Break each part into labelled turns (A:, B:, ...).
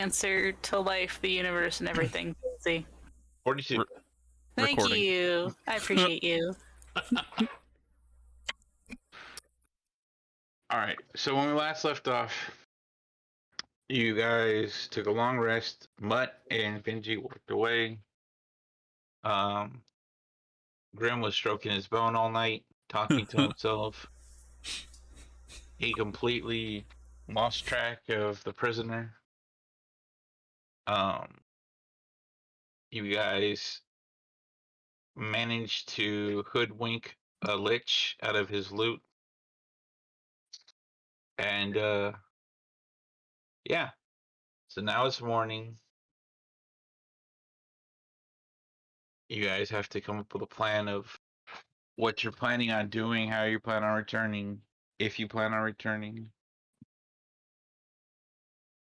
A: answer to life, the universe, and everything. See.
B: 42.
A: Thank
C: Recording.
A: you. I appreciate you.
B: Alright, so when we last left off, you guys took a long rest. Mutt and Benji worked away. Grim was stroking his bone all night, talking to himself. He completely lost track of the prisoner. You guys managed to hoodwink a lich out of his loot. And, yeah. So now it's morning. You guys have to come up with a plan of what you're planning on doing, how you plan on returning, if you plan on returning.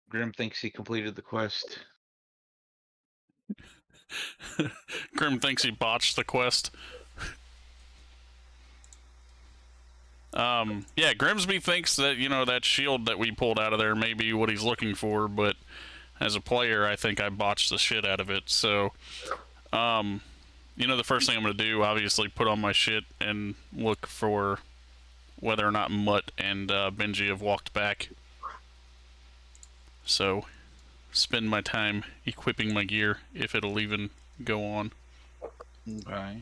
B: Grim thinks he completed the quest.
C: Grim thinks he botched the quest. Yeah, Grimsby thinks that, that shield that we pulled out of there may be what he's looking for, but as a player, I think I botched the shit out of it. So, the first thing I'm going to do, obviously, put on my shit and look for whether or not Mutt and Benji have walked back. So, spend my time equipping my gear, if it'll even go on.
B: Okay.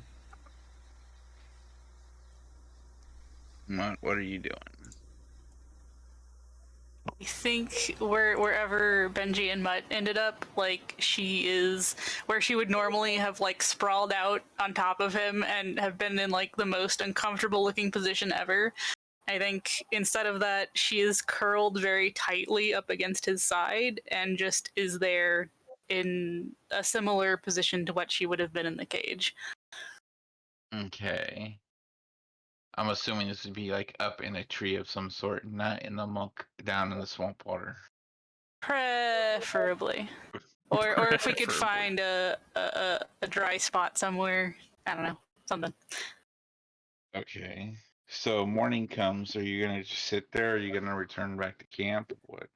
B: Mutt, what are you doing?
A: I think wherever Benji and Mutt ended up, she is where she would normally have sprawled out on top of him and have been in the most uncomfortable looking position ever. I think instead of that, she is curled very tightly up against his side and just is there in a similar position to what she would have been in the cage.
B: Okay. I'm assuming this would be up in a tree of some sort, not in the muck down in the swamp water.
A: Preferably. Or if we could find a dry spot somewhere. I don't know. Something.
B: Okay. So morning comes, are you gonna just sit there, or are you gonna return back to camp? What?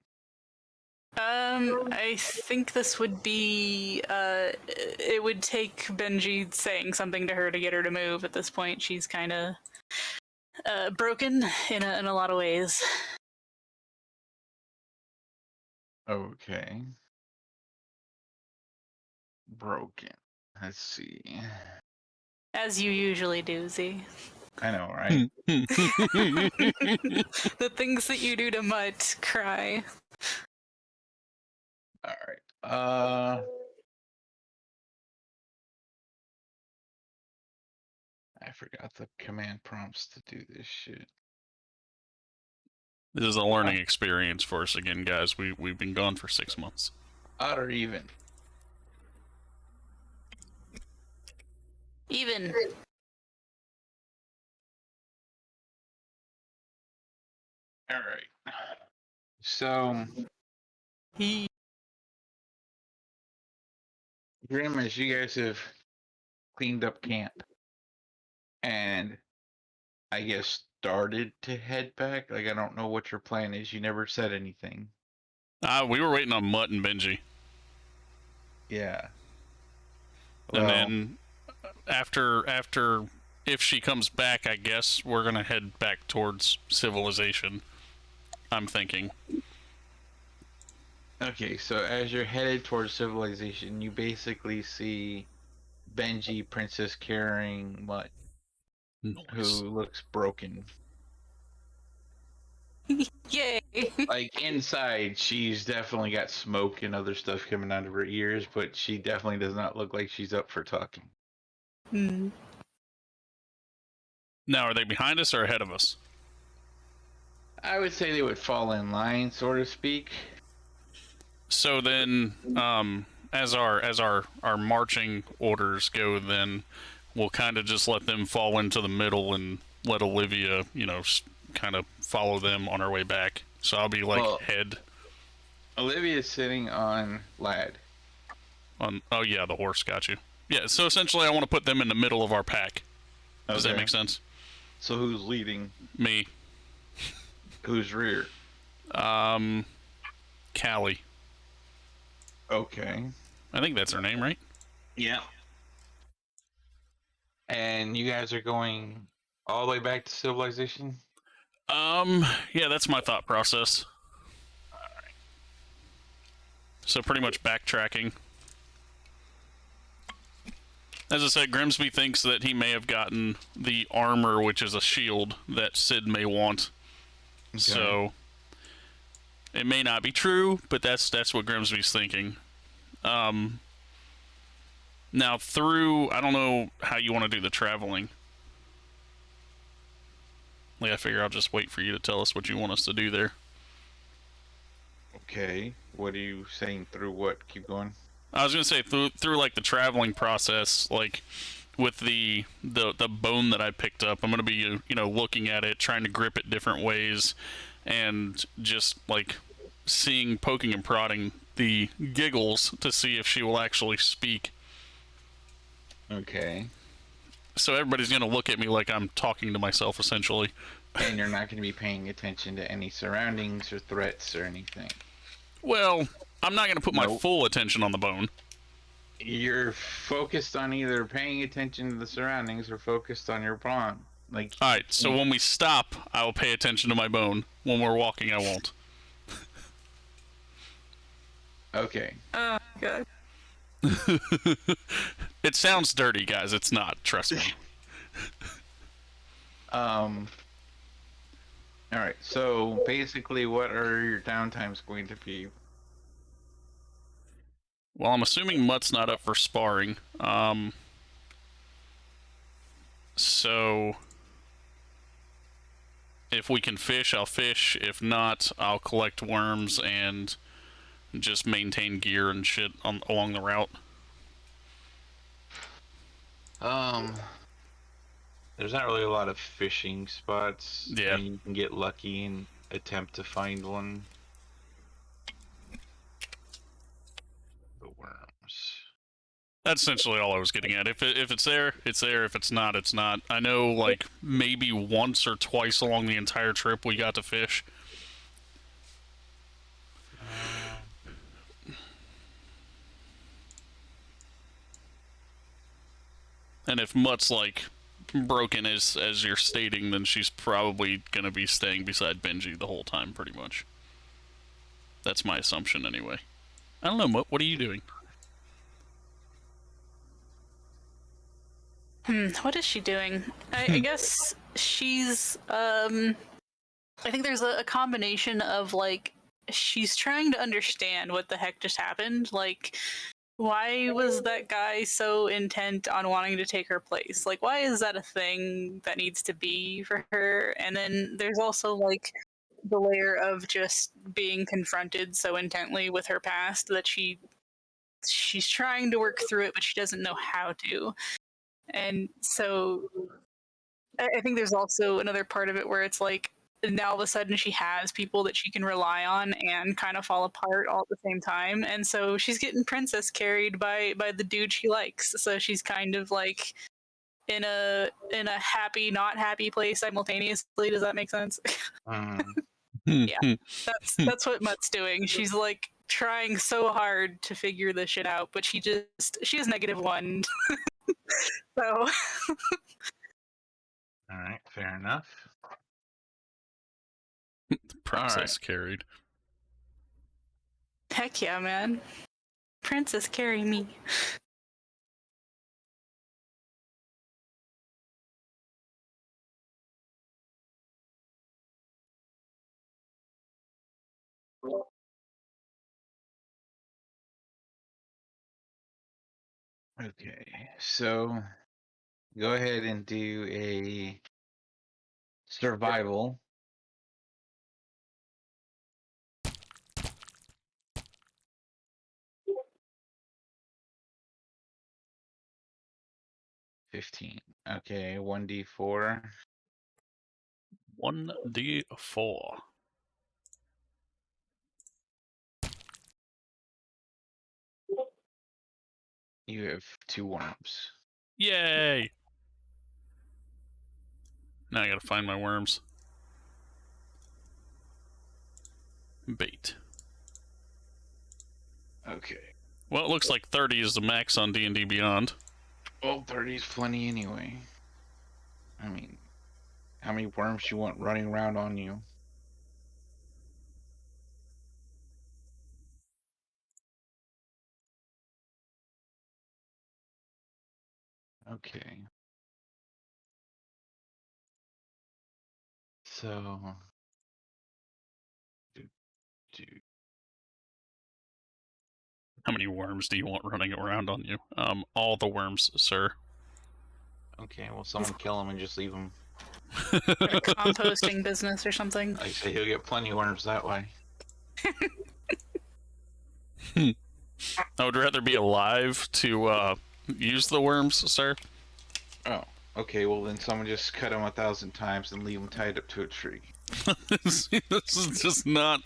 A: I think this would be, it would take Benji saying something to her to get her to move at this point. She's kind of, broken in a lot of ways.
B: Okay. Broken. Let's see.
A: As you usually do, Z.
B: I know, right?
A: The things that you do to Mutt cry.
B: Alright. I forgot the command prompts to do this shit.
C: This is a learning experience for us again, guys. We've been gone for 6 months.
B: Odd or even?
A: Even.
B: Alright. So Grim, as you guys have cleaned up camp and I guess started to head back, I don't know what your plan is. You never said anything.
C: We were waiting on Mutt and Benji.
B: Yeah.
C: And then after if she comes back, I guess we're gonna head back towards civilization, I'm thinking.
B: Okay, so as you're headed towards civilization, you basically see Benji, Princess carrying Mutt, who looks broken.
A: Yay!
B: Inside, she's definitely got smoke and other stuff coming out of her ears, but she definitely does not look like she's up for talking.
A: Hmm.
C: Now, are they behind us or ahead of us?
B: I would say they would fall in line, so to speak.
C: So then, as our marching orders go, then we'll kind of just let them fall into the middle and let Olivia, kind of follow them on our way back. So I'll be head.
B: Olivia's sitting on Lad.
C: Oh yeah, the horse, got you. Yeah, so essentially I want to put them in the middle of our pack. Does that make sense?
B: So who's leading?
C: Me.
B: Who's rear?
C: Callie.
B: Okay.
C: I think that's her name, right?
B: Yeah. And you guys are going all the way back to civilization?
C: Yeah, that's my thought process. So pretty much backtracking. As I said, Grimsby thinks that he may have gotten the armor, which is a shield, that Sid may want.
B: Okay.
C: So it may not be true, but that's what Grimsby's thinking. Now I don't know how you want to do the traveling. Like, I figure I'll just wait for you to tell us what you want us to do there.
B: Okay. What are you saying through what? Keep going.
C: I was gonna say through like the traveling process, like with the bone that I picked up, I'm gonna be looking at it, trying to grip it different ways, and just like poking and prodding the giggles to see if she will actually speak.
B: Okay.
C: So everybody's gonna look at me like I'm talking to myself, essentially.
B: And you're not going to be paying attention to any surroundings or threats or anything.
C: Well, I'm not gonna put my full attention on the bone.
B: You're focused on either paying attention to the surroundings or focused on your pawn. Like.
C: Alright, so when we stop, I will pay attention to my bone. When we're walking, I won't.
B: Okay.
A: Oh, God.
C: It sounds dirty, guys. It's not. Trust me.
B: Alright, so basically what are your downtimes going to be?
C: Well, I'm assuming Mutt's not up for sparring. So if we can fish, I'll fish. If not, I'll collect worms and just maintain gear and shit along the route.
B: There's not really a lot of fishing spots.
C: Yeah.
B: And you can get lucky and attempt to find one. The worms.
C: That's essentially all I was getting at. If it's there, it's there. If it's not, it's not. I know, like, maybe once or twice along the entire trip we got to fish. And if Mutt's, like, broken as you're stating, then she's probably gonna be staying beside Benji the whole time, pretty much. That's my assumption, anyway. I don't know, Mutt, what are you doing?
A: What is she doing? I guess she's, I think there's a combination of, like, she's trying to understand what the heck just happened. Like, why was that guy so intent on wanting to take her place? Like, why is that a thing that needs to be for her? And then there's also, like, the layer of just being confronted so intently with her past that she's trying to work through it, but she doesn't know how to. And so I think there's also another part of it where it's like, now all of a sudden she has people that she can rely on and kind of fall apart all at the same time, and so she's getting princess carried by the dude she likes. So she's kind of like in a happy not happy place simultaneously. Does that make sense? Yeah, that's what Mutt's doing. She's like trying so hard to figure this shit out, but she has -1. So
B: All right, fair enough.
C: Princess carried.
A: heck yeah, man. Princess carry me.
B: Okay, so go ahead and do a survival. $15. Okay, 1d4.
C: 1d4.
B: You have 2 worms.
C: Yay! Now I gotta find my worms. Bait.
B: Okay.
C: Well, it looks like 30 is the max on D&D Beyond.
B: Well, 30's plenty anyway. I mean, how many worms you want running around on you? Okay. So, do, do.
C: How many worms do you want running around on you? All the worms, sir.
B: Okay, well, someone kill him and just leave him.
A: A composting business or something.
B: Like I say, he'll get plenty of worms that way.
C: I would rather be alive to use the worms, sir.
B: Oh, okay, well then someone just cut him 1,000 times and leave him tied up to a tree.
C: This is just not.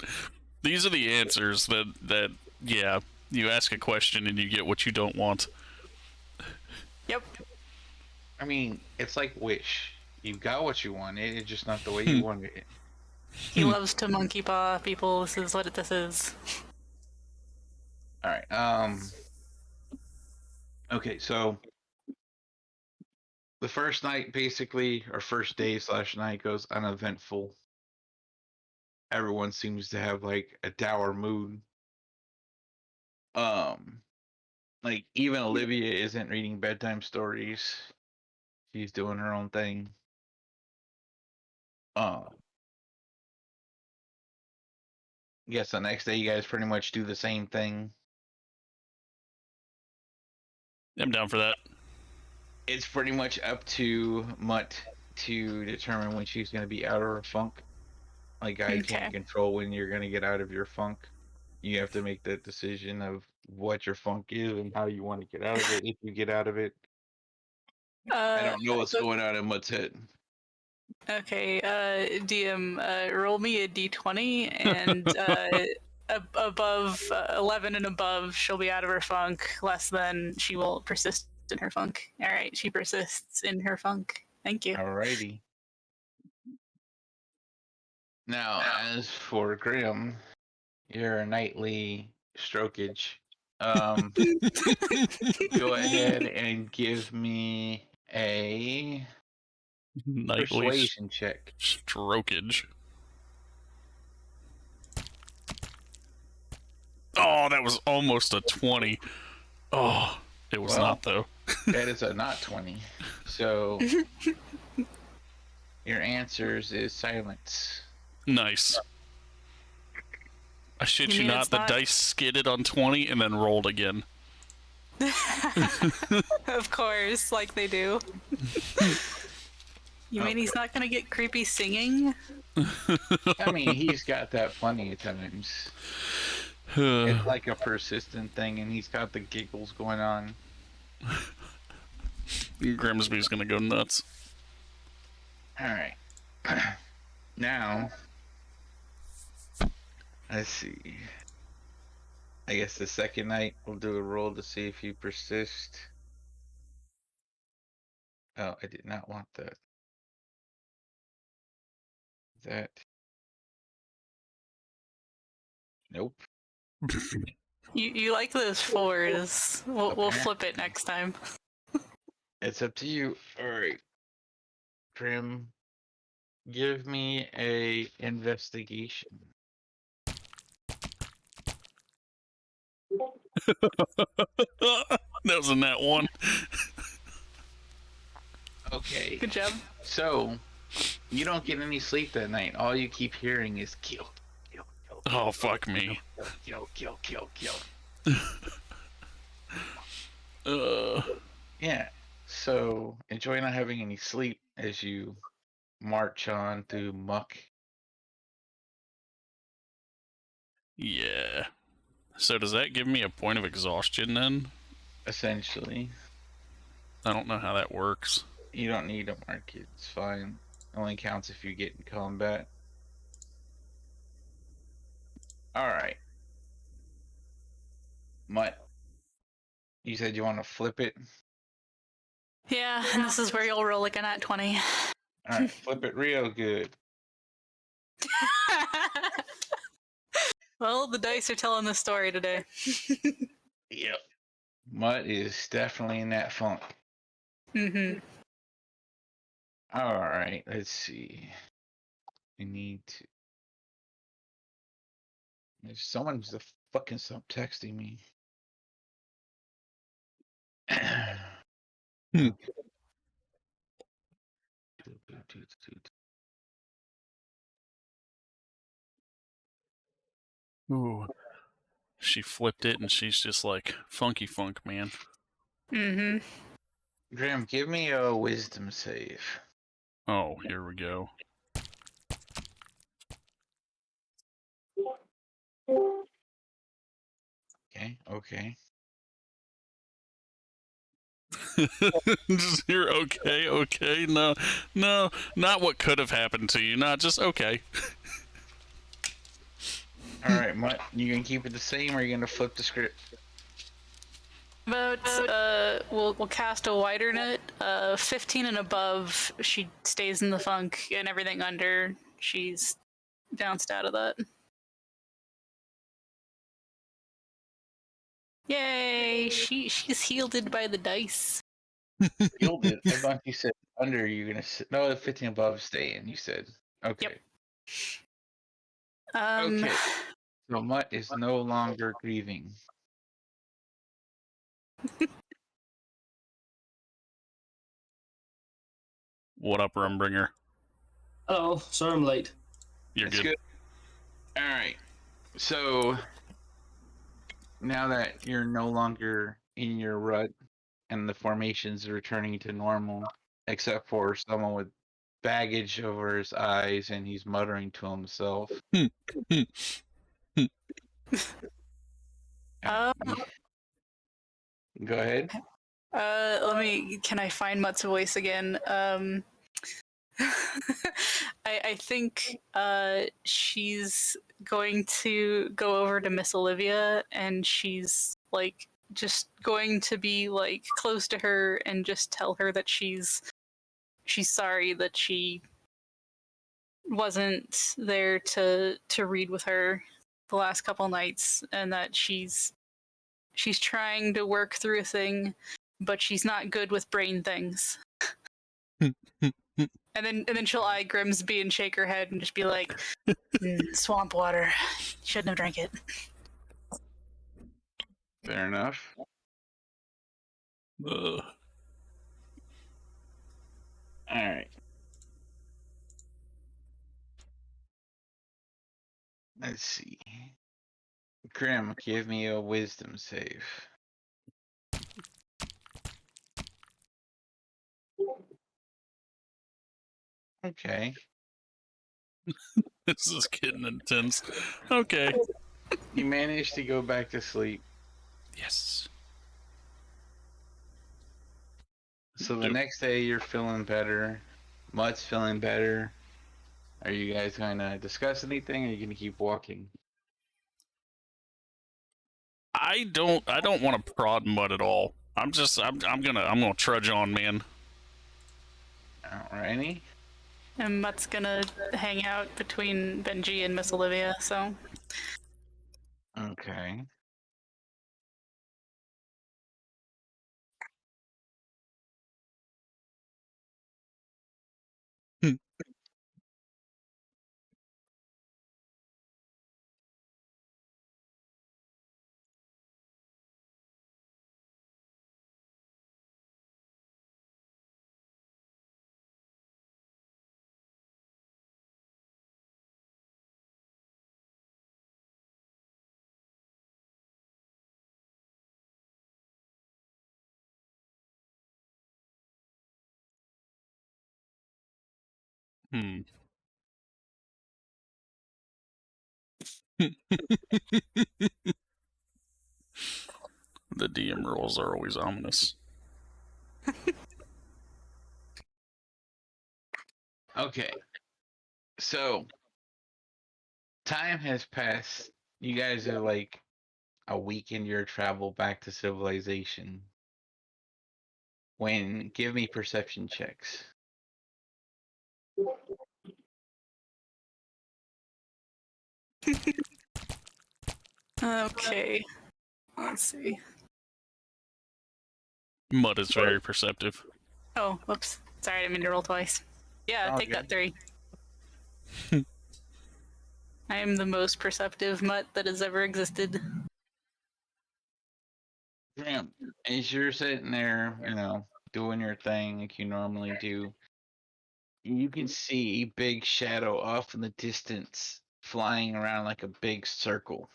C: These are the answers that yeah. You ask a question and you get what you don't want.
A: Yep.
B: I mean, it's like Wish. You got what you wanted, it's just not the way you wanted it.
A: He loves to monkey paw people. This is what this is.
B: Alright, okay, so the first night basically, or first day / night goes uneventful. Everyone seems to have like a dour mood. Like even Olivia isn't reading bedtime stories. She's doing her own thing. Guess the next day you guys pretty much do the same thing.
C: I'm down for that.
B: It's pretty much up to Mutt to determine when she's going to be out of her funk. Like I can't control when you're going to get out of your funk. You have to make that decision of what your funk is and how you want to get out of it. If you get out of it, I don't know what's going on in Mutt's head.
A: Okay, DM, roll me a d20, and above 11 and above, she'll be out of her funk. Less than, she will persist in her funk. All right, she persists in her funk. Thank you.
B: Alrighty. Now, as for Grim, your nightly strokage, go ahead and give me a
C: Nightly
B: persuasion check.
C: strokage. Oh, that was almost a 20. Oh, it was not though.
B: That is a not 20. So your answers is silence.
C: Nice. I shit you not, the dice skidded on 20 and then rolled again.
A: Of course, like they do. You mean he's not gonna get creepy singing?
B: I mean, he's got that plenty of times. It's like a persistent thing, and he's got the giggles going on.
C: Grimsby's gonna go nuts.
B: Alright. Now, let's see. I guess the second night we'll do a roll to see if you persist. Oh, I did not want that. That. Nope.
A: You like those 4s. We'll flip it next time.
B: It's up to you. Alright. Grim, give me a investigation.
C: That was a nat 1.
B: Okay.
A: Good job.
B: So, you don't get any sleep that night. All you keep hearing is kill, kill, kill.
C: Oh, fuck me.
B: Kill, kill, kill, kill. Yeah. So, enjoy not having any sleep as you march on through muck.
C: Yeah. So does that give me a point of exhaustion then?
B: Essentially.
C: I don't know how that works.
B: You don't need to mark it. It's fine. It only counts if you get in combat. Alright. Mutt, you said you want to flip it?
A: Yeah, and this is where you'll roll like a nat 20.
B: Alright, flip it real good.
A: Well, the dice are telling the story today.
B: Yep. Mutt is definitely in that funk.
A: Mm-hmm.
B: Alright, let's see. We need to. If someone's to fucking stop texting me.
C: Hmm. Ooh. She flipped it and she's just like, funky funk, man.
A: Mm-hmm.
B: Grim, give me a wisdom save.
C: Oh, here we go.
B: Okay.
C: Just here, okay. No, not what could have happened to you. Not just okay.
B: Alright, Mutt, you gonna keep it the same or are you gonna flip the script?
A: But we'll cast a wider net. 15 and above, she stays in the funk, and everything under, she's bounced out of that. Yay! She's healed by the dice.
B: Yielded. I thought you said under you're gonna sit. No, 15 above stay in, you said. Okay.
A: Yep.
B: Okay. So Mutt is no longer grieving.
C: What up, Rumbringer?
D: Hello, sorry I'm late.
C: You're
B: That's
C: good.
B: Alright. So now that you're no longer in your rut and the formation's returning to normal, except for someone with baggage over his eyes and he's muttering to himself.
A: Uh,
B: Go ahead.
A: Can I find Mutt's voice again? I think she's going to go over to Miss Olivia, and she's like just going to be like close to her and just tell her that she's sorry that she wasn't there to read with her the last couple nights, and that she's trying to work through a thing, but she's not good with brain things. And then she'll eye Grimsby and shake her head and just be like, swamp water. Shouldn't have drank it.
B: Fair enough. Alright. Let's see. Grim, give me a wisdom save. Okay.
C: This is getting intense. Okay.
B: You managed to go back to sleep.
C: Yes.
B: So the next day you're feeling better. Mutt's feeling better. Are you guys gonna discuss anything or are you gonna keep walking?
C: I don't want to prod Mutt at all. I'm gonna trudge on, man.
B: Alrighty.
A: And Mutt's gonna hang out between Benji and Miss Olivia, so.
B: Okay.
C: Hmm. The DM rules are always ominous.
B: Okay. So time has passed. You guys are like a week into your travel back to civilization. Give me perception checks.
A: Okay. Let's see.
C: Mutt is very perceptive.
A: Oh, whoops. Sorry, I didn't mean to roll twice. Yeah, take that 3. I am the most perceptive mutt that has ever existed.
B: Grim, as you're sitting there, doing your thing like you normally do, you can see a big shadow off in the distance flying around like a big circle.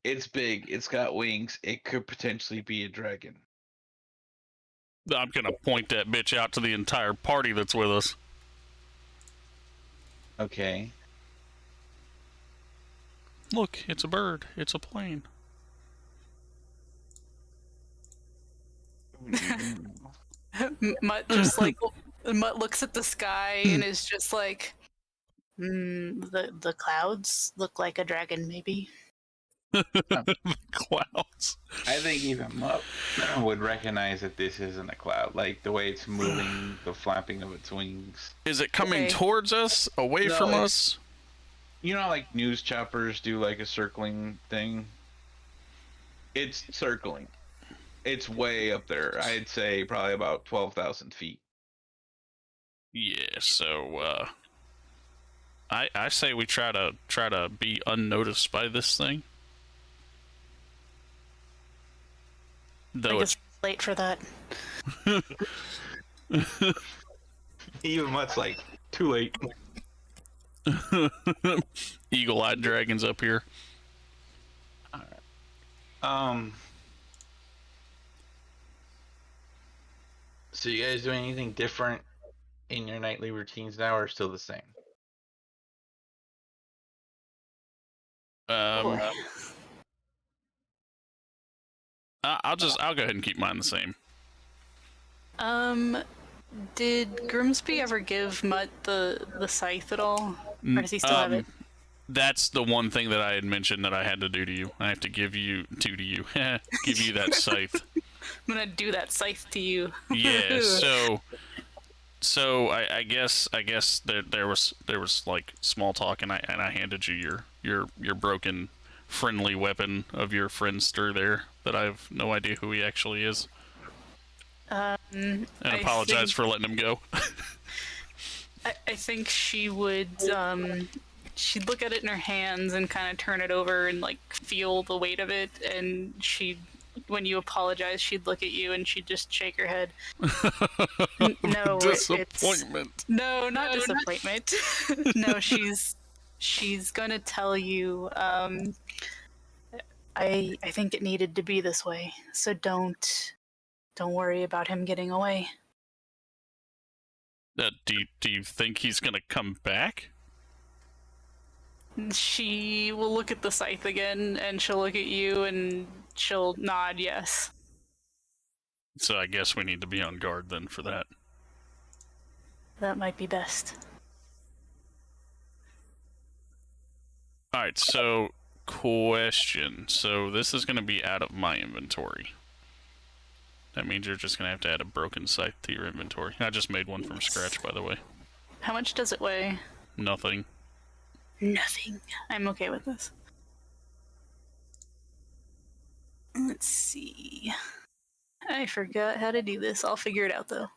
B: It's big, it's got wings, it could potentially be a dragon.
C: I'm gonna point that bitch out to the entire party that's with us.
B: Okay.
C: Look, it's a bird. It's a plane.
A: Mutt just like Mutt looks at the sky and is just like, the clouds look like a dragon, maybe.
C: Clouds.
B: I think even Mutt would recognize that this isn't a cloud, like the way it's moving, the flapping of its wings.
C: Is it coming
A: Okay.
C: towards us? Away
B: No,
C: from us?
B: You know how, like, news choppers do like a circling thing? It's circling. It's way up there. I'd say probably about 12,000 feet.
C: Yeah, so I say we try to be unnoticed by this thing. Though
A: It's late for that.
B: Even Mutt's like, too late.
C: Eagle-eyed dragons up here.
B: So you guys doing anything different in your nightly routines now, or still the same?
C: I'll go ahead and keep mine the same.
A: Did Grimsby ever give Mutt the scythe at all? Or does he still have it?
C: That's the one thing that I had mentioned that I had to do to you. I have to give you give you that scythe.
A: I'm gonna do that scythe to you.
C: Yeah. So I guess there was like small talk, and I handed you your broken friendly weapon of your friendster there that I have no idea who he actually is. And apologize for letting him go.
A: I think she would, she'd look at it in her hands and kind of turn it over and, like, feel the weight of it, and when you apologize, she'd look at you and she'd just shake her head. No,
C: disappointment.
A: No, not disappointment. No, she's gonna tell you, I think it needed to be this way, so don't worry about him getting away.
C: Do you think he's gonna come back?
A: She will look at the scythe again, and she'll look at you, and she'll nod yes.
C: So I guess we need to be on guard then for that.
A: That might be best.
C: Alright, so question. So this is going to be out of my inventory. That means you're just going to have to add a broken scythe to your inventory. I just made one from scratch, by the way.
A: How much does it weigh?
C: Nothing.
A: Nothing. I'm okay with this. Let's see. I forgot how to do this. I'll figure it out, though.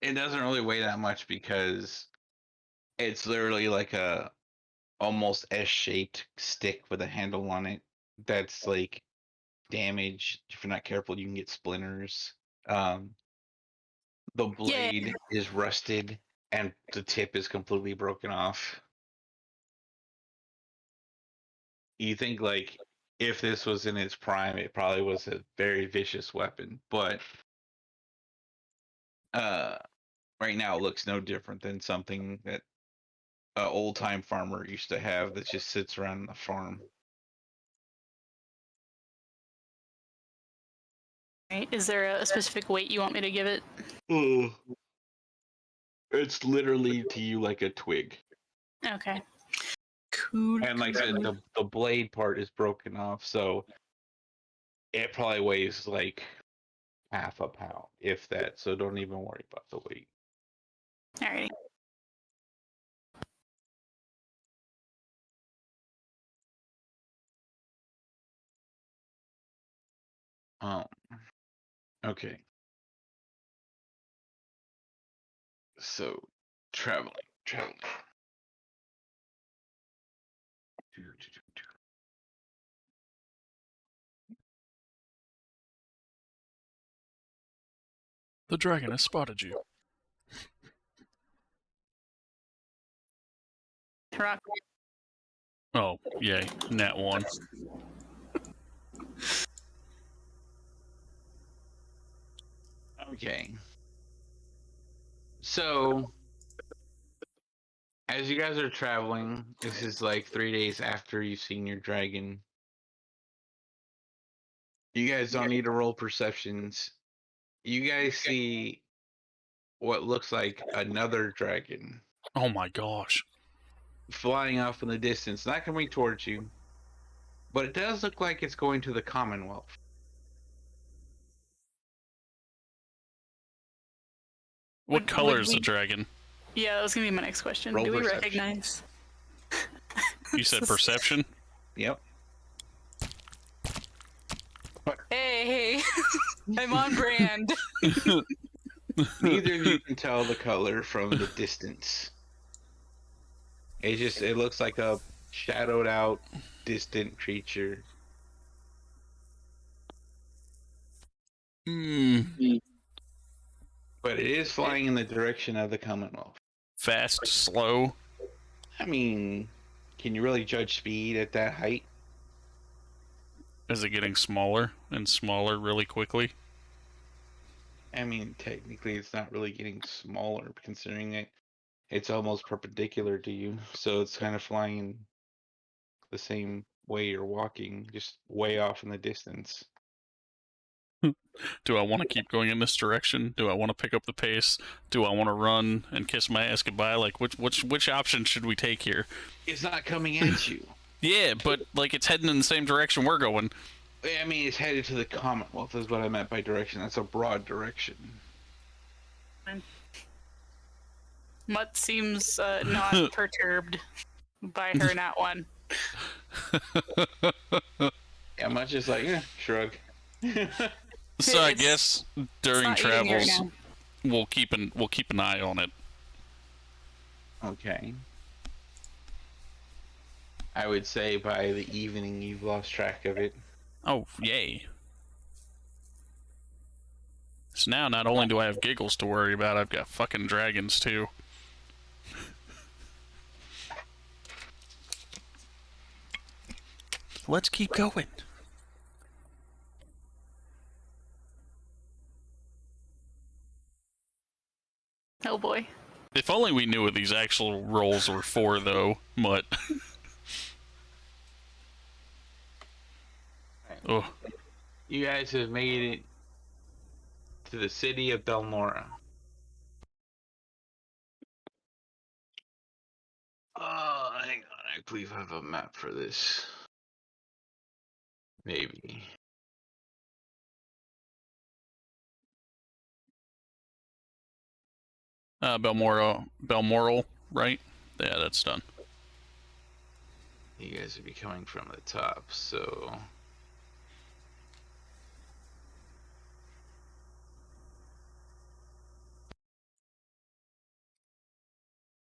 B: It doesn't really weigh that much because it's literally like a almost S-shaped stick with a handle on it that's like damaged. If you're not careful, you can get splinters. The blade is rusted and the tip is completely broken off. You think, like, if this was in its prime, it probably was a very vicious weapon, but right now it looks no different than something that an old-time farmer used to have that just sits around the farm.
A: Right. Is there a specific weight you want me to give it?
B: It's literally to you like a twig.
A: Okay. Cool.
B: And like I said, the blade part is broken off, so it probably weighs like half a pound, if that. So don't even worry about the weight.
A: Alrighty.
B: Okay. So, traveling.
C: The dragon has spotted you.
A: Rock.
C: Oh, yay. Nat 1.
B: Okay. So, as you guys are traveling, this is like 3 days after you've seen your dragon. You guys don't need to roll perceptions. You guys see what looks like another dragon
C: Oh my gosh.
B: flying off in the distance, not coming towards you, but it does look like it's going to the Commonwealth.
C: What color is the dragon?
A: Yeah, that was gonna be my next question.
B: Roll
A: Do we
B: perception.
A: recognize?
C: You said perception?
B: Yep.
A: Hey, I'm on brand.
B: Neither of you can tell the color from the distance. It looks like a shadowed out, distant creature. But it is flying in the direction of the Commonwealth.
C: Fast, slow?
B: I mean, can you really judge speed at that height?
C: Is it getting smaller and smaller really quickly?
B: I mean, technically it's not really getting smaller, considering that it's almost perpendicular to you. So it's kind of flying the same way you're walking, just way off in the distance.
C: Do I want to keep going in this direction? Do I want to pick up the pace? Do I want to run and kiss my ass goodbye? Like, which option should we take here?
B: It's not coming at you.
C: Yeah, but like it's heading in the same direction we're going.
B: I mean, it's headed to the Commonwealth is what I meant by direction. That's a broad direction.
A: Mutt seems not perturbed by her nat 1.
B: Yeah, much just like, shrug.
C: So I guess during travels,
A: now.
C: we'll keep an eye on it.
B: Okay. I would say by the evening you've lost track of it.
C: Oh, yay. So now not only do I have giggles to worry about, I've got fucking dragons too. Let's keep going.
A: Oh boy.
C: If only we knew what these actual rolls were for, though, Mutt. Oh.
B: You guys have made it to the city of Belmora. Hang on. I believe I have a map for this. Maybe.
C: Balmoral, right? Yeah, that's done.
B: You guys would be coming from the top, so...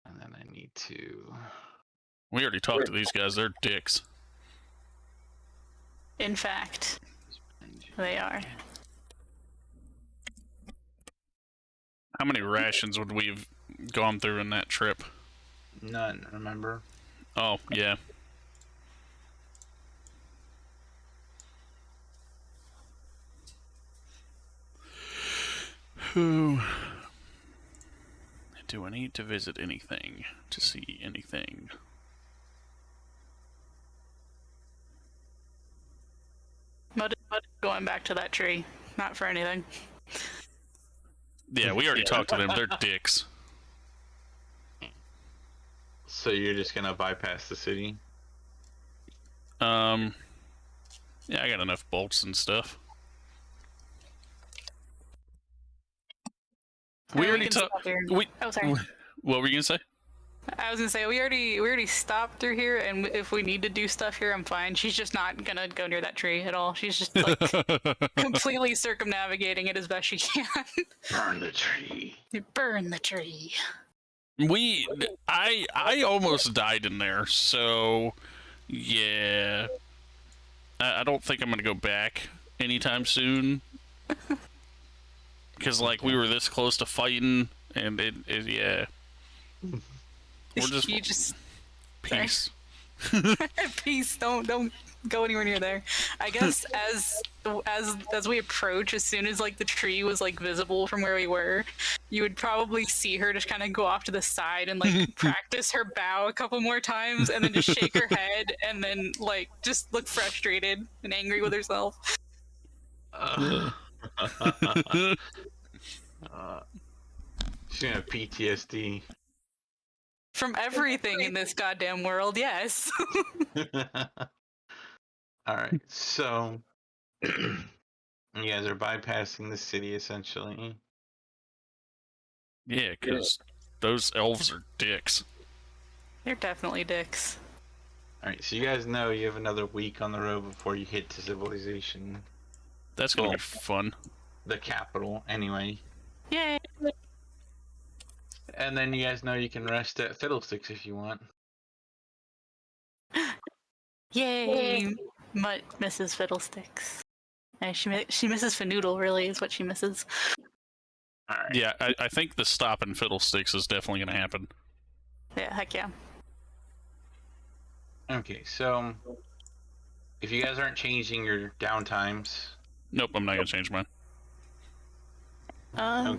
B: And then I need to...
C: We already talked to these guys. They're dicks.
A: In fact, they are.
C: How many rations would we have gone through in that trip?
B: None, remember?
C: Oh, yeah. Who... Do I need to visit anything? To see anything?
A: Mutt going back to that tree. Not for anything.
C: Yeah, we already talked to them. They're dicks.
B: So you're just gonna bypass the city?
C: Yeah, I got enough bolts and stuff. We already talked.
A: Oh, sorry.
C: What were you gonna say?
A: I was gonna say we already stopped through here, and if we need to do stuff here, I'm fine. She's just not gonna go near that tree at all. She's just like completely circumnavigating it as best she can.
B: Burn the tree.
A: Burn the tree.
C: I almost died in there, so yeah. I don't think I'm gonna go back anytime soon. Because like we were this close to fighting, and it yeah. We're just peace.
A: Peace. Don't go anywhere near there. I guess as we approach, as soon as like the tree was like visible from where we were, you would probably see her just kind of go off to the side and like practice her bow a couple more times, and then just shake her head, and then like just look frustrated and angry with herself.
B: She's gonna have PTSD.
A: From everything in this goddamn world, yes.
B: Alright, so you guys are bypassing the city essentially.
C: Yeah, because those elves are dicks.
A: They're definitely dicks.
B: Alright, so you guys know you have another week on the road before you hit to civilization.
C: That's gonna be fun.
B: The capital, anyway.
A: Yay!
B: And then you guys know you can rest at Fiddlesticks if you want.
A: Yay! Mutt misses Fiddlesticks. And she misses Fanoodle, really, is what she misses.
B: Alright.
C: Yeah, I think the stop in Fiddlesticks is definitely gonna happen.
A: Yeah, heck yeah.
B: Okay, so if you guys aren't changing your downtimes.
C: Nope, I'm not gonna change mine.
A: I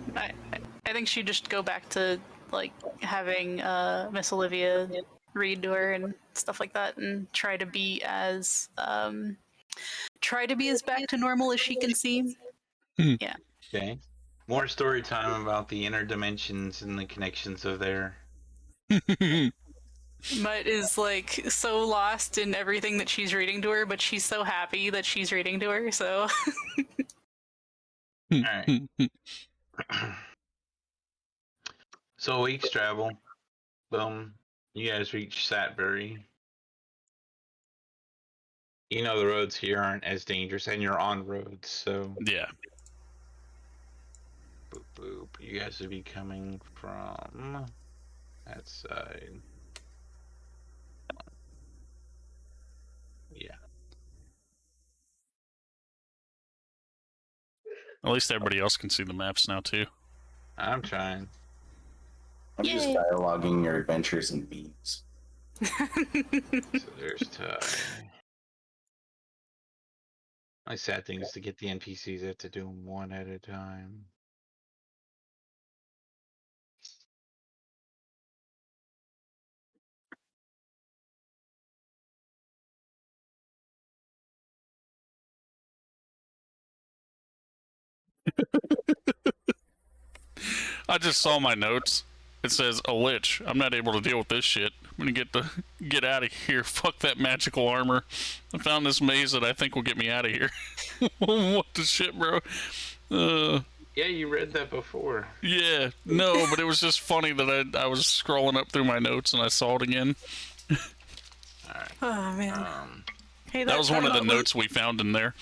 A: think she'd just go back to like having Miss Olivia read to her and stuff like that, and try to be as back to normal as she can seem. Yeah.
B: Okay. More story time about the inner dimensions and the connections of there.
A: Mutt is like so lost in everything that she's reading to her, but she's so happy that she's reading to her, so
B: Alright. So a week's travel. Boom. You guys reach Satbury. You know the roads here aren't as dangerous, and you're on roads, so...
C: Yeah.
B: Boop, boop. You guys would be coming from... that side. Yeah.
C: At least everybody else can see the maps now, too.
B: I'm trying.
E: I'm just dialoguing your adventures in beams.
B: So there's Ty. My sad thing is to get the NPCs, I have to do them one at a time.
C: I just saw my notes. It says, a lich. I'm not able to deal with this shit. I'm gonna get out of here. Fuck that magical armor. I found this maze that I think will get me out of here. What the shit, bro?
B: Yeah, you read that before.
C: Yeah, no, but it was just funny that I was scrolling up through my notes and I saw it again.
B: Alright.
A: Oh man. Hey,
C: That was one of the notes we found in there.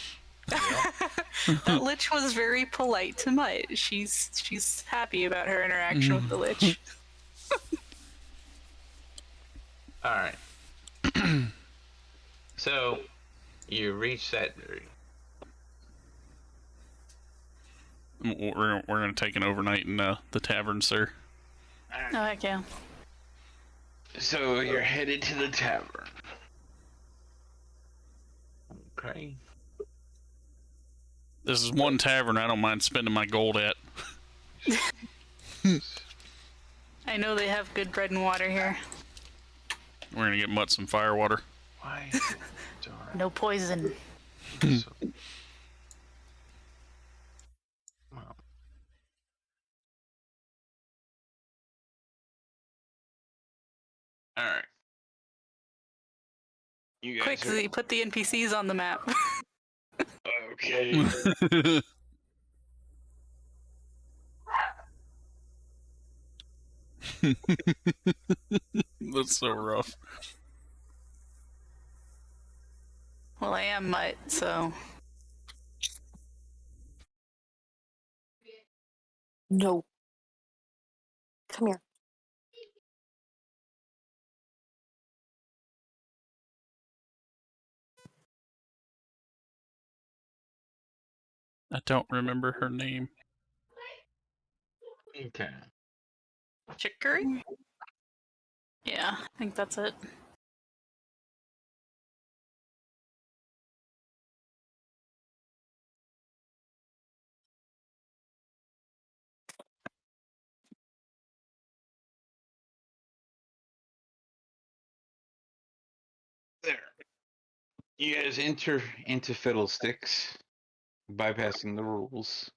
A: That lich was very polite to Mutt. She's happy about her interaction with the lich.
B: Alright. So, you reach Satbury.
C: We're gonna take an overnight in the tavern, sir.
A: Oh heck yeah.
B: So, you're headed to the tavern. Okay.
C: This is one tavern I don't mind spending my gold at.
A: I know they have good bread and water here.
C: We're gonna get Mutt some fire water.
B: Why?
A: No poison.
B: So, well. Alright. You guys
A: Quick, Z, put the NPCs on the map.
B: Okay.
C: That's so rough.
A: Well, I am Mutt, so.
F: No. Come here.
C: I don't remember her name.
B: Okay.
A: Chicory? Yeah, I think that's it.
B: There. You guys enter into Fiddlesticks, bypassing the rules.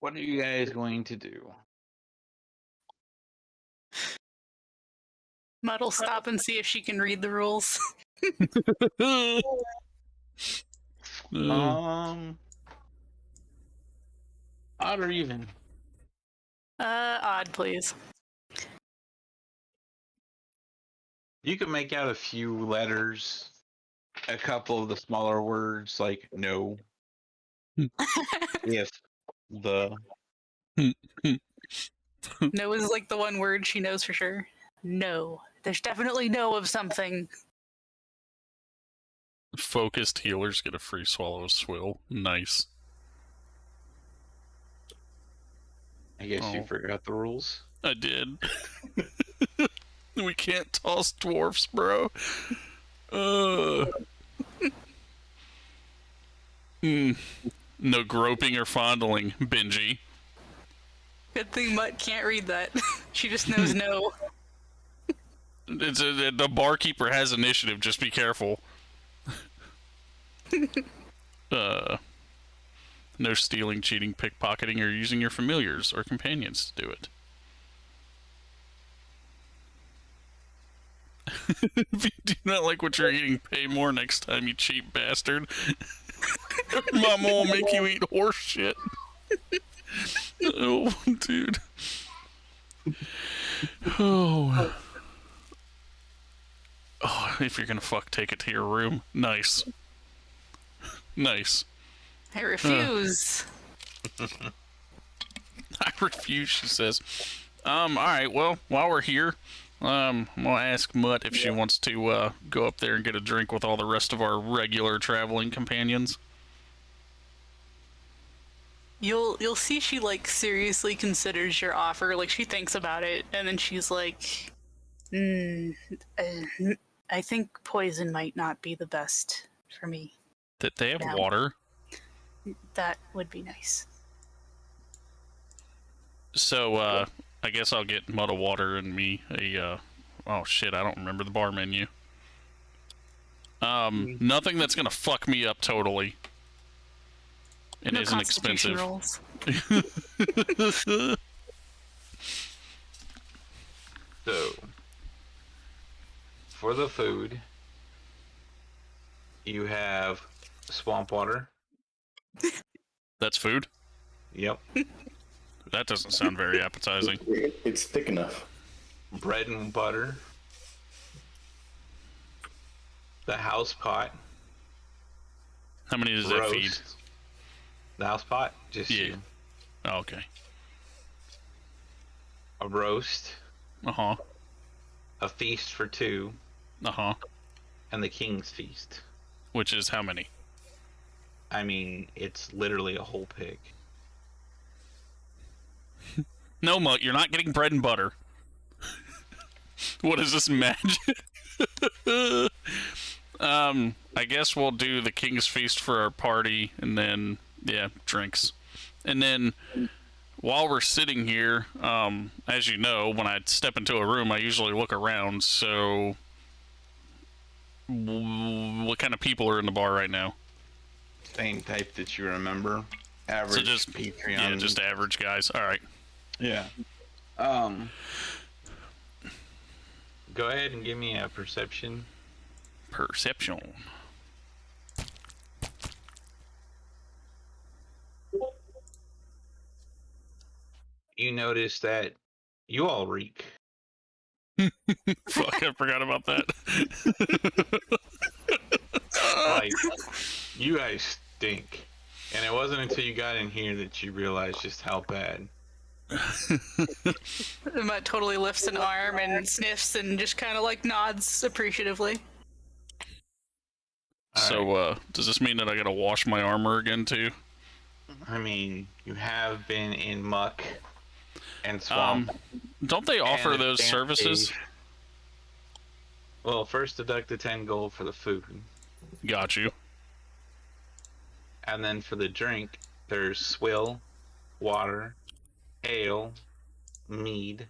B: What are you guys going to do?
A: Mutt'll stop and see if she can read the rules.
B: Odd or even?
A: Odd, please.
B: You can make out a few letters, a couple of the smaller words like no, if, the.
A: No is like the one word she knows for sure. No. There's definitely no of something.
C: Focused healers get a free swallow of swill. Nice.
B: I guess you forgot the rules.
C: I did. We can't toss dwarfs, bro. No groping or fondling, Benji.
A: Good thing Mutt can't read that. She just knows no.
C: The barkeeper has initiative, just be careful. No stealing, cheating, pickpocketing, or using your familiars or companions to do it. If you do not like what you're eating, pay more next time, you cheap bastard. Mama will make you eat horse shit. Oh, dude. Oh, if you're gonna fuck, take it to your room. Nice. Nice.
A: I refuse.
C: I refuse, she says. Alright, well, while we're here, I'm gonna ask Mutt if she wants to go up there and get a drink with all the rest of our regular traveling companions.
A: You'll see she like seriously considers your offer. Like she thinks about it, and then she's like, I think poison might not be the best for me.
C: That they have
A: Yeah.
C: water.
A: That would be nice.
C: So, I guess I'll get Mutt a water and me a, oh shit, I don't remember the bar menu. Nothing that's gonna fuck me up totally. It
A: No
C: isn't
A: constitution
C: expensive.
A: rolls.
B: So, for the food, you have swamp water.
C: That's food?
B: Yep.
C: That doesn't sound very appetizing.
E: It's thick enough.
B: Bread and butter. The house pot.
C: How many does that feed?
B: The house pot? Just
C: Yeah.
B: you.
C: Oh, okay.
B: A roast.
C: Uh-huh.
B: A feast for two.
C: Uh-huh.
B: And the king's feast.
C: Which is how many?
B: I mean, it's literally a whole pig.
C: No, Mutt, you're not getting bread and butter. What is this, magic? I guess we'll do the King's Feast for our party, and then, yeah, drinks. And then, while we're sitting here, as you know, when I step into a room, I usually look around, so... What kind of people are in the bar right now?
B: Same type that you remember. Average
C: So just,
B: Patreon.
C: yeah, just average guys. Alright.
B: Yeah. Go ahead and give me a perception.
C: Perception.
B: You notice that You all reek.
C: Fuck, I forgot about that.
B: Like, you guys stink. And it wasn't until you got in here that you realized just how bad.
A: Mutt totally lifts an arm and sniffs and just kind of like nods appreciatively.
C: So, does this mean that I gotta wash my armor again too?
B: I mean, you have been in muck and swamp.
C: Don't they offer
B: and
C: those
B: damp
C: services?
B: cave. Well, first deduct the 10 gold for the food.
C: Got you.
B: And then for the drink, there's swill, water, ale, mead,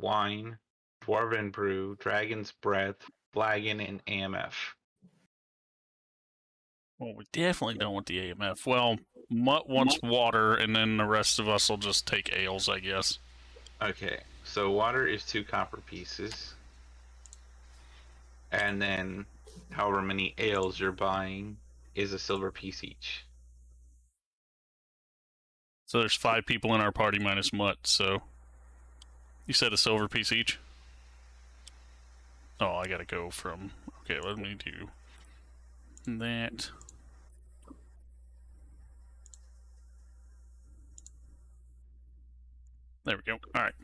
B: wine, dwarven brew, dragon's breath, flagon, and AMF.
C: Well, we definitely don't want the AMF. Well, Mutt wants water, and then the rest of us will just take ales, I guess.
B: Okay, so water is 2 copper pieces. And then however many ales you're buying is a silver piece each.
C: So there's 5 people in our party minus Mutt, so... You said a silver piece each? Oh, I gotta go from... Okay, let me do... that... There we go. Alright.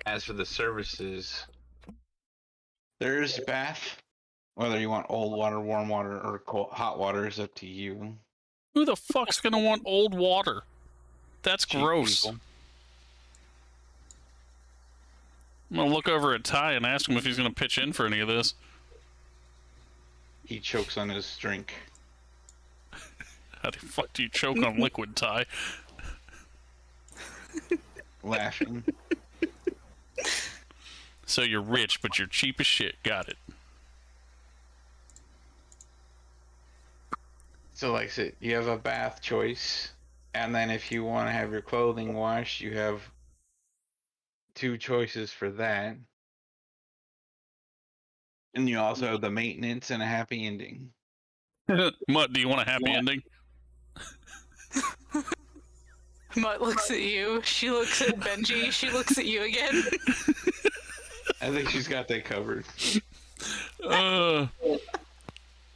B: As for the services, there's bath. Whether you want old water, warm water, or cold, hot water is up to you.
C: Who the fuck's gonna want old water? That's
B: Cheap
C: gross.
B: people.
C: I'm gonna look over at Ty and ask him if he's gonna pitch in for any of this.
B: He chokes on his drink.
C: How the fuck do you choke on liquid, Ty?
B: Laughing.
C: So you're rich, but you're cheap as shit. Got it.
B: So like I said, you have a bath choice. And then if you want to have your clothing washed, you have 2 choices for that. And you also have the maintenance and a happy ending.
C: Mutt, do you want a happy ending?
A: Mutt looks at you. She looks at Benji. She looks at you again.
B: I think she's got that covered.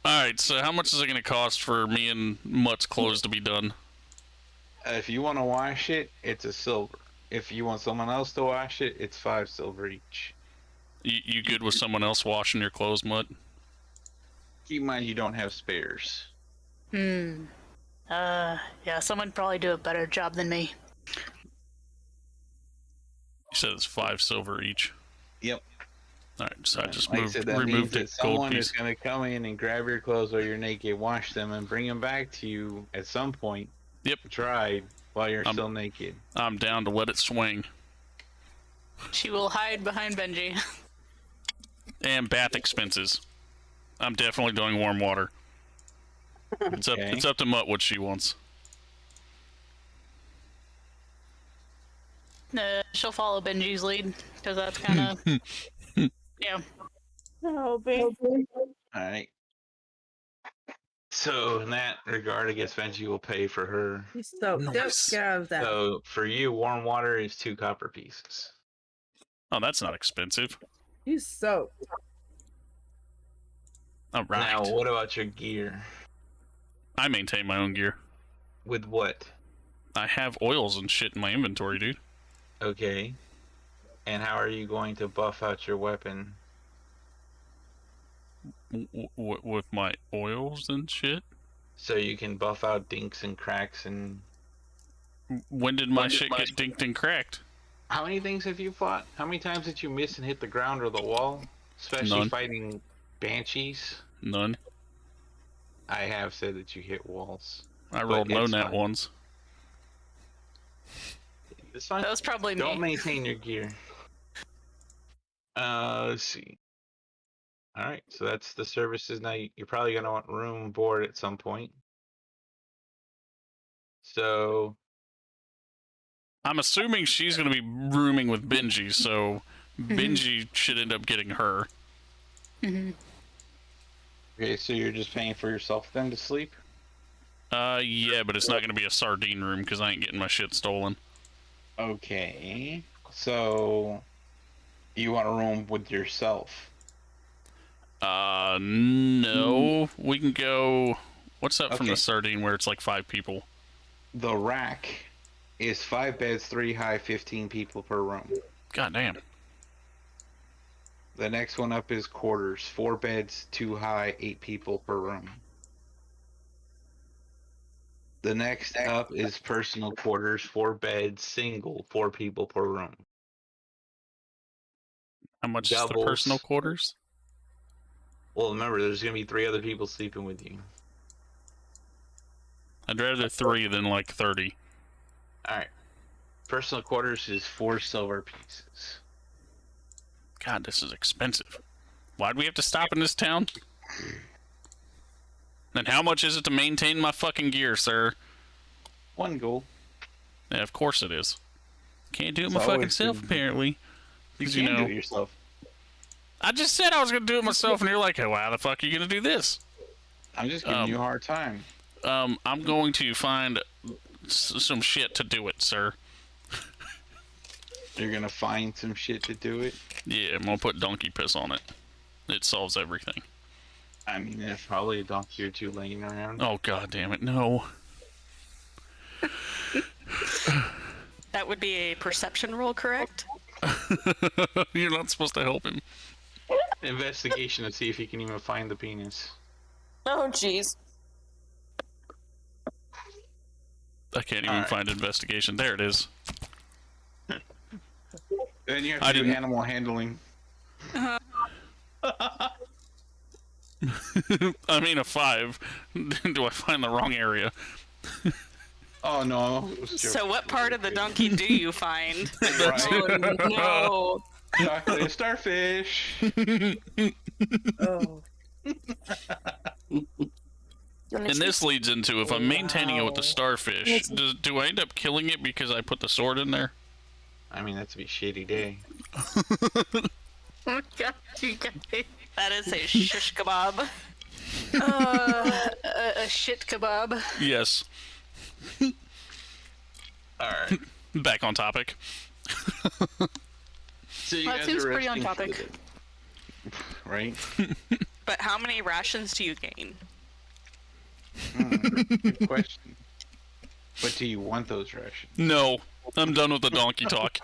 C: Alright, so how much is it going to cost for me and Mutt's clothes to be done?
B: If you want to wash it, it's a silver. If you want someone else to wash it, it's 5 silver each.
C: You good with someone else washing your clothes, Mutt?
B: Keep in mind you don't have spares.
A: Yeah, someone'd probably do a better job than me.
C: You said it's 5 silver each.
B: Yep.
C: Alright, so I just
B: Like I said, that means
C: removed
B: that
C: a gold
B: someone
C: piece.
B: is going to come in and grab your clothes while you're naked, wash them, and bring them back to you at some point.
C: Yep.
B: Dried while you're still naked.
C: I'm down to let it swing.
A: She will hide behind Benji.
C: And bath expenses. I'm definitely doing warm water. It's up to Mutt what she wants.
A: She'll follow Benji's lead, because that's kind of... yeah.
F: Oh, baby.
B: Alright. So, in that regard, I guess Benji will pay for her.
G: You soaked.
C: Nice.
G: Get out of that.
B: So, for you, warm water is 2 copper pieces.
C: Oh, that's not expensive.
G: You soaked.
C: All right.
B: Now, what about your gear?
C: I maintain my own gear.
B: With what?
C: I have oils and shit in my inventory, dude.
B: Okay. And how are you going to buff out your weapon?
C: With my oils and shit?
B: So you can buff out dinks and cracks and...
C: When did my shit get dinked and cracked?
B: How many things have you fought? How many times did you miss and hit the ground or the wall? Especially
C: None.
B: fighting banshees?
C: None.
B: I have said that you hit walls.
C: I rolled no
B: it's
C: nat
B: fine.
C: ones.
B: It's fine.
A: That was probably
B: Don't
A: me.
B: maintain your gear. Let's see. Alright, so that's the services. Now you're probably going to want room and board at some point. So,
C: I'm assuming she's going to be rooming with Benji, so Benji should end up getting her.
B: okay, so you're just paying for yourself then to sleep?
C: Yeah, but it's not going to be a sardine room because I ain't getting my shit stolen.
B: Okay. So, you want a room with yourself?
C: No. We can go... What's up from
B: Okay.
C: the sardine where it's like 5 people?
B: The rack is 5 beds, 3 high, 15 people per room.
C: God damn.
B: The next one up is quarters, 4 beds, 2 high, 8 people per room. The next up is personal quarters, 4 beds, single, 4 people per room.
C: How much
B: Doubles.
C: is the personal quarters?
B: Well, remember, there's going to be 3 other people sleeping with you.
C: I'd rather 3 than like 30.
B: Alright. Personal quarters is 4 silver pieces.
C: God, this is expensive. Why'd we have to stop in this town? And how much is it to maintain my fucking gear, sir?
B: 1 gold.
C: Yeah, of course it is. Can't do it
B: It's
C: my fucking
B: always
C: self,
B: been-
C: apparently.
B: You
C: 'Cause,
B: can
C: you know,
B: do it yourself.
C: I just said I was gonna do it myself, and you're like, "Oh, how the fuck are you gonna do this?"
B: I'm just giving you a hard time.
C: I'm going to find some shit to do it, sir.
B: You're going to find some shit to do it?
C: Yeah, I'm gonna put donkey piss on it. It solves everything.
B: I mean, there's probably a donkey or 2 laying around.
C: Oh, god damn it, no.
G: That would be a perception roll, correct?
C: You're not supposed to help him.
B: Investigation to see if he can even find the penis.
G: Oh, jeez.
C: I can't even find investigation. There it is.
B: Then you have
C: I
B: to do
C: didn't-
B: animal handling.
C: I mean a 5. Do I find the wrong area?
B: Oh no. it was
G: So
B: joking.
G: what part of the donkey do you find?
B: Right.
G: Oh, no.
B: Chocolate starfish.
G: Oh.
C: And this leads into, if I'm maintaining it with the starfish, do I end up killing it because I put the sword in there?
B: I mean, that's a be shitty day.
A: Oh god, you guys.
G: That is a shish kebab.
A: A shit kebab.
C: Yes.
B: Alright.
C: Back on topic.
B: So you
A: Well, it
B: guys
A: seems
B: are
A: pretty on
B: resting for
A: topic.
B: the day. Right?
G: But how many rations do you gain?
B: Good question. But do you want those rations?
C: No. I'm done with the donkey talk.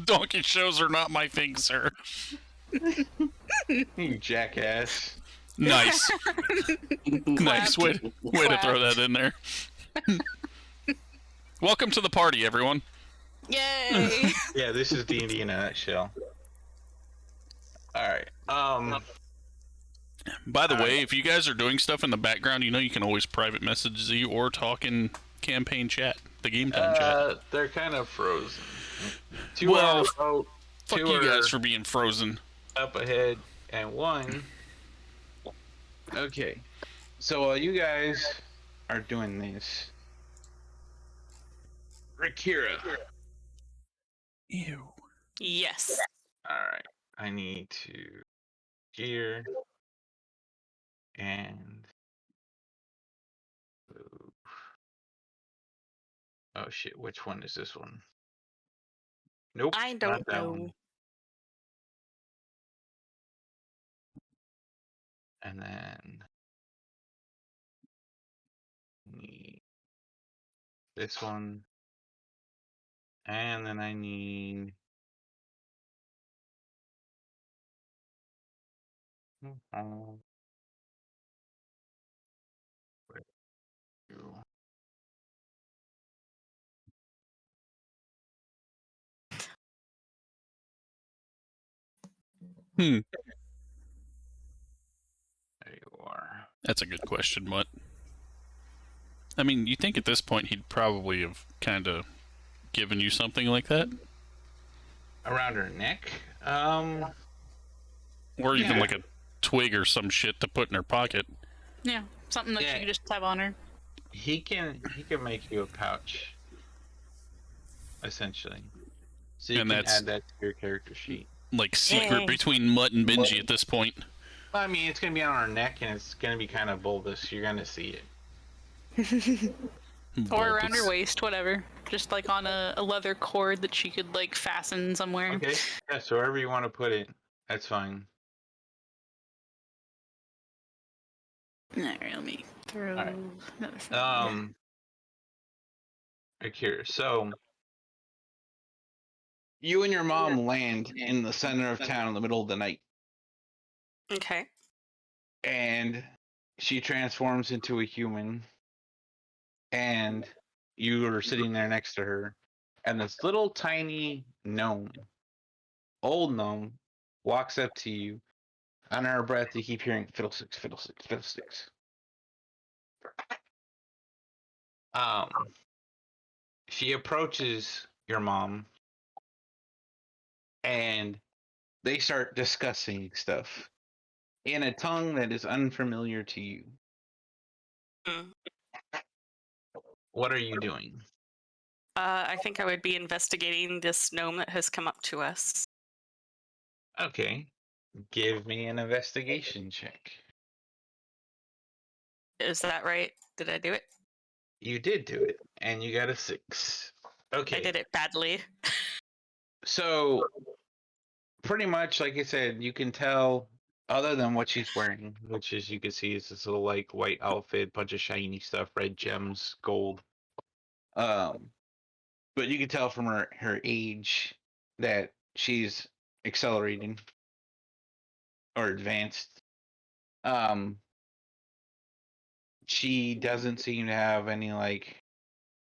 C: Donkey shows are not my thing, sir.
B: You jackass.
C: Nice. Nice. Way to throw that in there. Welcome to the party, everyone.
G: Yay!
B: Yeah, this is D&D in a nutshell. Alright.
C: By the way, if you guys are doing stuff in the background, you know you can always private message Z or talk in campaign chat, the game time chat.
B: They're kind of frozen. 2
C: Well,
B: are out,
C: Fuck
B: 2
C: you
B: are
C: guys for being frozen.
B: up ahead, and 1. Okay. So while you guys are doing this, Rakira.
C: Ew.
G: Yes.
B: Alright. I need to gear and move. Oh shit, which one is this one? Nope.
G: I
B: not
G: don't
B: that
G: know.
B: one. And then need this one. And then I need where you-
C: Hmm.
B: There you are.
C: That's a good question, Mutt. I mean, you think at this point he'd probably have kind of given you something like that?
B: Around her neck?
C: Or even
B: Yeah.
C: like a twig or some shit to put in her pocket.
A: Yeah, something that
B: Yeah.
A: you could just have on her.
B: He can make you a pouch. Essentially. So you
C: And
B: can
C: that's-
B: add that to your character sheet.
C: Like secret between Mutt and Benji at this point.
B: I mean, it's gonna be on her neck, and it's gonna be kind of bulbous. You're gonna see it.
A: Or around
C: Bulbous.
A: her waist, whatever. just like on a leather cord that she could like fasten somewhere.
B: Okay. Yeah, so wherever you want to put it, that's fine.
A: Alright, let me throw
B: All right.
A: another thing.
B: Right here. So you and your mom land in the center of town in the middle of the night.
G: Okay.
B: And she transforms into a human. And you are sitting there next to her. And this little tiny gnome, old gnome, walks up to you. Under her breath, you keep hearing fiddlesticks, fiddlesticks, fiddlesticks. She approaches your mom and they start discussing stuff in a tongue that is unfamiliar to you.
G: Mm.
B: What are you doing?
G: I think I would be investigating this gnome that has come up to us.
B: Okay. Give me an investigation check.
G: Is that right? Did I do it?
B: You did do it, and you got a 6. Okay.
G: I did it badly.
B: So, pretty much, like I said, you can tell, other than what she's wearing, which as you can see is this little like white outfit, bunch of shiny stuff, red gems, gold. But you can tell from her age that she's accelerating or advanced. She doesn't seem to have any like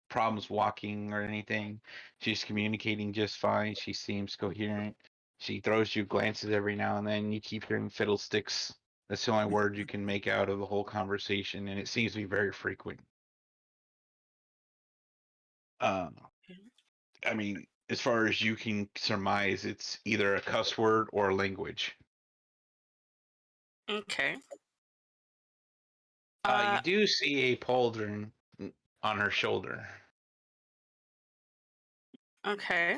B: problems walking or anything. She's communicating just fine. She seems coherent. She throws you glances every now and then. You keep hearing fiddlesticks. That's the only word you can make out of the whole conversation, and it seems to be very frequent. I mean, as far as you can surmise, it's either a cuss word or a language.
G: Okay.
B: You do see a pauldron on her shoulder.
G: Okay.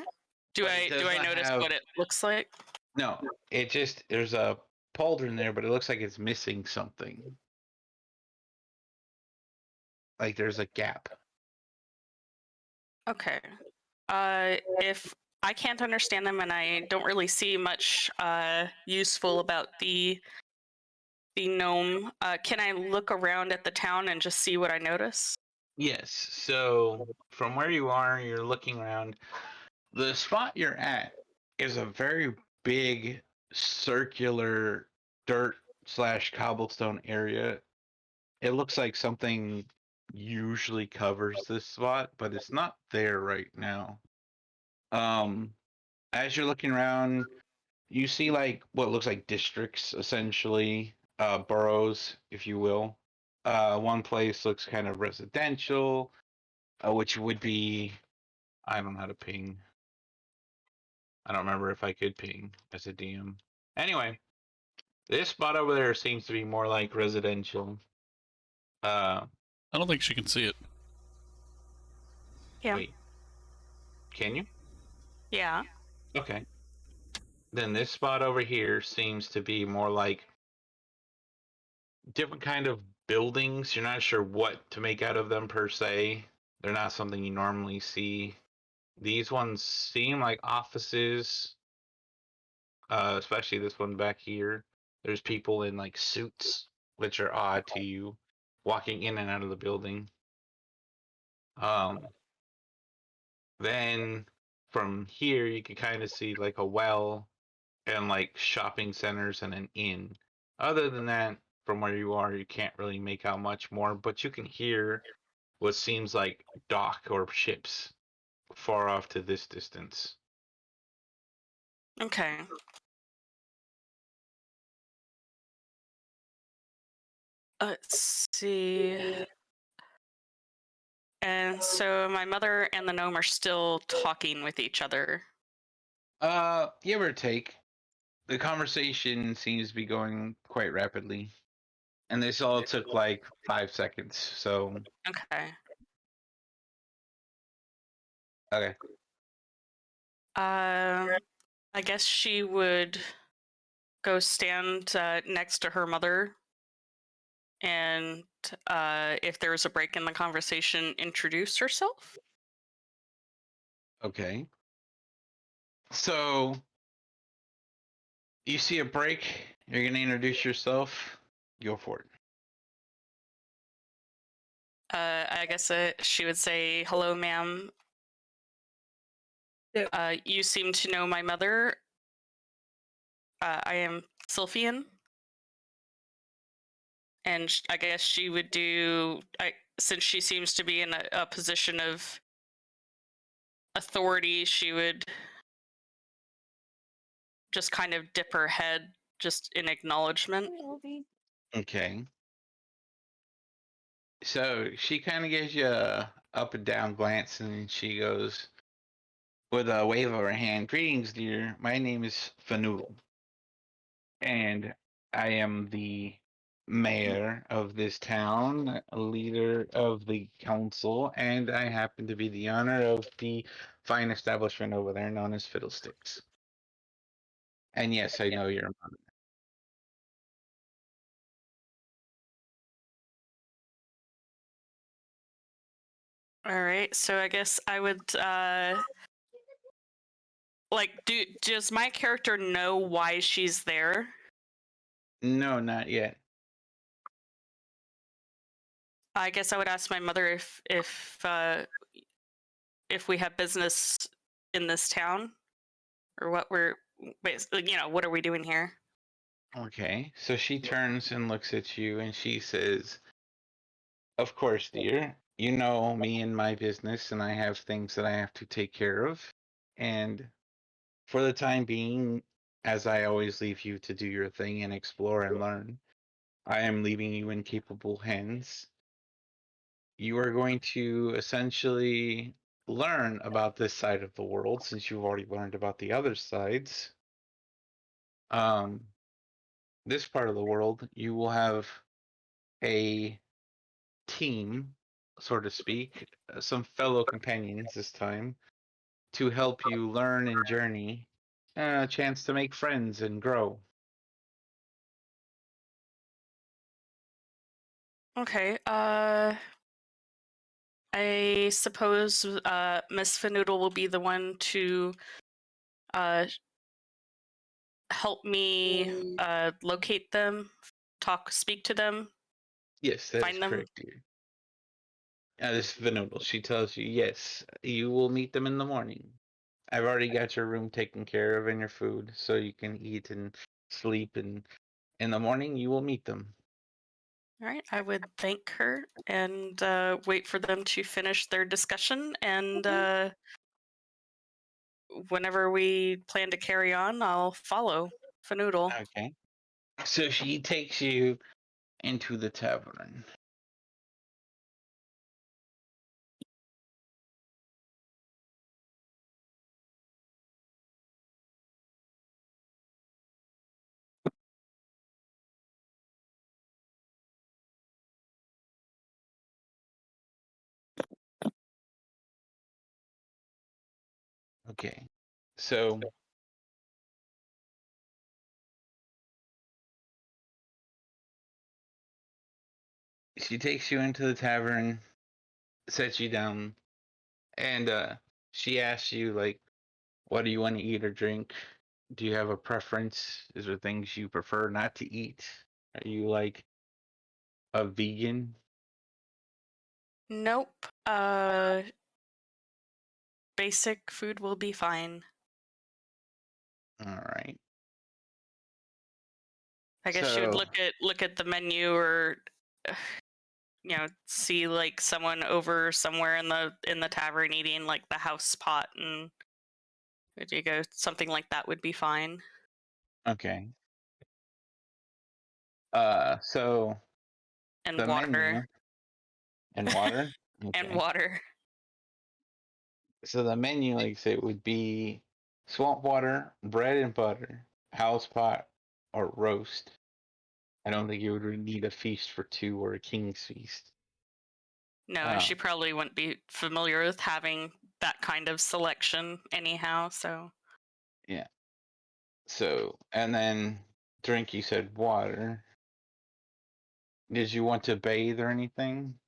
G: Do
B: But it does
G: I
B: not
G: notice
B: have-
G: what it looks like?
B: No, it just there's a pauldron there, but it looks like it's missing something. Like there's a gap.
G: Okay. If I can't understand them and I don't really see much useful about the gnome, can I look around at the town and just see what I notice?
B: Yes. So from where you are, you're looking around. The spot you're at is a very big circular dirt / cobblestone area. It looks like something usually covers this spot, but it's not there right now. As you're looking around, you see like what looks like districts, essentially, boroughs, if you will. One place looks kind of residential, which would be, I don't know how to ping. I don't remember if I could ping as a DM. Anyway, this spot over there seems to be more like residential.
C: I don't think she can see it.
G: Yeah.
B: Wait, can you?
G: Yeah.
B: Okay. Then this spot over here seems to be more like different kind of buildings. You're not sure what to make out of them per se. They're not something you normally see. These ones seem like offices, especially this one back here. There's people in like suits, which are odd to you, walking in and out of the building. Then from here you can kind of see like a well and like shopping centers and an inn. Other than that, from where you are, you can't really make out much more, but you can hear what seems like dock or ships far off to this distance.
G: Okay. Let's see. And so my mother and the gnome are still talking with each other.
B: Give or take. The conversation seems to be going quite rapidly. And this all took like 5 seconds, so.
G: Okay.
B: Okay.
G: I guess she would go stand next to her mother and if there was a break in the conversation, introduce herself.
B: Okay. So you see a break. You're gonna introduce yourself. Go for it.
G: I guess she would say, "Hello, ma'am. You seem to know my mother. I am Sylphian." And I guess she would do, since she seems to be in a position of authority, she would just kind of dip her head just in acknowledgement.
B: Okay. So she kind of gives you a up and down glance, and she goes with a wave of her hand. "Greetings, dear. My name is Fanoodle, and I am the mayor of this town, a leader of the council, and I happen to be the owner of the fine establishment over there known as Fiddlesticks. And yes, I know your mother."
G: All right, so I guess I would does my character know why she's there?
B: No, not yet.
G: I guess I would ask my mother if we have business in this town, or what we're basically, what are we doing here?
B: Okay, so she turns and looks at you and she says, "Of course, dear. You know me and my business, and I have things that I have to take care of. And for the time being, as I always leave you to do your thing and explore and learn, I am leaving you in capable hands. You are going to essentially learn about this side of the world since you've already learned about the other sides. Um, this part of the world, you will have a team, so to speak, some fellow companions this time, to help you learn and journey, and a chance to make friends and grow."
G: Okay, I suppose Miss Fanoodle will be the one to help me locate them, speak to them,
B: Yes, that is
G: find them.
B: correct, dear. This Venable, she tells you, yes, you will meet them in the morning. I've already got your room taken care of and your food, so you can eat and sleep, and in the morning you will meet them.
G: All right, I would thank her and wait for them to finish their discussion, and whenever we plan to carry on, I'll follow Fanoodle.
B: Okay. So she takes you into the tavern. Okay. So she takes you into the tavern, sets you down, and she asks you, like, what do you want to eat or drink? Do you have a preference? Is there things you prefer not to eat? Are you like a vegan?
G: Nope. Basic food will be fine.
B: All right.
G: I guess she would look at the menu, or see like someone over somewhere in the tavern eating like the house pot, and you go something like that would be fine.
B: Okay. So
G: And
B: the
G: water.
B: menu and water.
G: And
B: Okay.
G: water.
B: So the menu, like I say, would be swamp water, bread and butter, house pot, or roast. I don't think you would need a feast for two or a king's feast.
G: No, she probably wouldn't be familiar with having that kind of selection anyhow, so.
B: Yeah. So, and then drink, you said water. Did you want to bathe or anything?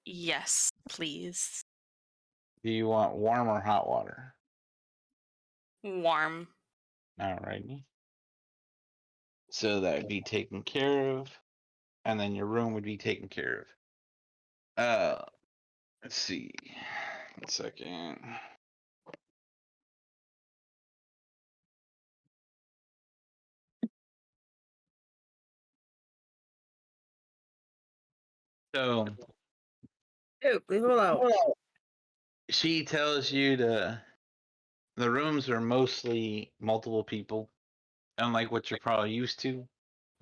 G: Yes, please.
B: Do you want warm or hot water?
G: Warm.
B: Alrighty. So that would be taken care of, and then your room would be taken care of. Let's see. 1 second. So
F: Leave it out.
B: she tells you the rooms are mostly multiple people, unlike what you're probably used to.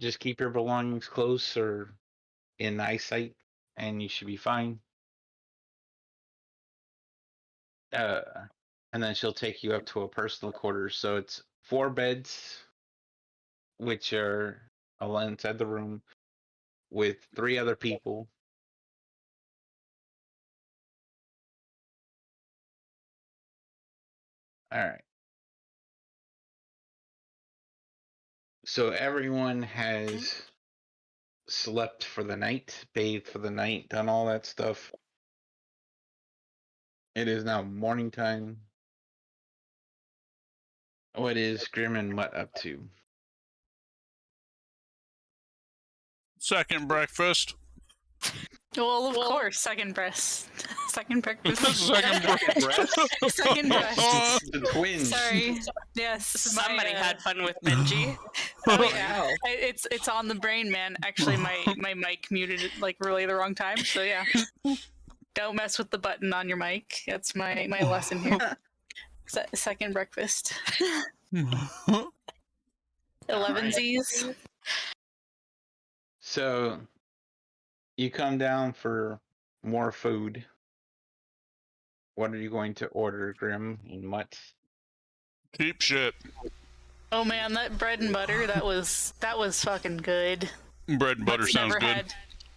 B: Just keep your belongings close or in eyesight, and you should be fine. And then she'll take you up to a personal quarters. So it's 4 beds, which are all inside the room, with 3 other people. All right. So everyone has slept for the night, bathed for the night, done all that stuff. It is now morning time. What is Grim and Mutt up to?
C: Second breakfast.
A: Well, of course, second breast. Second breakfast.
C: Second breakfast.
A: Second breast.
B: The twins.
A: Sorry. Yes.
G: Somebody had fun with Benji.
A: Oh yeah. It's on the brain, man. Actually, my mic muted it like really the wrong time. So yeah. Don't mess with the button on your mic. That's my lesson here. Second breakfast. 11sies.
B: So you come down for more food. What are you going to order, Grim and Mutt?
C: Keep shit.
A: Oh man, that bread and butter, that was fucking good.
C: Bread and butter sounds good.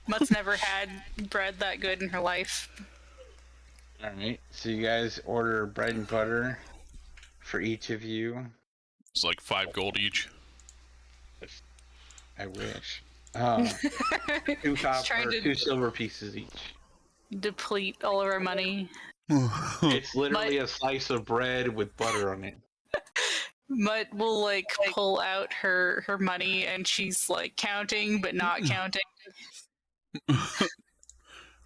A: Mutt's never had bread that good in her life.
B: Alright, so you guys order bread and butter for each of you.
C: It's like 5 gold each.
B: I wish. 2 copper, 2 silver pieces each.
A: Deplete all of our money.
B: It's literally a slice of bread with butter on it.
A: Mutt will like pull out her money and she's like counting but not counting.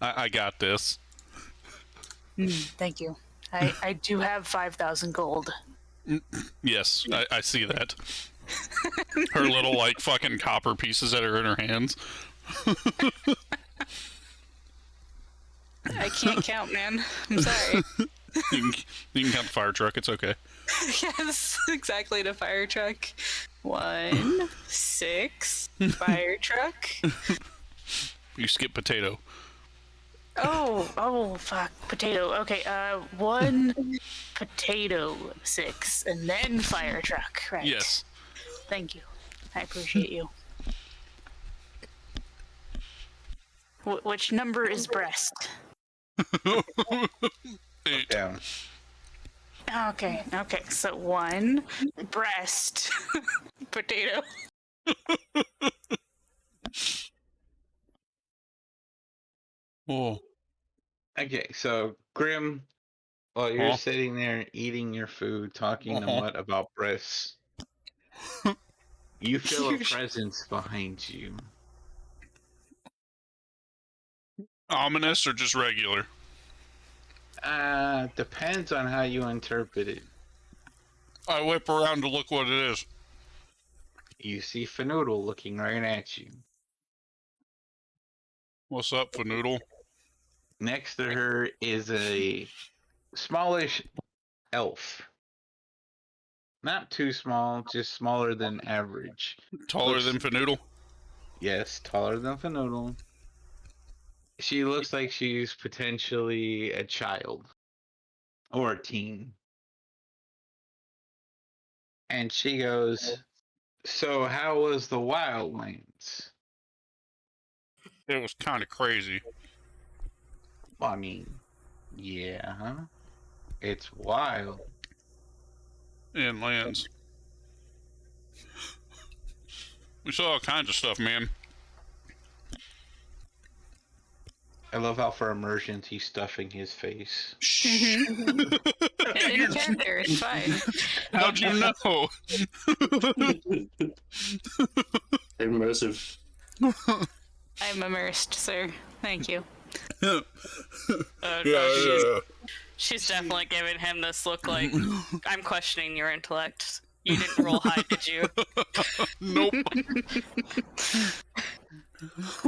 C: I got this.
A: Thank you. I do have 5,000 gold.
C: Yes, I see that. Her little like fucking copper pieces that are in her hands.
A: I can't count, man. I'm sorry.
C: You can count the fire truck. It's okay.
A: Yes, exactly. The fire truck. 1, 6. Fire truck.
C: You skip potato.
A: Oh, fuck. Potato. Okay, 1 potato 6, and then fire truck. Right.
C: Yes.
A: Thank you. I appreciate you. Which number is breast?
C: 8.
B: Down.
A: Okay, so 1 breast potato.
C: Oh.
B: Okay, so Grim, while you're sitting there eating your food, talking to Mutt about breasts, you feel a presence behind you.
C: Ominous or just regular?
B: Depends on how you interpret it.
C: I whip around to look what it is.
B: You see Fanoodle looking right at you.
C: What's up, Fanoodle?
B: Next to her is a smallish elf. Not too small, just smaller than average.
C: Taller than Fanoodle?
B: Yes, taller than Fanoodle. She looks like she's potentially a child. Or a teen. And she goes, "So how was the Wildlands?"
C: It was kind of crazy.
B: I mean, yeah, huh? It's wild.
C: And lands. We saw all kinds of stuff, man.
B: I love how for immersions he's stuffing his face.
C: Shh.
A: In character, it's fine.
C: How'd you know?
D: Immersive.
A: I'm immersed, sir. Thank you.
G: Oh, no, she's definitely giving him this look like, I'm questioning your intellect. You didn't roll high, did you?
C: Nope.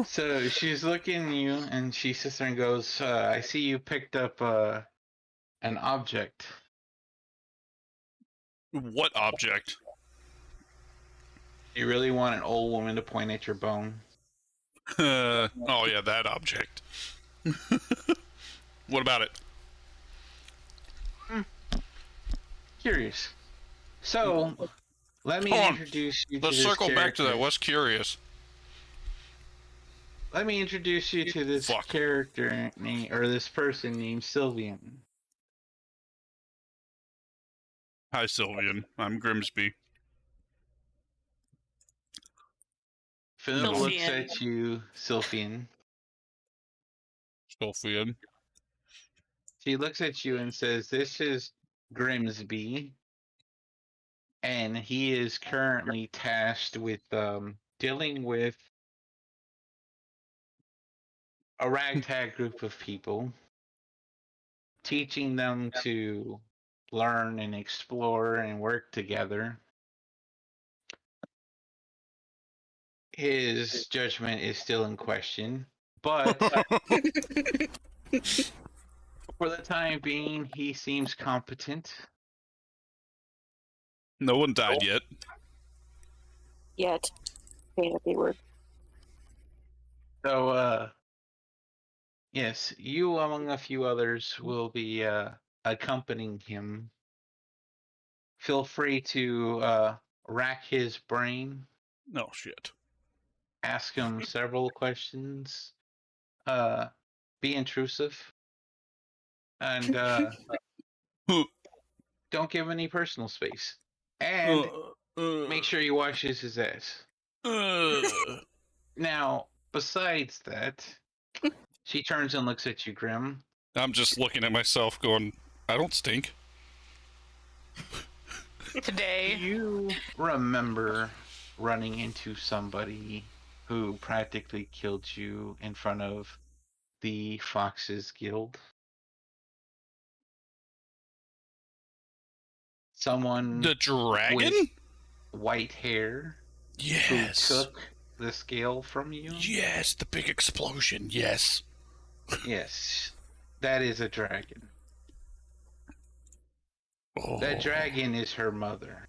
B: So she's looking at you, and she sits there and goes, I see you picked up an object.
C: What object?
B: You really want an old woman to point at your bone?
C: Oh yeah, that object. What about it?
B: Curious. So, let me
C: Hold on.
B: introduce you to
C: Let's
B: this
C: circle back to that.
B: character.
C: What's curious?
B: Let me introduce you to this
C: Fuck.
B: character or this person named Sylphian.
C: Hi, Sylvian. I'm Grimsby.
B: Philip looks
G: Sylphian.
B: at you, Sylphian.
C: Sylphian.
B: She looks at you and says, "This is Grimsby, and he is currently tasked with dealing with a ragtag group of people, teaching them to learn and explore and work together. His judgment is still in question, but for the time being, he seems competent."
C: No one died yet.
H: Yet. Fantasy word.
B: So, yes, you among a few others will be accompanying him. Feel free to rack his brain,
C: No shit.
B: ask him several questions, be intrusive, and don't give any personal space. And make sure he washes his ass. Now, besides that, she turns and looks at you, Grim.
C: I'm just looking at myself going, I don't stink.
A: Today.
B: You remember running into somebody who practically killed you in front of the Foxes Guild? Someone
C: The dragon?
B: with white hair
C: Yes.
B: who took the scale from you?
C: Yes, the big explosion. Yes.
B: Yes, that is a dragon.
C: Oh,
B: That dragon is her mother.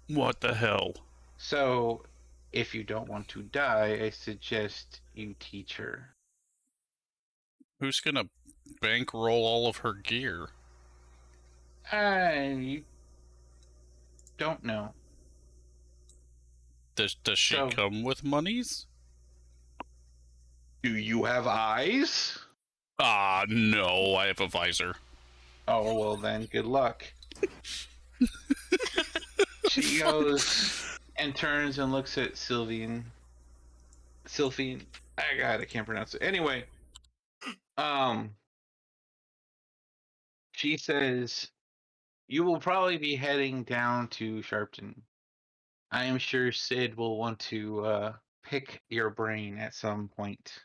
C: what the hell?
B: So, if you don't want to die, I suggest you teach her.
C: Who's gonna bankroll all of her gear?
B: You don't know.
C: Does she
B: So-
C: come with monies?
B: Do you have eyes?
C: Ah, no, I have a visor.
B: Oh, well then, good luck. She goes and turns and looks at Sylphian. I can't pronounce it. Anyway, she says, you will probably be heading down to Sharpton. I am sure Sid will want to pick your brain at some point.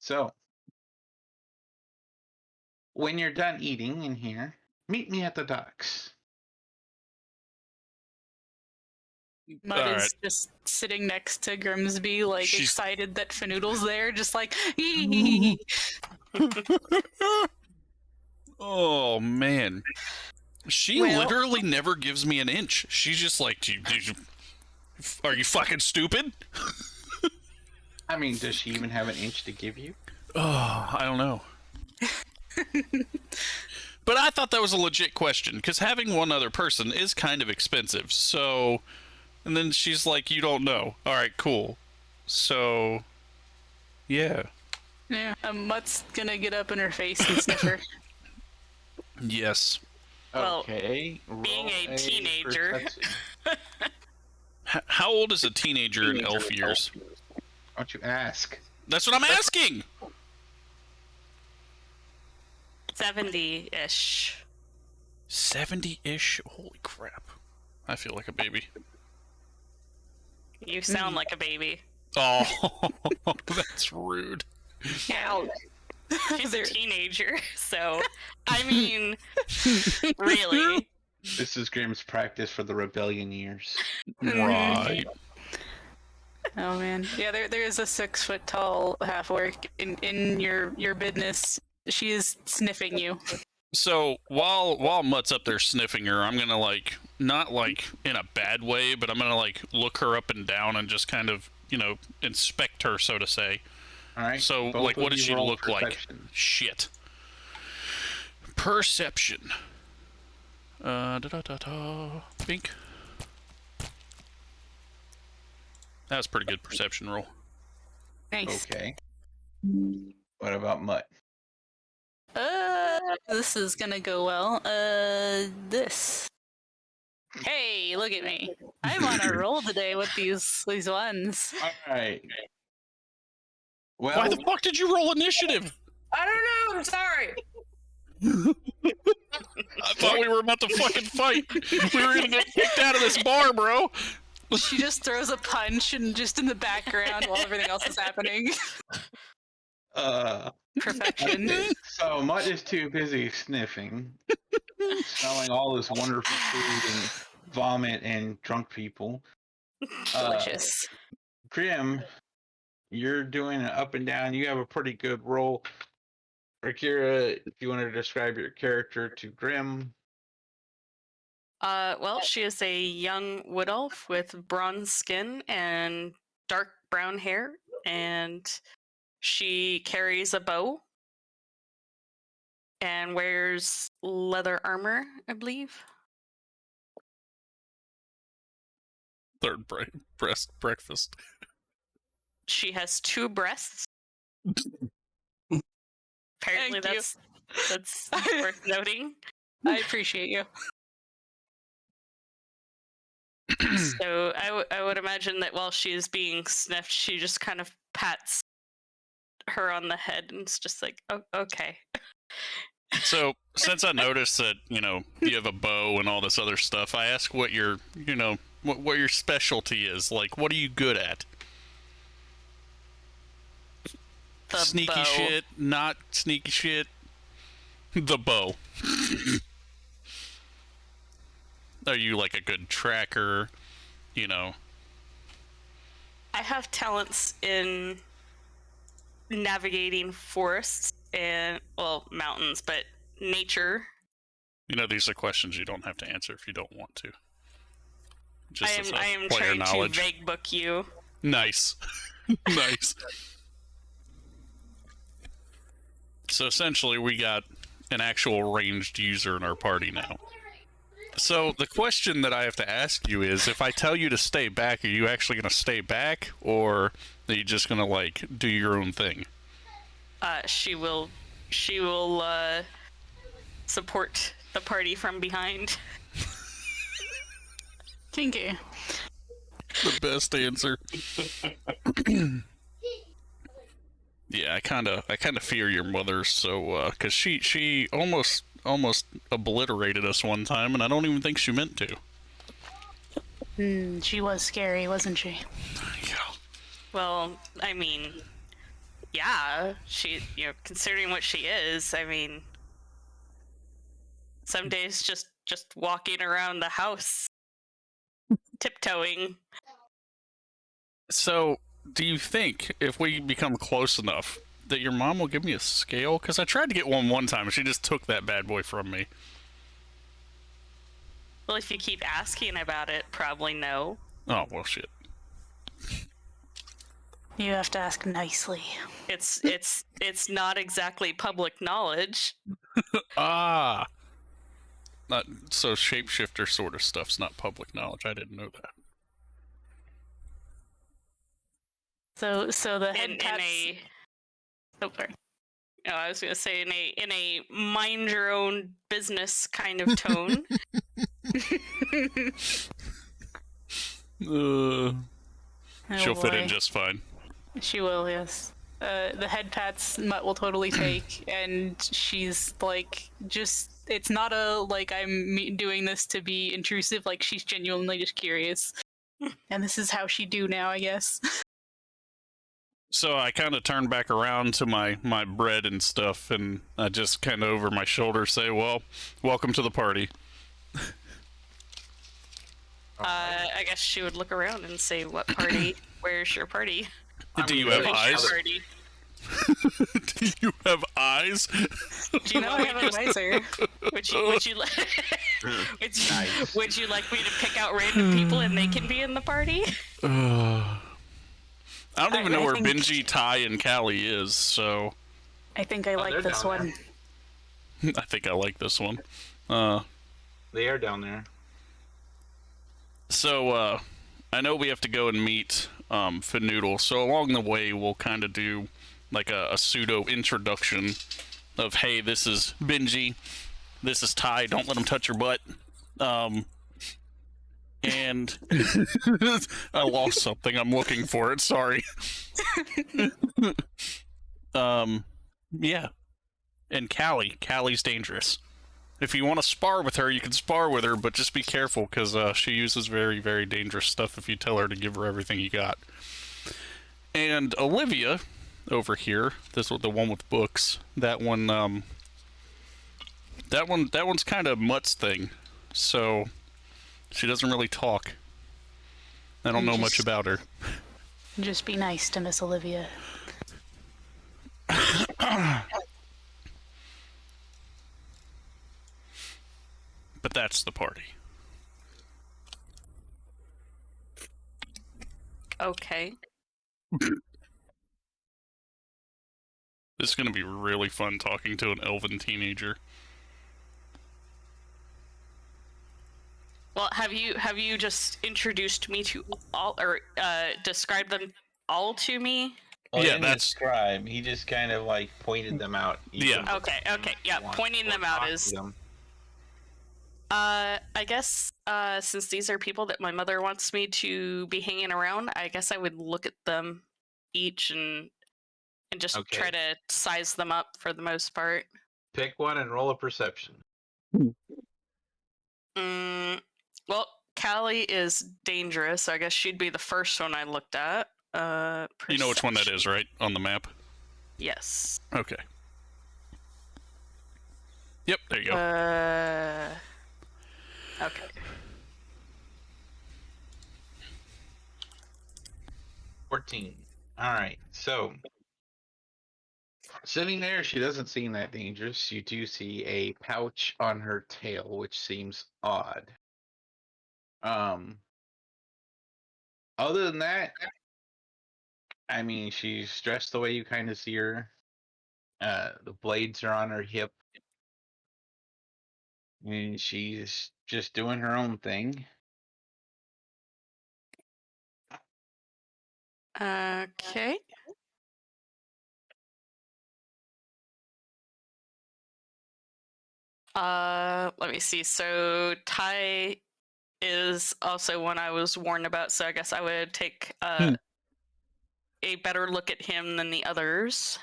B: So, when you're done eating in here, meet me at the docks.
A: Mutt
C: All
A: is
C: right.
A: just sitting next to Grimsby, like
C: She's-
A: excited that Fanoodle's there, just like
C: Oh, man. She
A: Well-
C: literally never gives me an inch. She's just like, are you fucking stupid?
B: I mean, does she even have an inch to give you?
C: Oh, I don't know. But I thought that was a legit question, because having one other person is kind of expensive. So, and then she's like, you don't know. All right, cool. So, yeah.
A: Yeah, Mutt's gonna get up in her face and sniff her.
C: Yes.
G: Well,
B: Okay.
G: being
B: roll
G: a teenager.
B: perception.
C: How old is a teenager in elf years?
B: Why don't you ask?
C: That's what I'm asking!
G: 70-ish.
C: 70-ish? Holy crap. I feel like a baby.
G: You sound like a baby.
C: Oh, that's rude.
G: Yeah. She's a teenager, so I mean, really.
B: This is Grimm's practice for the rebellion years.
C: Right.
A: Oh man, yeah. There is a 6 foot tall half orc in your business. She is sniffing you.
C: So while Mutt's up there sniffing her, I'm gonna like not like in a bad way, but I'm gonna like look her up and down and just kind of inspect her, so to say.
B: All right.
C: So like, what does she look like? Shit. Perception. Bink. That was a pretty good perception roll.
A: Nice.
B: Okay. What about Mutt?
A: This is gonna go well. This. Hey, look at me. I'm on a roll today with these ones.
B: All right. Well,
C: Why the fuck did you roll initiative?
F: I don't know. I'm sorry.
C: I thought we were about to fucking fight. We were gonna get kicked out of this bar, bro.
A: She just throws a punch and just in the background while everything else is happening. Perfection.
B: So Mutt is too busy sniffing, smelling all this wonderful food and vomit and drunk people.
A: Delicious.
B: Grim, you're doing an up and down. You have a pretty good roll. Akira, if you want to describe your character to Grim.
G: Well, she is a young wood elf with bronze skin and dark brown hair, and she carries a bow and wears leather armor, I believe.
C: Third breast breakfast.
G: She has 2 breasts. Apparently,
A: Thank you.
G: that's worth noting.
A: I appreciate you.
G: So I would imagine that while she's being sniffed, she just kind of pats her on the head and it's just like, oh, okay.
C: So since I noticed that you have a bow and all this other stuff, I ask what your what your specialty is. Like, what are you good at?
G: The
C: sneaky
G: bow.
C: shit, not sneaky shit. The bow. Are you like a good tracker?
G: I have talents in navigating forests and, well, mountains, but nature.
C: These are questions you don't have to answer if you don't want to.
G: I am
C: player
G: trying
C: knowledge.
G: to vague book you.
C: Nice. Nice. So essentially, we got an actual ranged user in our party now. So the question that I have to ask you is, if I tell you to stay back, are you actually going to stay back, or are you just going to like do your own thing?
G: She will support the party from behind.
A: Kinky.
C: The best answer. Yeah, I kind of fear your mother, so because she almost obliterated us one time, and I don't even think she meant to.
A: She was scary, wasn't she?
C: Yeah.
G: Well, I mean, yeah, she, considering what she is, I mean, some days just walking around the house, tiptoeing.
C: So, do you think if we become close enough that your mom will give me a scale? Because I tried to get one time, and she just took that bad boy from me.
G: Well, if you keep asking about it, probably no.
C: Oh, well, shit.
A: You have to ask nicely.
G: It's not exactly public knowledge.
C: Ah. So shapeshifter sort of stuff's not public knowledge. I didn't know that.
A: So the head
G: In
A: pats...
G: a,
A: Oh, sorry.
G: no, I was gonna say in a mind your own business kind of tone.
A: Oh,
C: She'll fit in
A: boy.
C: just fine.
A: She will, yes. The head pats Mutt will totally take, and she's like, just, it's not a, like, I'm doing this to be intrusive, like, she's genuinely just curious. And this is how she do now, I guess.
C: So I kind of turn back around to my bread and stuff, and I just kind of over my shoulder say, well, welcome to the party.
G: I guess she would look around and say, what party? Where's your party?
C: Do you have
G: Where's
C: eyes?
G: your party?
C: Do you have eyes?
G: Do you
A: No,
G: want
A: I
G: me
A: have
G: to
A: a visor.
G: would you
B: Nice.
G: would you like me to pick out random people and they can be in the party?
C: I don't even know
A: I
C: where
A: think-
C: Benji, Ty, and Callie is, so
A: I think I
B: they're
A: like this
B: down
A: one.
C: I think I like this one.
B: They are down there.
C: So, I know we have to go and meet Fanoodle, so along the way we'll kind of do like a pseudo introduction of, hey, this is Benji, this is Ty, don't let him touch your butt. And I lost something, I'm looking for it, sorry. Yeah. And Callie's dangerous. If you want to spar with her, you can spar with her, but just be careful, because she uses very, very dangerous stuff if you tell her to give her everything you got. And Olivia, over here, this the one with books, that one's kind of Mutt's thing, so she doesn't really talk. I don't know much about her.
A: Just be nice to Miss Olivia.
C: But that's the party.
G: Okay.
C: This is going to be really fun talking to an elven teenager.
G: Well, have you just introduced me to all, or described them all to me?
B: Well, he
C: Yeah,
B: didn't
C: that's-
B: describe. He just kind of like pointed them out. You
C: Yeah.
B: can
G: Okay, yeah.
B: watch
G: Pointing
B: or
G: them out
B: talk to
G: is.
B: them.
G: I guess since these are people that my mother wants me to be hanging around, I guess I would look at them each and just
B: Okay.
G: try to size them up for the most part.
B: Pick one and roll a perception.
G: Well, Callie is dangerous, so I guess she'd be the first one I looked at.
C: You know which one that is, right? On the map?
G: Yes.
C: Okay. Yep, there you go.
G: Okay.
B: 14. Alright, so sitting there, she doesn't seem that dangerous. You do see a pouch on her tail, which seems odd. Other than that, I mean, she's dressed the way you kind of see her. The blades are on her hip. And she's just doing her own thing.
G: Okay. Let me see. So Ty is also one I was warned about, so I guess I would take a better look at him than the others.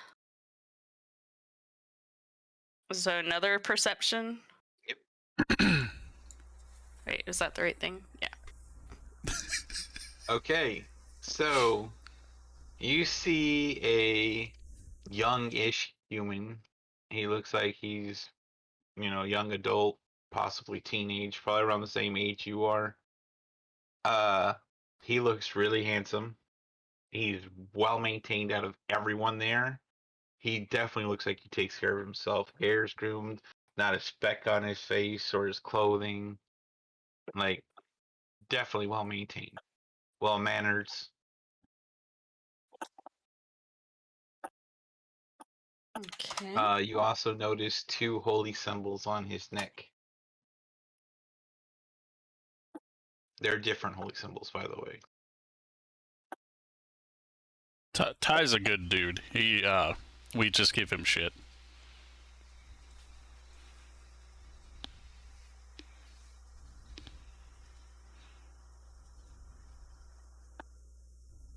G: So another perception.
B: Yep.
G: Wait, is that the right thing? Yeah.
B: Okay, so you see a young-ish human. He looks like he's, young adult, possibly teenage, probably around the same age you are. He looks really handsome. He's well maintained out of everyone there. He definitely looks like he takes care of himself. Hair's groomed, not a speck on his face or his clothing. Like, definitely well maintained. Well manners.
G: Okay.
B: You also notice 2 holy symbols on his neck. They're different holy symbols, by the way.
C: Ty's a good dude. We just give him shit.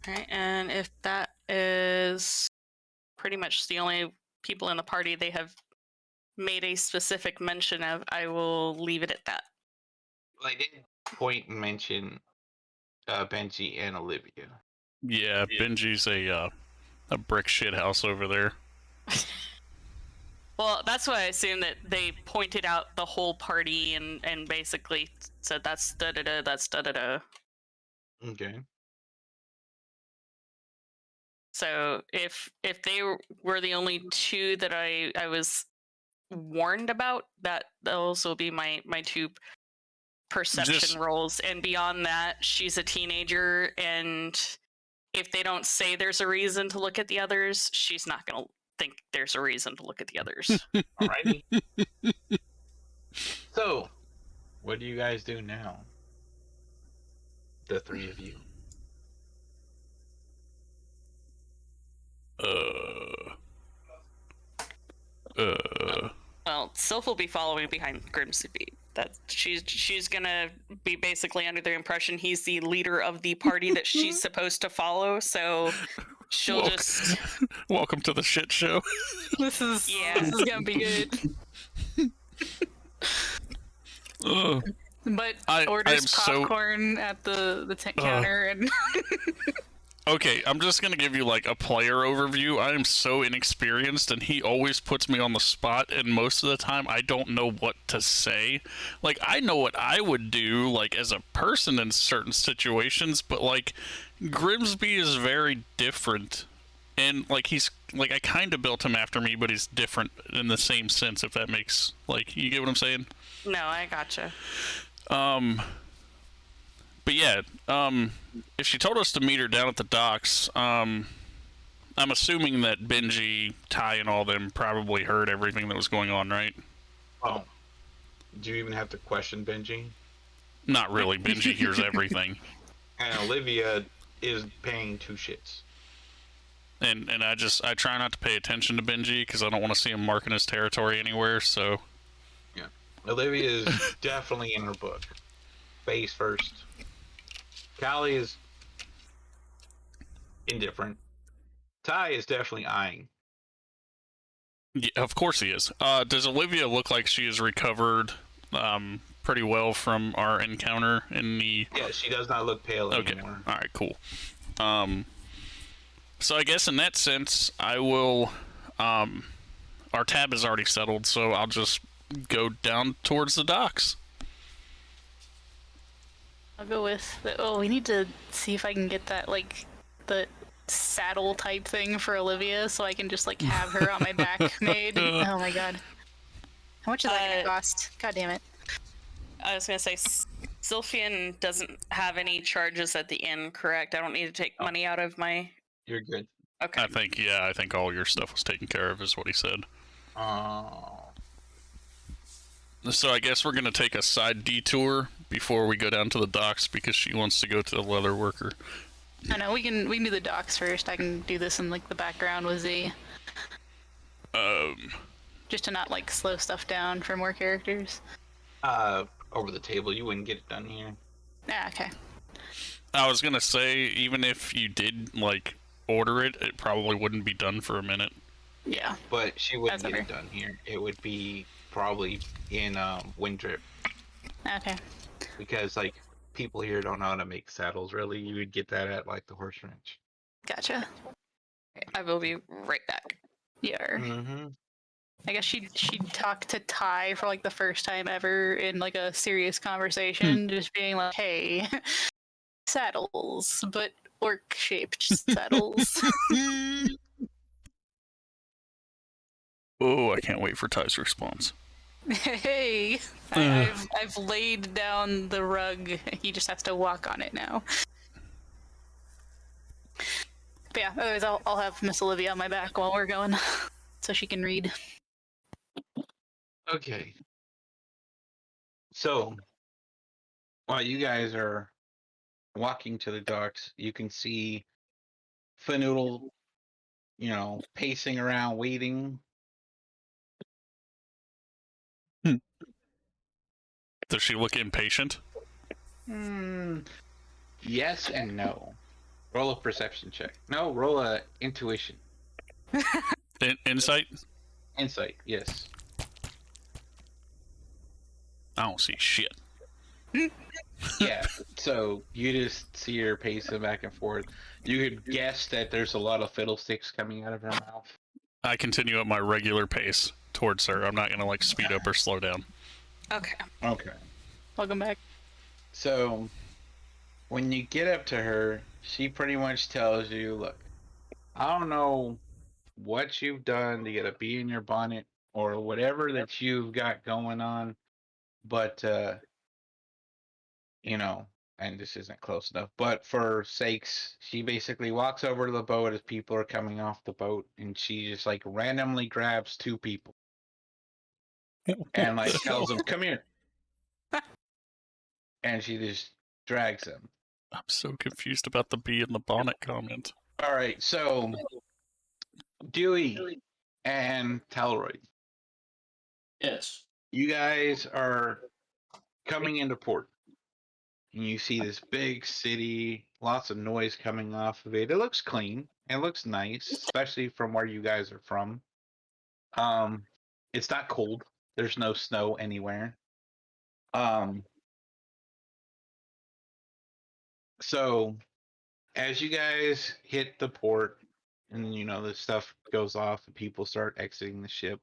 G: Right, and if that is pretty much the only people in the party they have made a specific mention of, I will leave it at that.
B: Well, I did point and mention Benji and Olivia.
C: Yeah, Benji's a brick shit house over there.
G: Well, that's why I assume that they pointed out the whole party and basically said that's da da da, that's da da da.
B: Okay.
G: So if they were the only two that I was warned about, that those will be my two perception rolls. And beyond that, she's a teenager, and if they don't say there's a reason to look at the others, she's not going to think there's a reason to look at the others.
B: Alrighty. So, what do you guys do now? The three of you.
G: Well, Sylph will be following behind Grimsby. That she's gonna be basically under the impression he's the leader of the party that she's supposed to follow. So she'll just
C: welcome to the shit show.
A: This is gonna be good. But orders popcorn at the counter and.
C: Okay, I'm just gonna give you like a player overview. I am so inexperienced, and he always puts me on the spot, and most of the time I don't know what to say. Like, I know what I would do, like, as a person in certain situations, but, like, Grimsby is very different. And, like, he's, like, I kind of built him after me, but he's different in the same sense, if that makes, like, you get what I'm saying?
G: No, I gotcha.
C: But yeah, if she told us to meet her down at the docks, I'm assuming that Benji, Ty, and all them probably heard everything that was going on, right?
B: Oh. Do you even have to question Benji?
C: Not really. Benji hears everything.
B: And Olivia is paying two shits.
C: And I try not to pay attention to Benji because I don't want to see him marking his territory anywhere, so...
B: Yeah. Olivia is definitely in her book. Face first. Callie is indifferent. Ty is definitely eyeing.
C: Yeah, of course he is. Does Olivia look like she has recovered pretty well from our encounter in the...
B: Yeah, she does not look pale anymore.
C: Alright, cool. So I guess in that sense, I will... our tab is already settled, so I'll just go down towards the docks.
A: I'll go with we need to see if I can get that, like, the saddle type thing for Olivia so I can just, like, have her on my back made. Oh my god. How much is that gonna cost? God damn it.
G: I was gonna say, Sylphian doesn't have any charges at the inn, correct? I don't need to take money out of my...
B: You're good.
G: Okay.
C: I think all your stuff was taken care of, is what he said.
B: Oh.
C: So I guess we're gonna take a side detour before we go down to the docks because she wants to go to the leather worker.
A: I know, we can do the docks first. I can do this in, like, the background with Z. Just to not, like, slow stuff down for more characters.
B: Over the table, you wouldn't get it done here.
A: Ah, okay.
C: I was gonna say, even if you did, like, order it, it probably wouldn't be done for a minute.
A: Yeah.
B: But she wouldn't get it done here. It would be probably in Windrip.
A: Okay.
B: Because, like, people here don't know how to make saddles, really. You would get that at, like, the horse ranch.
A: Gotcha.
G: I will be right back.
A: Yeah.
B: Mm-hmm.
A: I guess she'd talk to Ty for, like, the first time ever in, like, a serious conversation, just being like, hey, saddles, but orc-shaped saddles.
C: Oh, I can't wait for Ty's response.
A: Hey, I've laid down the rug. He just has to walk on it now. But yeah, otherwise I'll have Miss Olivia on my back while we're going, so she can read.
B: Okay. So, while you guys are walking to the docks, you can see Fanoodle, pacing around, waiting.
C: Does she look impatient?
B: Yes and no. Roll a perception check. No, roll a intuition.
C: Insight?
B: Insight, yes.
C: I don't see shit.
B: Yeah, so you just see her pacing back and forth. You could guess that there's a lot of fiddlesticks coming out of her mouth.
C: I continue at my regular pace towards her. I'm not gonna like speed up or slow down.
G: Okay.
B: Okay.
A: Welcome back.
B: So when you get up to her, she pretty much tells you, look, I don't know what you've done to get a bee in your bonnet or whatever that you've got going on, but you know, and this isn't close enough, but for sakes, she basically walks over to the boat as people are coming off the boat, and she just like randomly grabs two people and like tells them, "Come here," and she just drags them.
C: I'm so confused about the bee in the bonnet comment.
B: All right, so Dewi and Talderoy,
D: Yes.
B: you guys are coming into port. And you see this big city, lots of noise coming off of it. It looks clean. It looks nice, especially from where you guys are from. It's not cold. There's no snow anywhere. So as you guys hit the port, and you know the stuff goes off, and people start exiting the ship.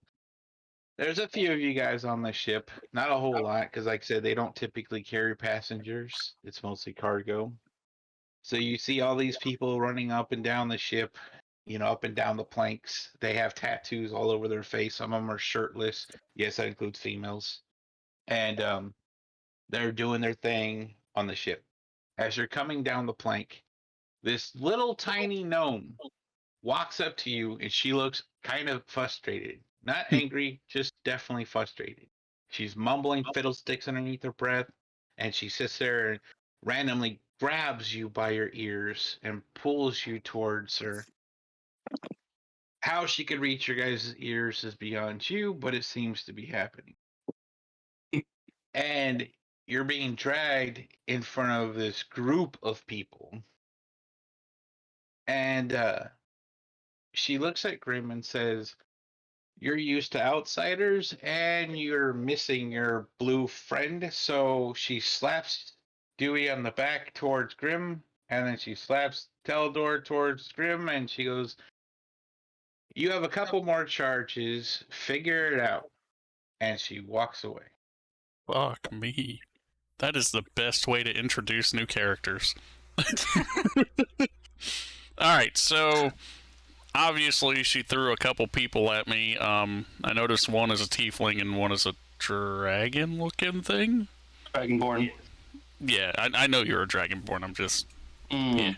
B: There's a few of you guys on the ship, not a whole lot, because like I said, they don't typically carry passengers. It's mostly cargo. So you see all these people running up and down the ship, you know, up and down the planks. They have tattoos all over their face. Some of them are shirtless. Yes, that includes females. And they're doing their thing on the ship. As you're coming down the plank, this little tiny gnome walks up to you and she looks kind of frustrated. Not angry, just definitely frustrated. She's mumbling fiddlesticks underneath her breath, and she sits there and randomly grabs you by your ears and pulls you towards her. How she could reach your guys' ears is beyond you, but it seems to be happening. And you're being dragged in front of this group of people. And she looks at Grim and says, "You're used to outsiders and you're missing your blue friend." So she slaps Dewey on the back towards Grim, and then she slaps Talderoy towards Grim, and she goes, "You have a couple more charges. Figure it out." And she walks away.
C: Fuck me. That is the best way to introduce new characters. Alright, so obviously she threw a couple people at me. I noticed one is a tiefling and one is a dragon looking thing.
D: Dragonborn.
C: Yeah, I know you're a dragonborn. I'm just
D: Yeah.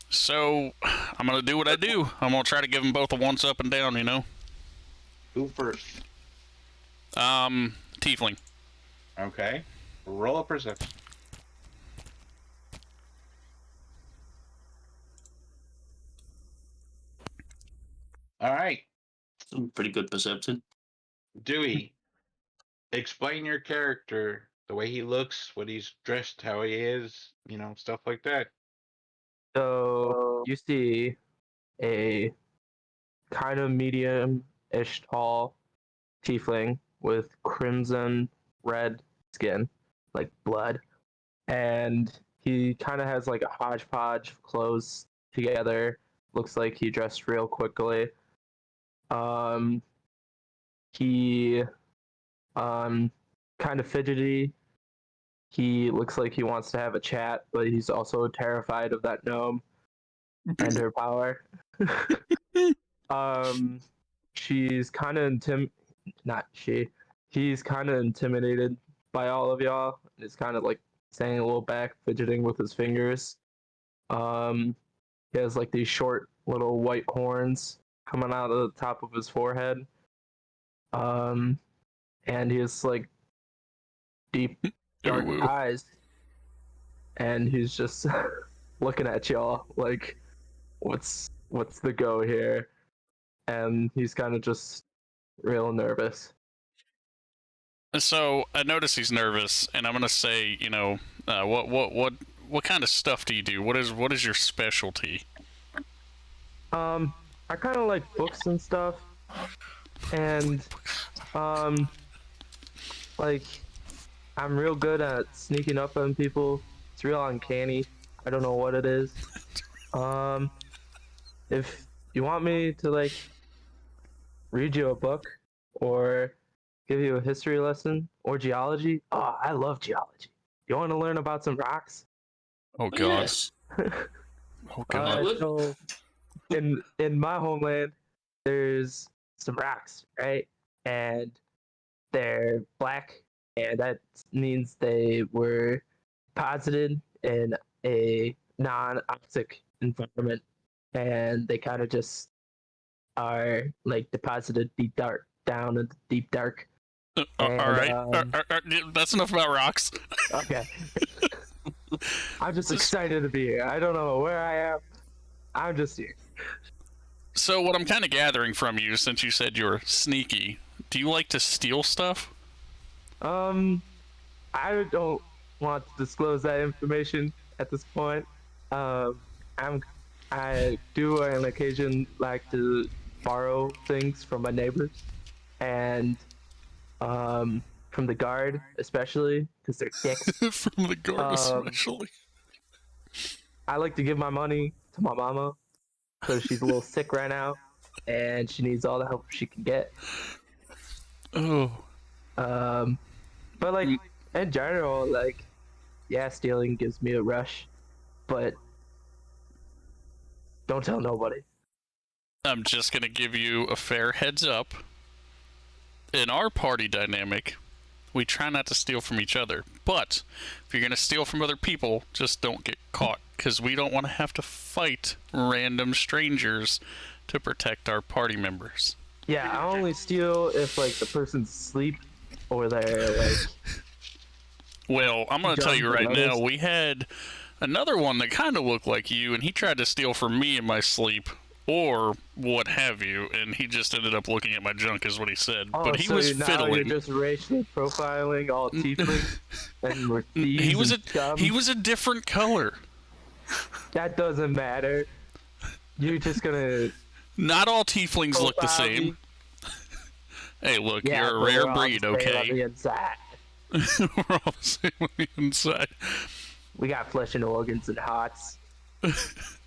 C: So I'm gonna do what I do. I'm gonna try to give them both a once up and down, you know.
B: Who first?
C: Tiefling.
B: Okay. Roll a perception. All right.
D: Some pretty good perception.
B: Dewey, explain your character, the way he looks, what he's dressed, how he is, you know, stuff like that.
H: So you see a kind of medium-ish tall tiefling with crimson red skin, like blood, and he kind of has like a hodgepodge of clothes together. Looks like he dressed real quickly. He kind of fidgety. He looks like he wants to have a chat, but he's also terrified of that gnome and her power. She's kind of he's kind of intimidated by all of y'all. He's kind of like standing a little back, fidgeting with his fingers. He has like these short little white horns coming out of the top of his forehead. And he has like deep dark
C: Ooh.
H: eyes, and he's just looking at y'all like, what's the go here? And he's kind of just real nervous.
C: So I notice he's nervous, and I'm gonna say, you know, what kind of stuff do you do? What is your specialty?
H: I kind of like books and stuff, and like I'm real good at sneaking up on people. It's real uncanny. I don't know what it is. If you want me to like read you a book or give you a history lesson or geology, oh, I love geology. You want to learn about some rocks?
C: Oh God.
D: Yes.
C: Oh God.
H: So in my homeland, there's some rocks, right? And they're black, and that means they were deposited in a non-toxic environment, and they kind of just are like deposited deep dark down in the deep dark.
C: All right. That's enough about rocks.
H: Okay. I'm just excited to be here. I don't know where I am. I'm just here.
C: So what I'm kind of gathering from you, since you said you're sneaky, do you like to steal stuff?
H: I don't want to disclose that information at this point. I do on occasion like to borrow things from my neighbors, and from the guard especially because they're dicks.
C: From the guard especially.
H: I like to give my money to my mama because she's a little sick right now, and she needs all the help she can get.
C: Oh.
H: But like in general, like, yeah, stealing gives me a rush, but don't tell nobody.
C: I'm just gonna give you a fair heads up. In our party dynamic, we try not to steal from each other. But if you're gonna steal from other people, just don't get caught, because we don't want to have to fight random strangers to protect our party members.
H: Yeah, I only steal if like the person's asleep or they're like.
C: Well, I'm gonna tell you right now, we had another one that kind of looked like you, and he tried to steal from me in my sleep, or what have you, and he just ended up looking at my junk, is what he said.
H: Oh,
C: but he
H: so
C: was
H: now
C: fiddling.
H: You're just racially profiling all tieflings, and we're thieves.
C: He was a different color.
H: That doesn't matter. You're just gonna.
C: Not all tieflings look the same. Hey, look, you're a rare breed, okay?
H: On the inside.
C: We're all the same on the inside.
H: We got flesh and organs and hearts.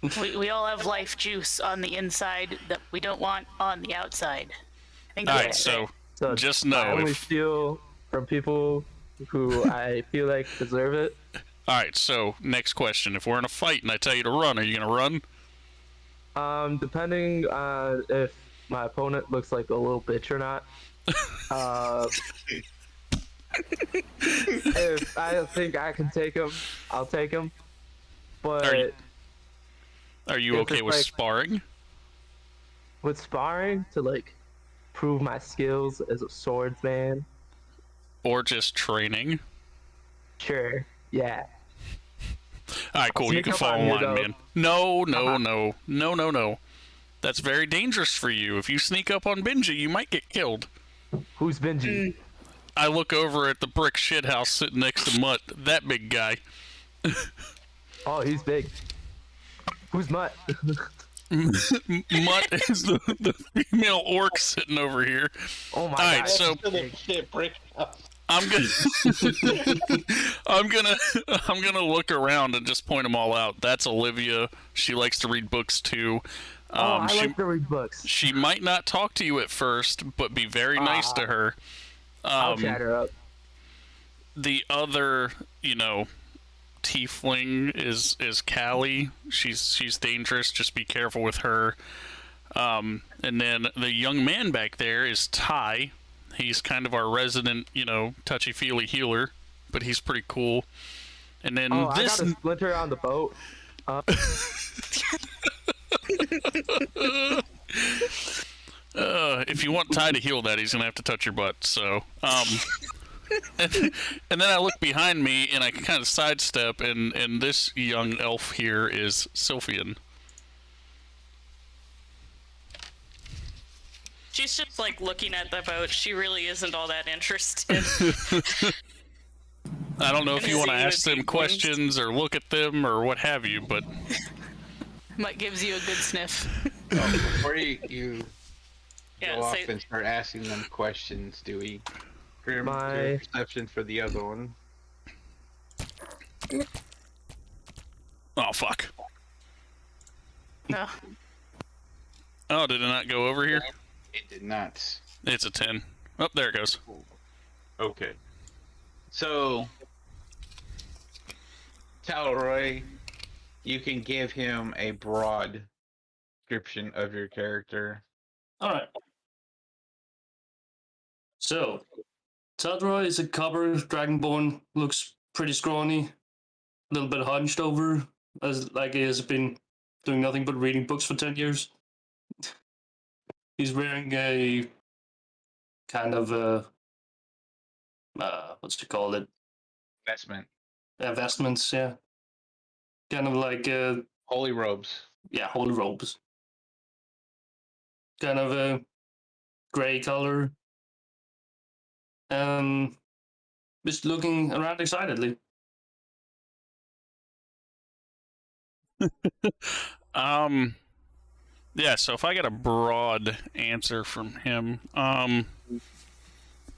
A: We all have life juice on the inside that we don't want on the outside. I think
C: Alright, so just know
H: I only steal from people who I feel like deserve it.
C: Alright, so next question. If we're in a fight and I tell you to run, are you gonna run?
H: Depending on if my opponent looks like a little bitch or not. If I think I can take him, I'll take him. But
C: are you okay with like, sparring?
H: With sparring to like prove my skills as a swordsman,
C: or just training?
H: Sure. Yeah.
C: All right, cool. You can follow line, man. No. That's very dangerous for you. If you sneak up on Benji, you might get killed.
H: Who's Benji?
C: I look over at the brick shithouse sitting next to Mutt. That big guy.
H: Oh, he's big. Who's Mutt?
C: Mutt is the female orc sitting over here.
H: Oh my god.
C: Alright, so I'm gonna look around and just point them all out. That's Olivia. She likes to read books too.
H: I like to read books.
C: She might not talk to you at first, but be very nice to her.
H: I'll chat her up.
C: The other, tiefling is Callie. She's dangerous. Just be careful with her. And then the young man back there is Ty. He's kind of our resident, touchy-feely healer, but he's pretty cool. And then this.
H: I got a splinter on the boat.
C: If you want Ty to heal that, he's gonna have to touch your butt. So, and then I look behind me and I can kind of sidestep, and this young elf here is Sylphian.
G: She's just like looking at the boat. She really isn't all that interested.
C: I don't know if you want to
G: Seeing the
C: ask them
G: tieflings.
C: questions or look at them or what have you, but
A: Mutt gives you a good sniff.
B: Before you
A: Yeah,
B: go off
A: say-
B: and start asking them questions, Dewey, Grim, do
H: My-
B: a perception for the other one.
C: oh fuck.
A: No.
C: Oh, did it not go over here?
B: It did not.
C: It's a 10. Oh, there it goes.
B: Okay. So, Talderoy, you can give him a broad description of your character.
D: Alright. So, Talderoy is a copper dragonborn, looks pretty scrawny, a little bit hunched over, as like he has been doing nothing but reading books for 10 years. He's wearing a kind of what's it called?
B: Investment.
D: Vestments, yeah. Kind of like
B: Holy robes.
D: yeah, holy robes. Kind of a gray color. Just looking around excitedly.
C: Yeah, so if I get a broad answer from him,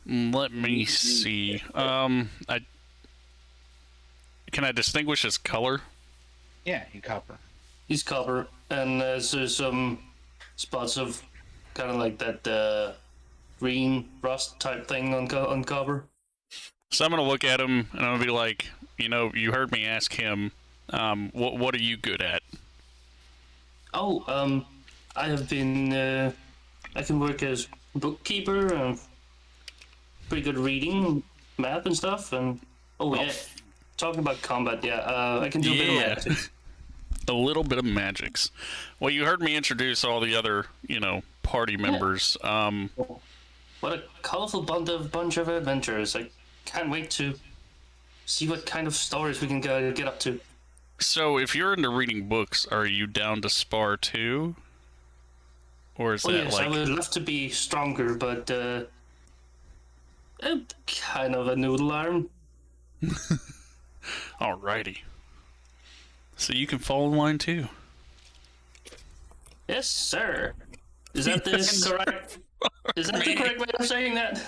C: let me see. Can I distinguish his color?
B: Yeah, in copper.
D: He's copper, and there's some spots of kind of like that green rust type thing on copper.
C: So I'm gonna look at him and I'm gonna be like, you heard me ask him, what are you good at?
D: Oh, I have been. I can work as bookkeeper and pretty good reading, math and stuff. And yeah, talking about combat. Yeah, I can do a bit of magic.
C: A little bit of magics. Well, you heard me introduce all the other, party members.
D: What a colorful bunch of adventures! I can't wait to see what kind of stories we can get up to.
C: So, if you're into reading books, are you down to spar too? Or is
D: Oh
C: that
D: yes,
C: like...
D: I would love to be stronger, but I'm kind of a noodle arm.
C: Alrighty. So you can fall in line too.
D: Yes, sir. Is that the correct? Is that the correct way of saying that?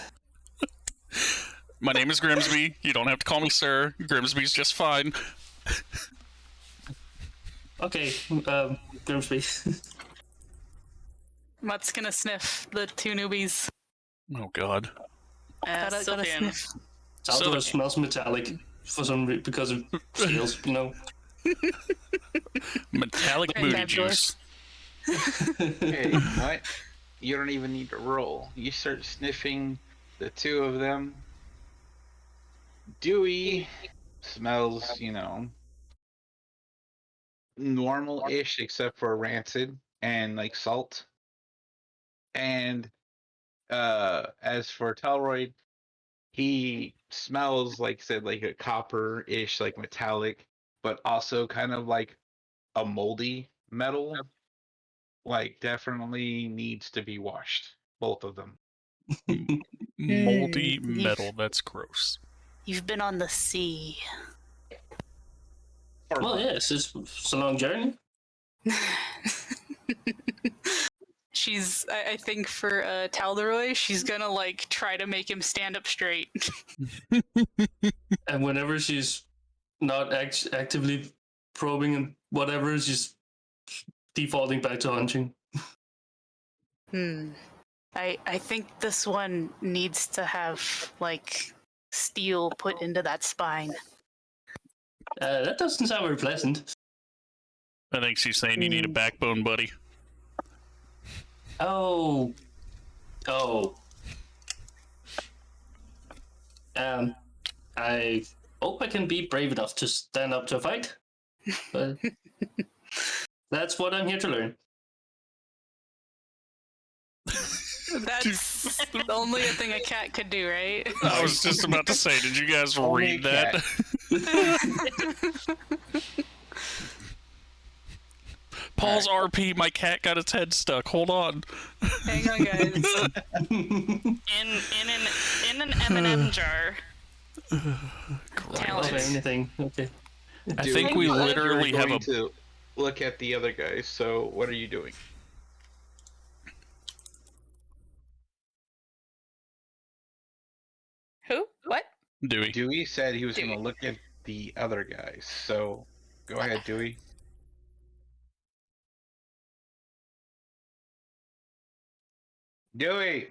C: My name is Grimsby. You don't have to call me sir. Grimsby's just fine.
D: Okay, Grimsby.
A: Mutt's gonna sniff the two newbies.
C: Oh god.
A: Gotta
G: Sylphian.
A: sniff.
D: Talderoy smells metallic for some because of scales,
C: Metallic
A: Right,
C: booty
A: bad
C: juice.
B: Hey, what? You don't even need to roll. You start sniffing the two of them. Dewey smells, normal-ish except for rancid and like salt. And as for Talderoy, he smells like said like a copper-ish, like metallic, but also kind of like a moldy metal. Like definitely needs to be washed. Both of them.
C: Moldy metal. That's gross.
A: You've been on the sea.
D: Well, yes, it's a long journey.
A: I think for Talderoy, she's gonna like try to make him stand up straight.
D: And whenever she's not actively probing and whatever, she's defaulting back to hunching.
A: I think this one needs to have like steel put into that spine.
D: That doesn't sound very pleasant.
C: I think she's saying you need a backbone, buddy.
D: Oh. I hope I can be brave enough to stand up to a fight. But that's what I'm here to learn.
A: That's only a thing a cat could do, right?
C: I was just about to say, did you guys read that? Paul's RP, my cat got its head stuck. Hold on.
A: Hang on, guys.
G: In an M&M jar.
A: Talent.
D: Anything. Okay.
C: I think we literally have a.
B: To look at the other guys. So what are you doing?
G: Who? What?
C: Dewey.
B: Dewey said he was
G: Dewey.
B: going to look at the other guys. So go ahead, Dewey. Dewey!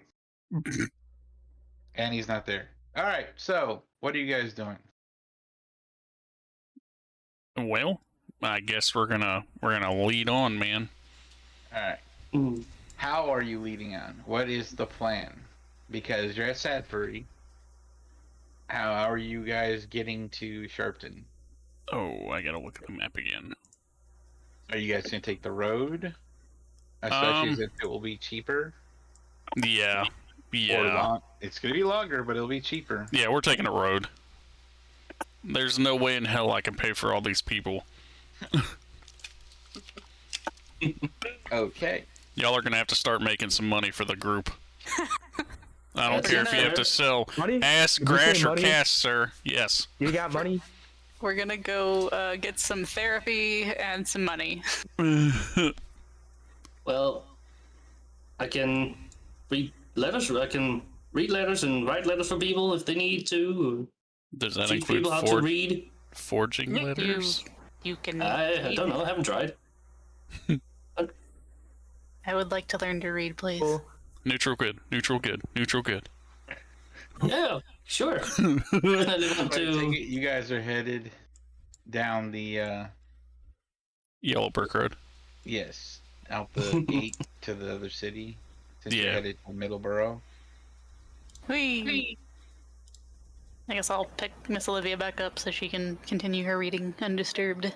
B: And he's not there. All right, so what are you guys doing?
C: Well, I guess we're gonna lead on, man.
B: All right.
D: Mm.
B: How are you leading on? What is the plan? Because you're at Sadbury. How are you guys getting to Sharpton?
C: Oh, I gotta look at the map again.
B: Are you guys going to take the road? Especially since it will be cheaper?
C: Yeah. Yeah.
B: It's going to be longer, but it'll be cheaper.
C: Yeah, we're taking a road. There's no way in hell I can pay for all these people.
B: Okay.
C: Y'all are gonna have to start making some money for the group. I don't care if you have to sell
H: Money?
C: ass,
H: Did you say
C: grass, or
H: money?
C: cast, sir. Yes.
H: You got money?
A: We're gonna go get some therapy and some money.
D: Well, I can read letters. I can read letters and write letters for people if they need to.
C: Does that
D: Teach
C: include
D: people how to read.
C: forging letters?
A: You can.
D: I don't know. I haven't tried.
A: I would like to learn to read, please.
H: Cool.
C: Neutral good. Neutral good. Neutral good.
D: Yeah, sure. Definitely want
B: So I take
D: to.
B: it you guys are headed down the,
C: Yellow brick road.
B: yes, out the gate to the other city. Since you're
C: Yeah.
B: headed to Middleborough.
A: Whee! I guess I'll pick Miss Olivia back up so she can continue her reading undisturbed.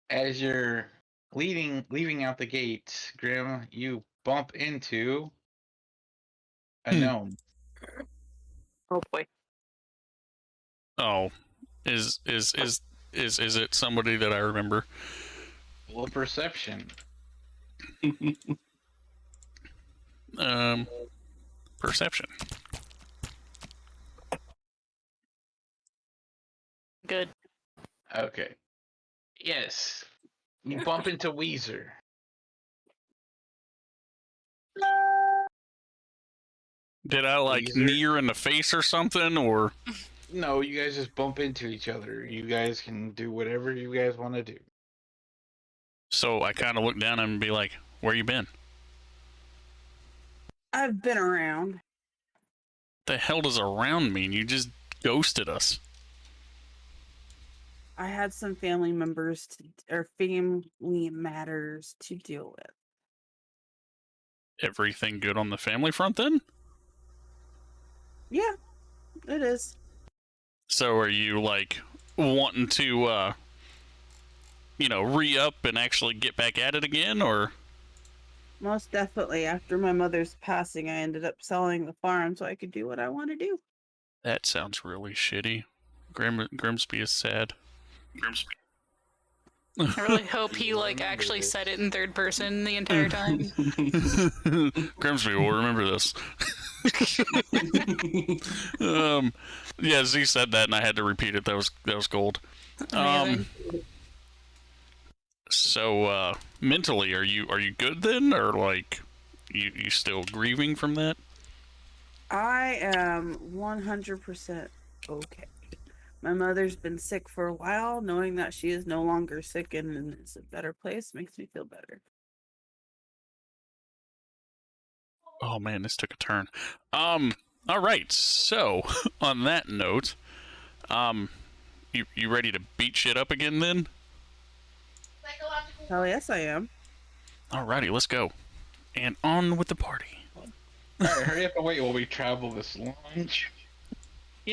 B: As you're leaving out the gate, Grim, you bump into a gnome.
G: Oh boy.
C: Oh, is it somebody that I remember?
B: Roll a perception.
C: Perception.
A: Good.
B: Okay. Yes. You bump into Weezer.
C: Did I like
B: Weezer?
C: knee her in the face or something, or?
B: No, you guys just bump into each other. You guys can do whatever you guys want to do.
C: So I kind of look down and be like, "Where you been?
F: I've been around.
C: The hell does around mean? You just ghosted us."
F: I had some family members or family matters to deal with.
C: Everything good on the family front then?
F: Yeah, it is.
C: So are you like wanting to, re-up and actually get back at it again, or?
F: Most definitely. After my mother's passing, I ended up selling the farm so I could do what I want to do.
C: That sounds really shitty. Grimsby is sad. Grimsby.
A: I really hope he actually said it in third person the entire time.
C: Grimsby will remember this. Yeah, Z said that and I had to repeat it. That was gold.
A: Amazing.
C: So mentally, are you good then, or like you still grieving from that?
F: I am 100% okay. My mother's been sick for a while. Knowing that she is no longer sick and is a better place makes me feel better.
C: Oh man, this took a turn. All right. So on that note, you ready to beat shit up again then?
F: Hell yes, I am.
C: Alrighty, let's go. And on with the party.
B: Alright, hurry up and wait while we travel this long.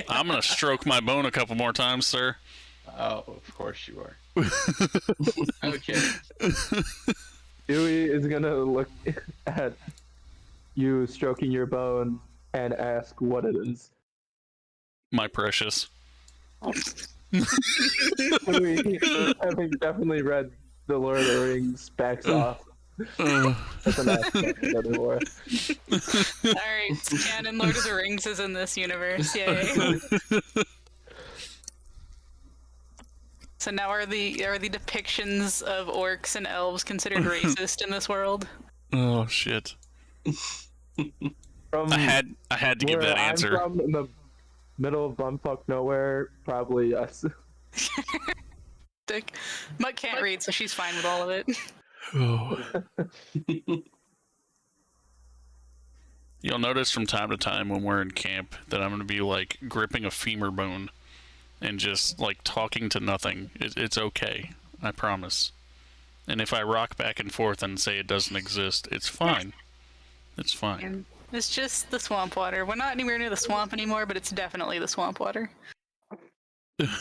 C: I'm gonna stroke my bone a couple more times, sir.
B: Oh, of course you are. Okay.
H: Dewey is gonna look at you stroking your bone and ask what it is.
C: My precious.
H: Dewey, having definitely read The Lord of the Rings, backs off. That's an aspect anymore.
A: Alright, canon Lord of the Rings is in this universe. Yay. So now are the depictions of orcs and elves considered racist in this world?
C: Oh shit!
H: From
C: I had to give
H: where
C: that answer.
H: I'm from, in the middle of bumfuck nowhere, probably yes.
A: Dick. Mutt can't read, so she's fine with all of it.
C: Oh. You'll notice from time to time when we're in camp that I'm going to be like gripping a femur bone and just like talking to nothing. It's okay, I promise. And if I rock back and forth and say it doesn't exist, it's fine. It's fine.
A: And it's just the swamp water. We're not anywhere near the swamp anymore, but it's definitely the swamp water.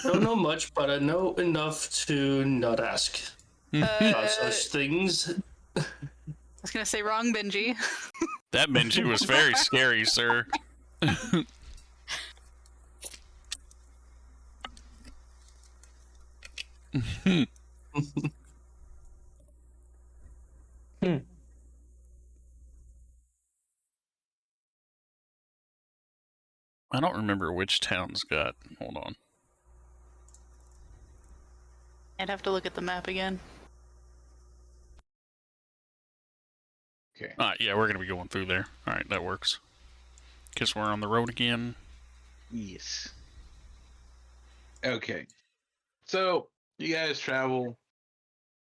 D: Don't know much, but I know enough to not ask about such things.
A: I was gonna say wrong, Benji.
C: That Benji was very scary, sir. I don't remember which town's got. Hold on.
A: I'd have to look at the map again.
B: Okay.
C: Yeah, we're gonna be going through there. All right, that works. Guess we're on the road again.
B: Yes. Okay. So you guys travel.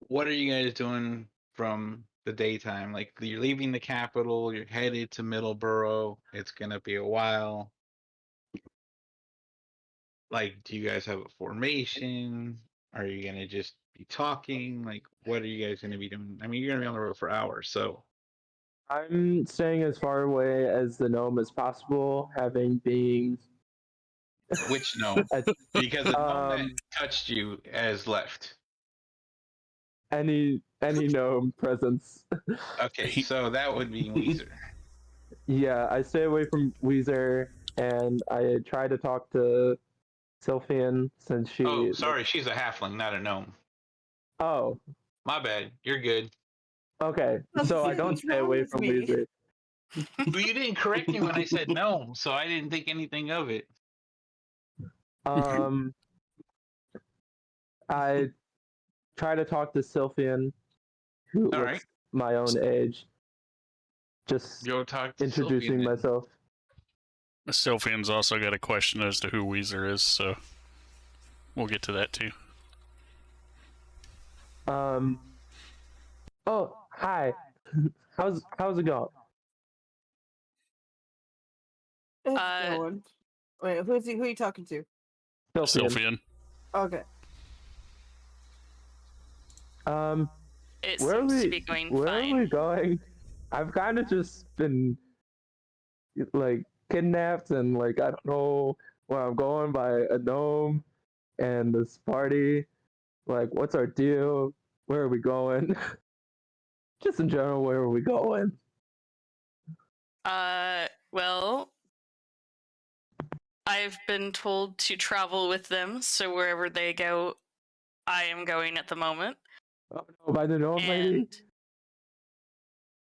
B: What are you guys doing from the daytime? Like you're leaving the capital, you're headed to Middleborough. It's gonna be a while. Like, do you guys have a formation? Are you gonna just be talking? Like, what are you guys gonna be doing? I mean, you're gonna be on the road for hours, so
H: I'm staying as far away as the gnome as possible, having being
B: which gnome? Because the gnome that
H: um
B: touched you has left.
H: any gnome presence.
B: Okay, so that would be Weezer.
H: Yeah, I stay away from Weezer, and I try to talk to Sylphian since she.
B: Oh, sorry, she's a halfling, not a gnome.
H: Oh,
B: My bad. You're good.
H: okay. So I don't
F: What's
H: stay
F: wrong
H: away
F: with
H: from
F: me?
H: Weezer.
B: Well, you didn't correct me when I said gnome, so I didn't think anything of it.
H: I try to talk to Sylphian, who
B: All
H: looks
B: right.
H: my own age. Just
B: Go talk to
H: introducing
B: Sylphian then.
H: myself.
C: Sylphian's also got a question as to who Weezer is, so we'll get to that too.
H: Oh, hi. How's it going?
F: It's
G: Uh,
F: going. Wait, who are you talking to?
C: Sylphian.
F: Okay.
G: It
H: Where are
G: seems to
H: we?
G: be going
H: Where
G: fine.
H: are we going? I've kind of just been like kidnapped, and like I don't know where I'm going by a gnome and this party. Like, what's our deal? Where are we going? Just in general, where are we going?
G: Well, I've been told to travel with them, so wherever they go, I am going at the moment.
H: Oh no, by the gnome lady?
G: And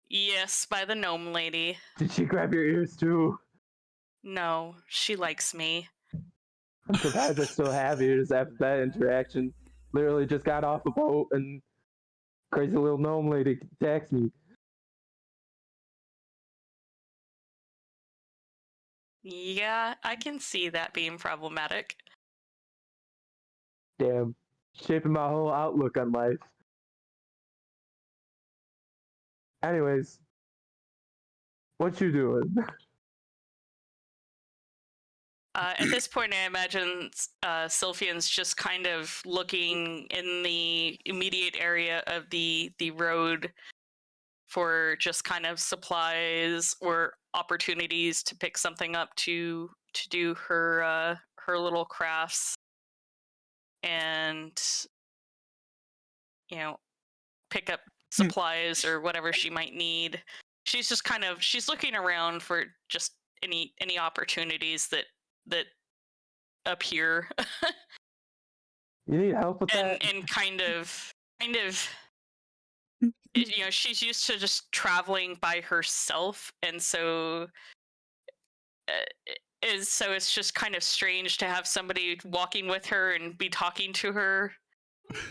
G: yes, by the gnome lady.
H: Did she grab your ears too?
G: No, she likes me.
H: I'm surprised I still have ears after that interaction. Literally just got off a boat and crazy little gnome lady attacks me.
G: Yeah, I can see that being problematic.
H: Damn, shaping my whole outlook on life. Anyways, what you doing?
G: At this point, I imagine Sylphian's just kind of looking in the immediate area of the road for just kind of supplies or opportunities to pick something up to do her her little crafts, and pick up supplies or whatever she might need. She's just she's looking around for just any opportunities that appear.
H: You need help with that?
G: and kind of she's used to just traveling by herself, and so it's just kind of strange to have somebody walking with her and be talking to her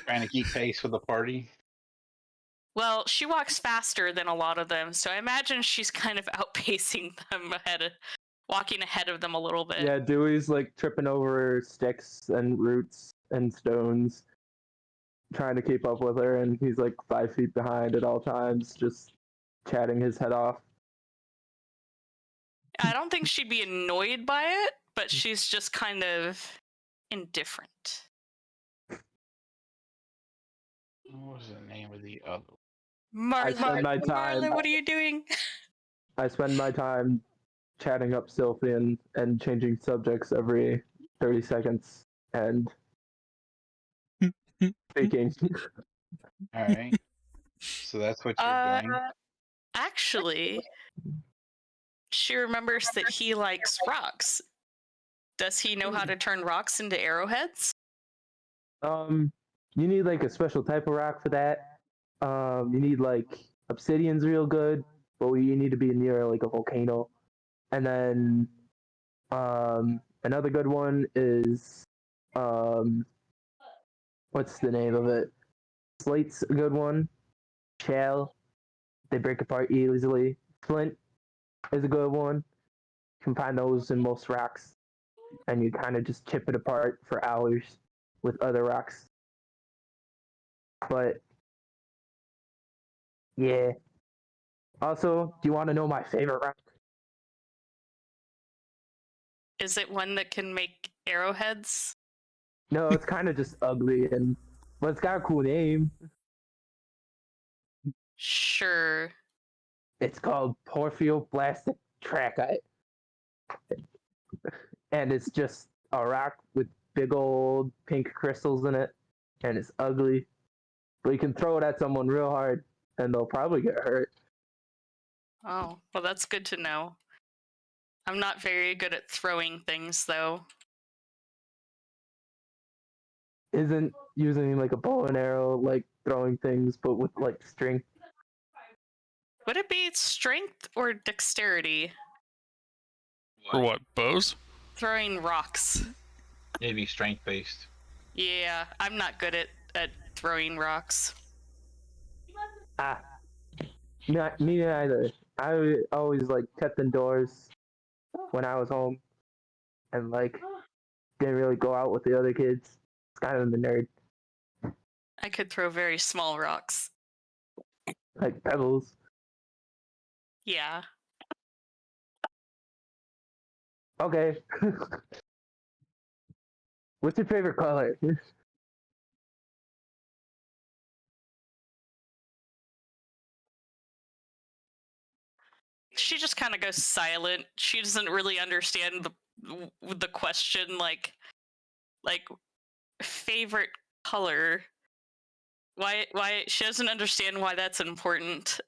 B: Trying to keep pace with the party.
G: Well, she walks faster than a lot of them, so I imagine she's kind of outpacing them walking ahead of them a little bit.
H: Yeah, Dewey's like tripping over sticks and roots and stones, trying to keep up with her, and he's like 5 feet behind at all times, just chatting his head off.
G: I don't think she'd be annoyed by it, but she's just kind of indifferent.
B: What was the name of the other?
H: I spend my time.
G: Marla, what are you doing?
H: I spend my time chatting up Sylphian and changing subjects every 30 seconds and speaking.
B: All right. So that's what you're doing.
G: Actually, she remembers that he likes rocks. Does he know how to turn rocks into arrowheads?
H: You need like a special type of rock for that. You need like obsidian's real good, but you need to be near like a volcano. And then another good one is what's the name of it? Slate's a good one. Shell, they break apart easily. Flint is a good one. You can find those in most rocks, and you kind of just chip it apart for hours with other rocks. But yeah. Also, do you want to know my favorite rock?
G: Is it one that can make arrowheads?
H: No, it's kind of just ugly, but it's got a cool name.
G: Sure.
H: It's called Porphyroplastic Trachyte. And it's just a rock with big old pink crystals in it, and it's ugly. But you can throw it at someone real hard, and they'll probably get hurt.
G: Oh, well, that's good to know. I'm not very good at throwing things, though.
H: Isn't using like a bow and arrow like throwing things, but with like string?
G: Would it be strength or dexterity?
C: For what, bows?
G: Throwing rocks.
B: Maybe strength based.
G: Yeah, I'm not good at throwing rocks.
H: Me neither. I always like kept indoors when I was home, and like didn't really go out with the other kids. It's kind of the nerd.
G: I could throw very small rocks.
H: Like pebbles.
G: Yeah.
H: Okay. What's your favorite color?
G: She just kind of goes silent. She doesn't really understand the question, like favorite color. Why she doesn't understand why that's important.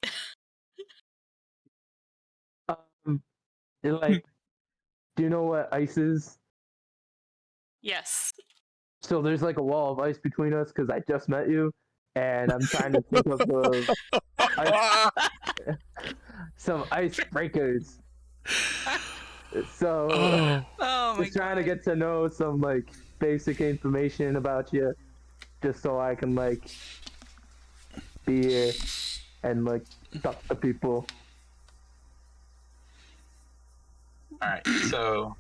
H: Like, do you know what ice is?
G: Yes.
H: So there's like a wall of ice between us because I just met you, and I'm trying to think of the some icebreakers. So
G: Oh my
H: just trying to
G: God.
H: get to know some like basic information about you, just so I can like be here and like talk to people.
B: All right, so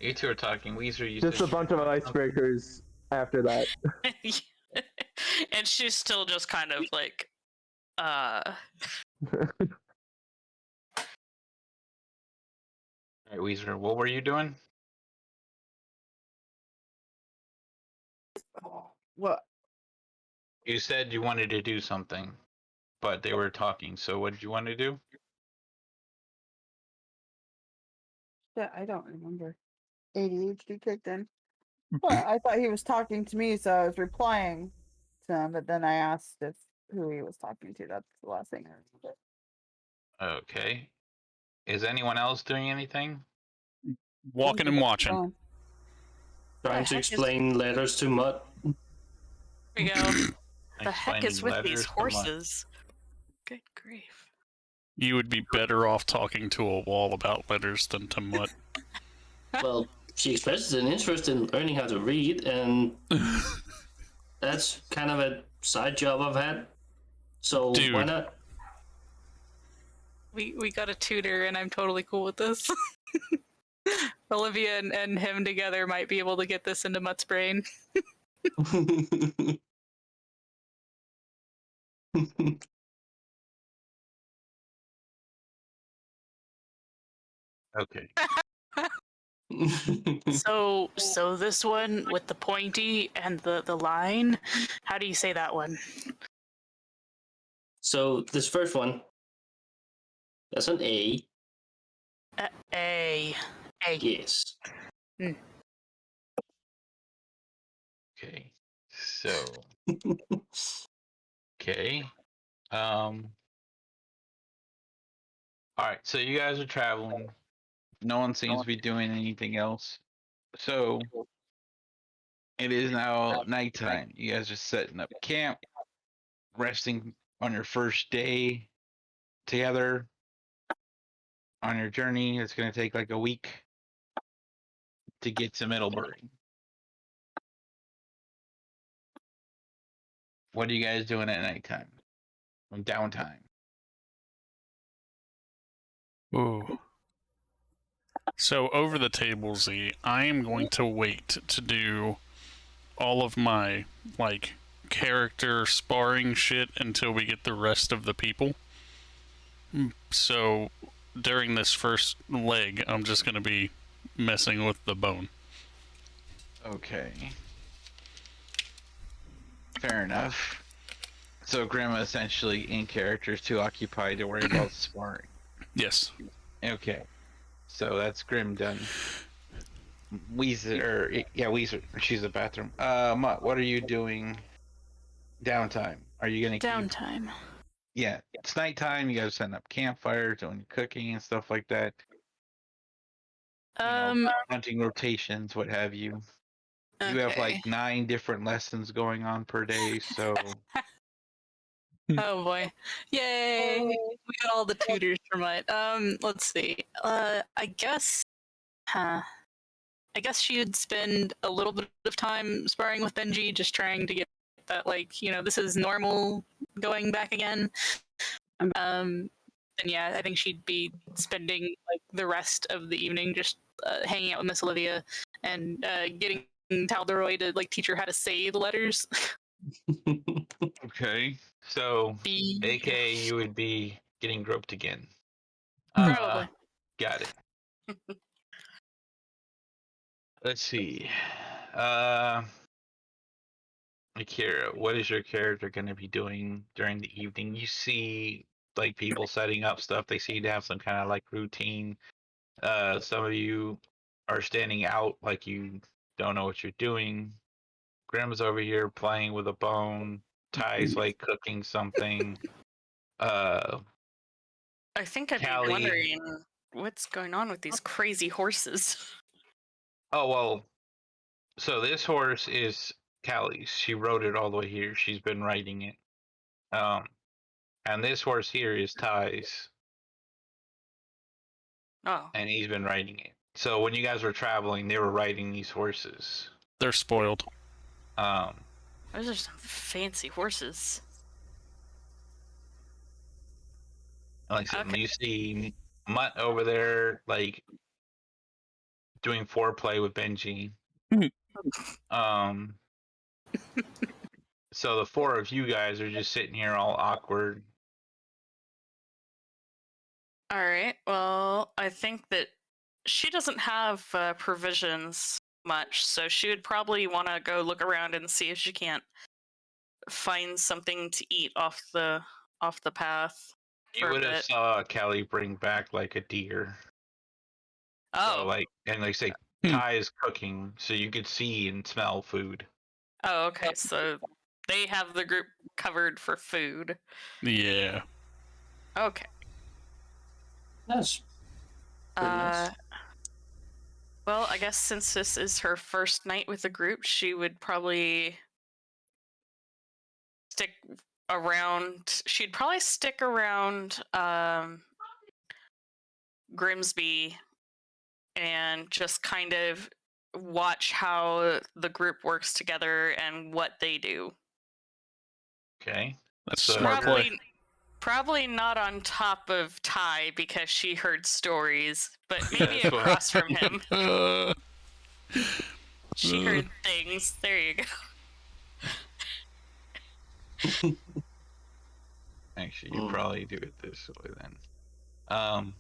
B: you two are talking. Weezer, you
H: Just
B: said
H: a bunch of icebreakers after that.
G: And she's still just kind of like,
B: All right, Weezer, what were you doing?
F: What?
B: You said you wanted to do something, but they were talking. So what did you want to do?
F: Shit, I don't remember. ADHD kicked in. Well, I thought he was talking to me, so I was replying to him, but then I asked if who he was talking to. That's the last thing I remember.
B: Okay. Is anyone else doing anything?
C: Walking and watching.
F: Phone.
D: Trying to explain letters to Mutt.
G: here we go. The heck is
B: Explaining
G: with
B: letters
G: these
B: to Mutt.
G: horses? Good grief.
C: You would be better off talking to a wall about letters than to Mutt.
D: Well, she expresses an interest in learning how to read, and That's kind of a side job I've had. So
C: Dude.
D: why not?
A: We got a tutor, and I'm totally cool with this. Olivia and him together might be able to get this into Mutt's brain.
B: Okay.
A: So this one with the pointy and the line, how do you say that one?
D: So this first one, that's an A.
A: A.
D: Yes.
B: Okay. So. Okay. All right. So you guys are traveling. No one seems to be doing anything else. So it is now nighttime. You guys are setting up camp, resting on your first day together on your journey. It's going to take like a week to get to Middlebury. What are you guys doing at nighttime? Downtime.
C: Ooh. So over the table, Z, I am going to wait to do all of my like character sparring shit until we get the rest of the people. So during this first leg, I'm just gonna be messing with the bone.
B: Okay. Fair enough. So Grandma essentially in character is too occupied to worry about sparring.
C: Yes.
B: Okay. So that's Grim done. Weezer, she's a bathroom. Mutt, what are you doing downtime? Are you gonna keep...
A: Downtime.
B: Yeah, it's nighttime, you guys setting up campfires, doing cooking and stuff like that. Hunting rotations, what have you. You have like 9 different lessons going on per day, so...
A: Oh boy. Yay! We got all the tutors for Mutt. Let's see. I guess she would spend a little bit of time sparring with Benji, just trying to get that, like, this is normal going back again. And yeah, I think she'd be spending like the rest of the evening just hanging out with Miss Olivia and getting Talderoy to like teach her how to say the letters.
B: Okay, so
A: B.
B: AKA you would be getting groped again.
A: Probably.
B: Got it. Let's see. Akira, what is your character going to be doing during the evening? You see, like, people setting up stuff. They seem to have some kind of like routine. Some of you are standing out like you don't know what you're doing. Grim's over here playing with a bone. Ty's like cooking something.
G: I think I'd
B: Callie...
G: be wondering what's going on with these crazy horses.
B: Oh, well, so this horse is Callie's. She rode it all the way here. She's been riding it. And this horse here is Ty's.
G: Oh.
B: And he's been riding it. So when you guys were traveling, they were riding these horses.
C: They're spoiled.
G: Those are some fancy horses.
B: Like I said, you see Mutt over there, like, doing foreplay with Benji. So the 4 of you guys are just sitting here all awkward.
G: All right. Well, I think that she doesn't have provisions much, so she would probably want to go look around and see if she can't find something to eat off the path.
B: You would have saw Callie bring back like a deer.
G: Oh.
B: So, like, and like say Ty is cooking, so you could see and smell food.
G: Oh, okay. So they have the group covered for food.
C: Yeah.
G: Okay.
D: That's pretty nice.
G: Well, I guess since this is her first night with the group, she would probably stick around. She'd probably stick around Grimsby and just kind of watch how the group works together and what they do.
B: Okay.
C: That's
B: So-
C: smart play.
G: Probably not on top of Ty because she heard stories, but maybe
B: That's what-
G: across from him.
C: Uh,
G: She heard things. There you go.
B: Actually, you probably do it this way then.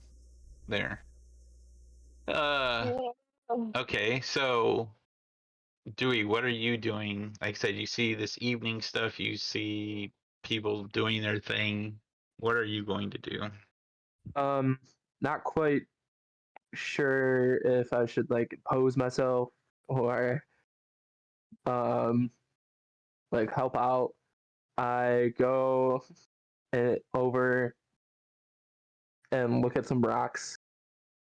B: There. Okay, so Dewey, what are you doing? Like I said, you see this evening stuff, you see people doing their thing. What are you going to do?
H: Not quite sure if I should like pose myself or like help out. I go over and look at some rocks,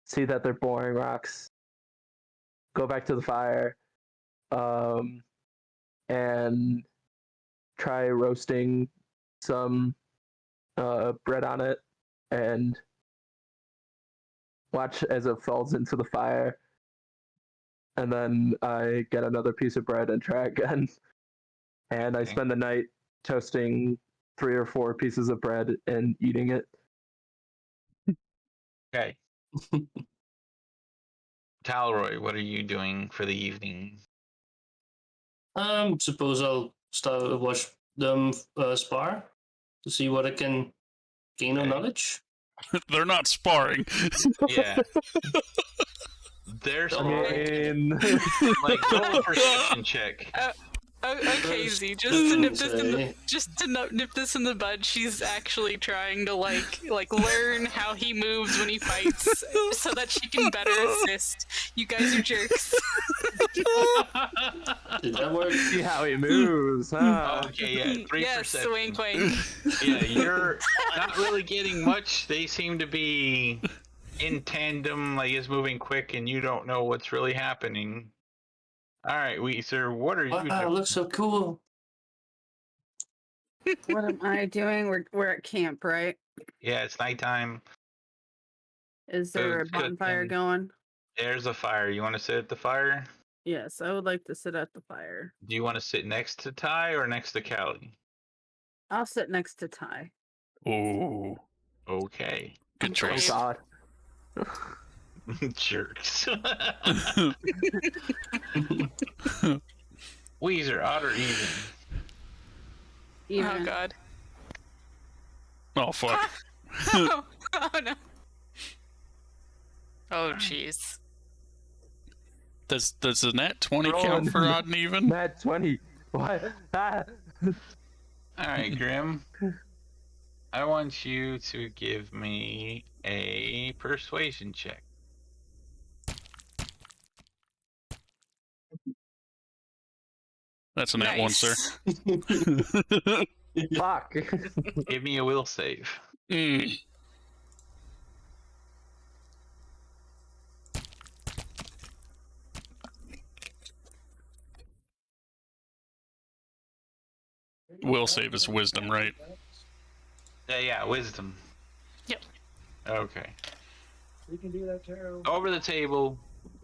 H: see that they're boring rocks, go back to the fire, and try roasting some bread on it and watch as it falls into the fire. And then I get another piece of bread and try again. And I spend the night toasting 3 or 4 pieces of bread and eating it.
B: Okay. Talderoy, what are you doing for the evening?
D: Suppose I'll watch them spar to see what I can gain of
B: Okay.
D: knowledge.
C: they're not sparring.
B: Yeah. There's
D: I
H: mean,
B: like roll a perception check.
A: Okay, Z, just to nip this in the bud, she's actually trying to like learn how he moves when he fights so that she can better assist. You guys are jerks.
D: Did that work?
H: see how he moves, huh?
B: Okay, yeah, 3
A: Yes,
B: perception.
A: wink wink.
B: Yeah, you're not really getting much. They seem to be in tandem, like it's moving quick, and you don't know what's really happening. All right, sir, what are you
D: Wow, it
B: doing?
D: looks so cool.
F: What am I doing? We're at camp, right?
B: Yeah, it's nighttime.
F: Is there a
B: Food's
F: bonfire
B: cooking.
F: going?
B: There's a fire. You want to sit at the fire?
F: Yes, I would like to sit at the fire.
B: Do you want to sit next to Ty or next to Callie?
F: I'll sit next to Ty.
C: Ooh,
B: Okay.
C: good
H: Oh
C: choice.
H: god.
B: Jerks. Weezer, odd or even?
A: Oh
F: Even.
A: god.
C: Oh fuck.
A: Oh no.
G: Oh, jeez.
C: Does the nat 20
H: Roll
C: count
H: a
C: for odd and even?
H: Nat 20. What? Ah.
B: All right, Grim. I want you to give me a persuasion check.
C: That's a nat 1, sir.
H: Fuck.
B: Give me a will save.
C: Mm. Will save his wisdom, right?
B: Yeah, wisdom.
A: Yep.
B: Okay.
D: We can do that, Taro.
B: Over the table,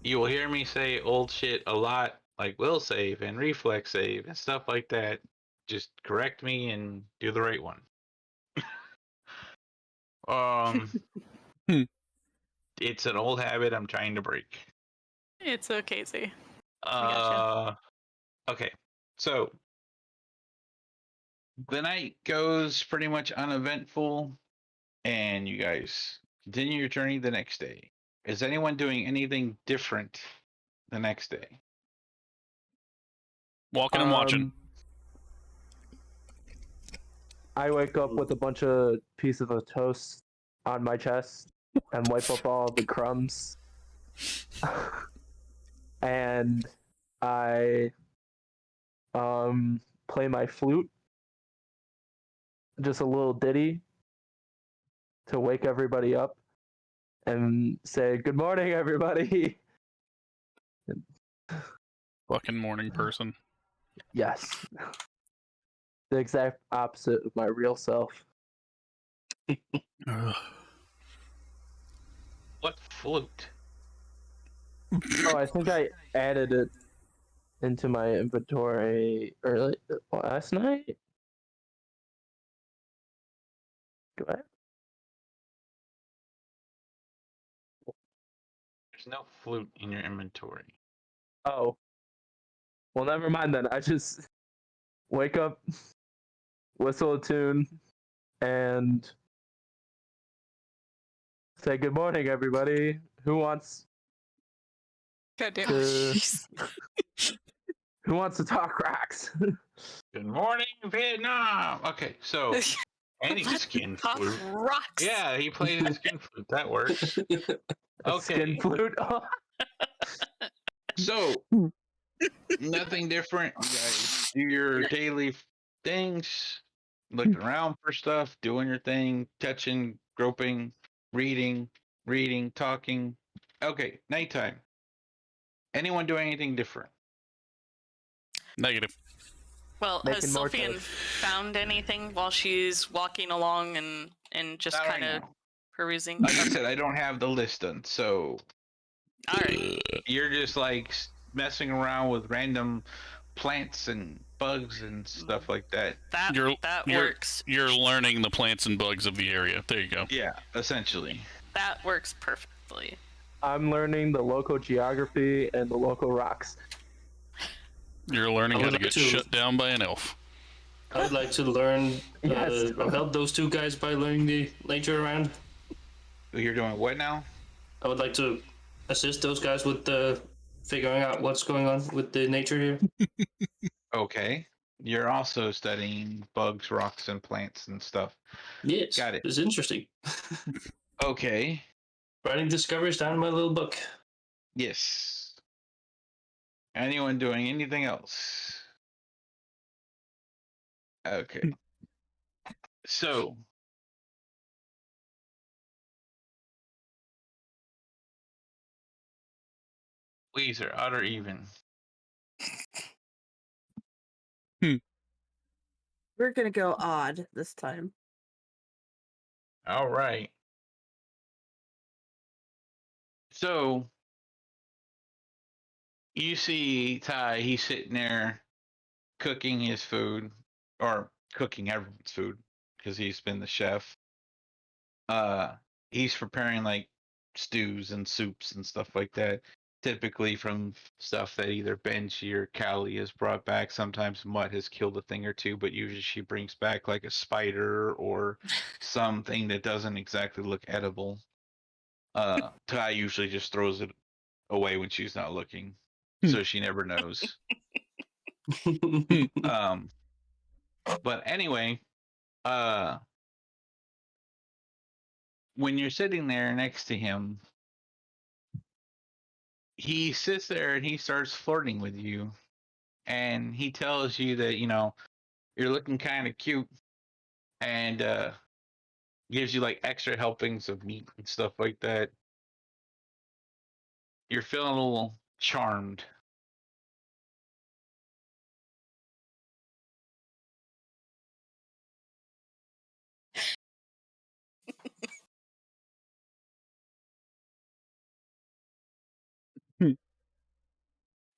B: you will hear me say old shit a lot, like will save and reflex save and stuff like that. Just correct me and do the right one.
C: Hmm.
B: It's an old habit I'm trying to break.
A: It's okay, Z. gotcha.
B: Okay. So the night goes pretty much uneventful, and you guys continue your journey the next day. Is anyone doing anything different the next day?
C: Walking and watching.
H: I wake up with a bunch of pieces of toast on my chest and wipe up all the crumbs. And I play my flute. Just a little ditty to wake everybody up and say, "Good morning, everybody."
C: Fucking morning person.
H: Yes. The exact opposite of my real self.
C: Ugh.
B: What flute?
H: Oh, I think I added it into my inventory early last night. Do I?
B: There's no flute in your inventory.
H: Oh. Well, never mind then. I just wake up, whistle a tune, and say good morning, everybody. Who wants
A: Goddamn.
H: to Who wants to talk racks?
B: Good morning, Vietnam. Okay, so any
G: Let's
B: skin
G: talk
B: flute.
G: rocks.
B: Yeah, he played a skin flute. That works.
H: A
B: Okay,
H: skin flute.
B: so nothing different. You guys do your daily things, looking around for stuff, doing your thing, touching, groping, reading, talking. Okay, nighttime. Anyone doing anything different?
C: Negative.
G: Well, has
H: Making more
G: Sylphian
H: toast.
G: found anything while she's walking along and just
B: Not right
G: kind of
B: now.
G: perusing?
B: Like I said, I don't have the list done, so
G: All right.
B: you're just like messing around with random plants and bugs and stuff like that.
G: That
C: You're
G: works.
C: You're learning the plants and bugs of the area. There you go.
B: Yeah, essentially.
G: That works perfectly.
H: I'm learning the local geography and the local rocks.
C: You're learning
D: I
C: how
D: would
C: to
D: like
C: get
D: to-
C: shut down by an elf.
D: I would like to learn,
H: Yes.
D: or help those two guys by learning the nature around.
B: You're doing what now?
D: I would like to assist those guys with figuring out what's going on with the nature here.
B: Okay. You're also studying bugs, rocks, and plants and stuff.
D: Yes,
B: Got it.
D: it's interesting.
B: Okay.
D: Writing discoveries down in my little book.
B: Yes. Anyone doing anything else? Okay. So, Weezer, odd or even?
F: We're gonna go odd this time.
B: All right. So, you see Ty, he's sitting there cooking his food, or cooking everyone's food, because he's been the chef. He's preparing like stews and soups and stuff like that, typically from stuff that either Benji or Callie has brought back. Sometimes Mutt has killed a thing or two, but usually she brings back like a spider or something that doesn't exactly look edible. Ty usually just throws it away when she's not looking, so she never knows. But anyway, when you're sitting there next to him, he sits there and he starts flirting with you, and he tells you that you're looking kind of cute, and gives you like extra helpings of meat and stuff like that. You're feeling a little charmed.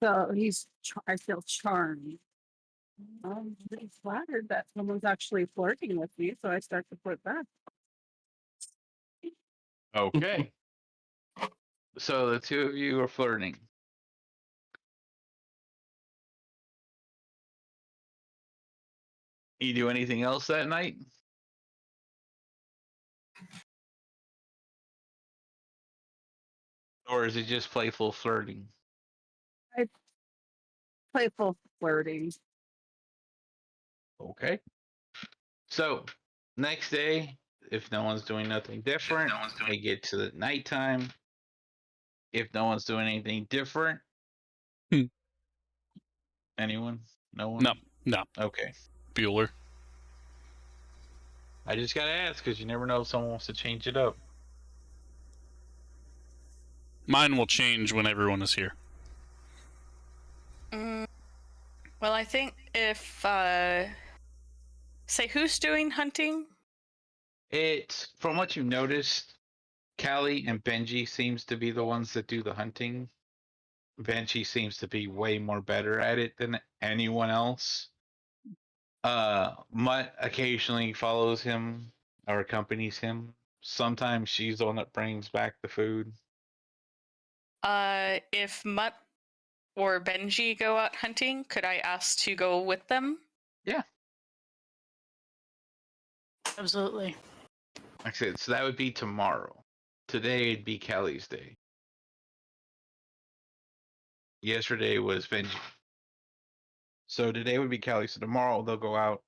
F: So I feel charmed. I'm pretty flattered that someone's actually flirting with me, so I start to flirt back.
B: Okay. So the two of you are flirting. You do anything else that night? Or is it just playful flirting?
F: Playful flirting.
B: Okay. So next day, if no one's doing nothing different, we get to the nighttime. If no one's doing anything different, anyone? No one?
C: No.
B: Okay.
C: Bueller.
B: I just gotta ask because you never know if someone wants to change it up.
C: Mine will change when everyone is here.
G: Well, I think if say who's doing hunting?
B: It's from what you've noticed, Callie and Benji seems to be the ones that do the hunting. Banshee seems to be way more better at it than anyone else. Mutt occasionally follows him or accompanies him. Sometimes she's the one that brings back the food.
G: If Mutt or Benji go out hunting, could I ask to go with them?
B: Yeah.
A: Absolutely.
B: Like I said, so that would be tomorrow. Today it'd be Kelly's day. Yesterday was Benji. So today would be Kelly. So tomorrow they'll go out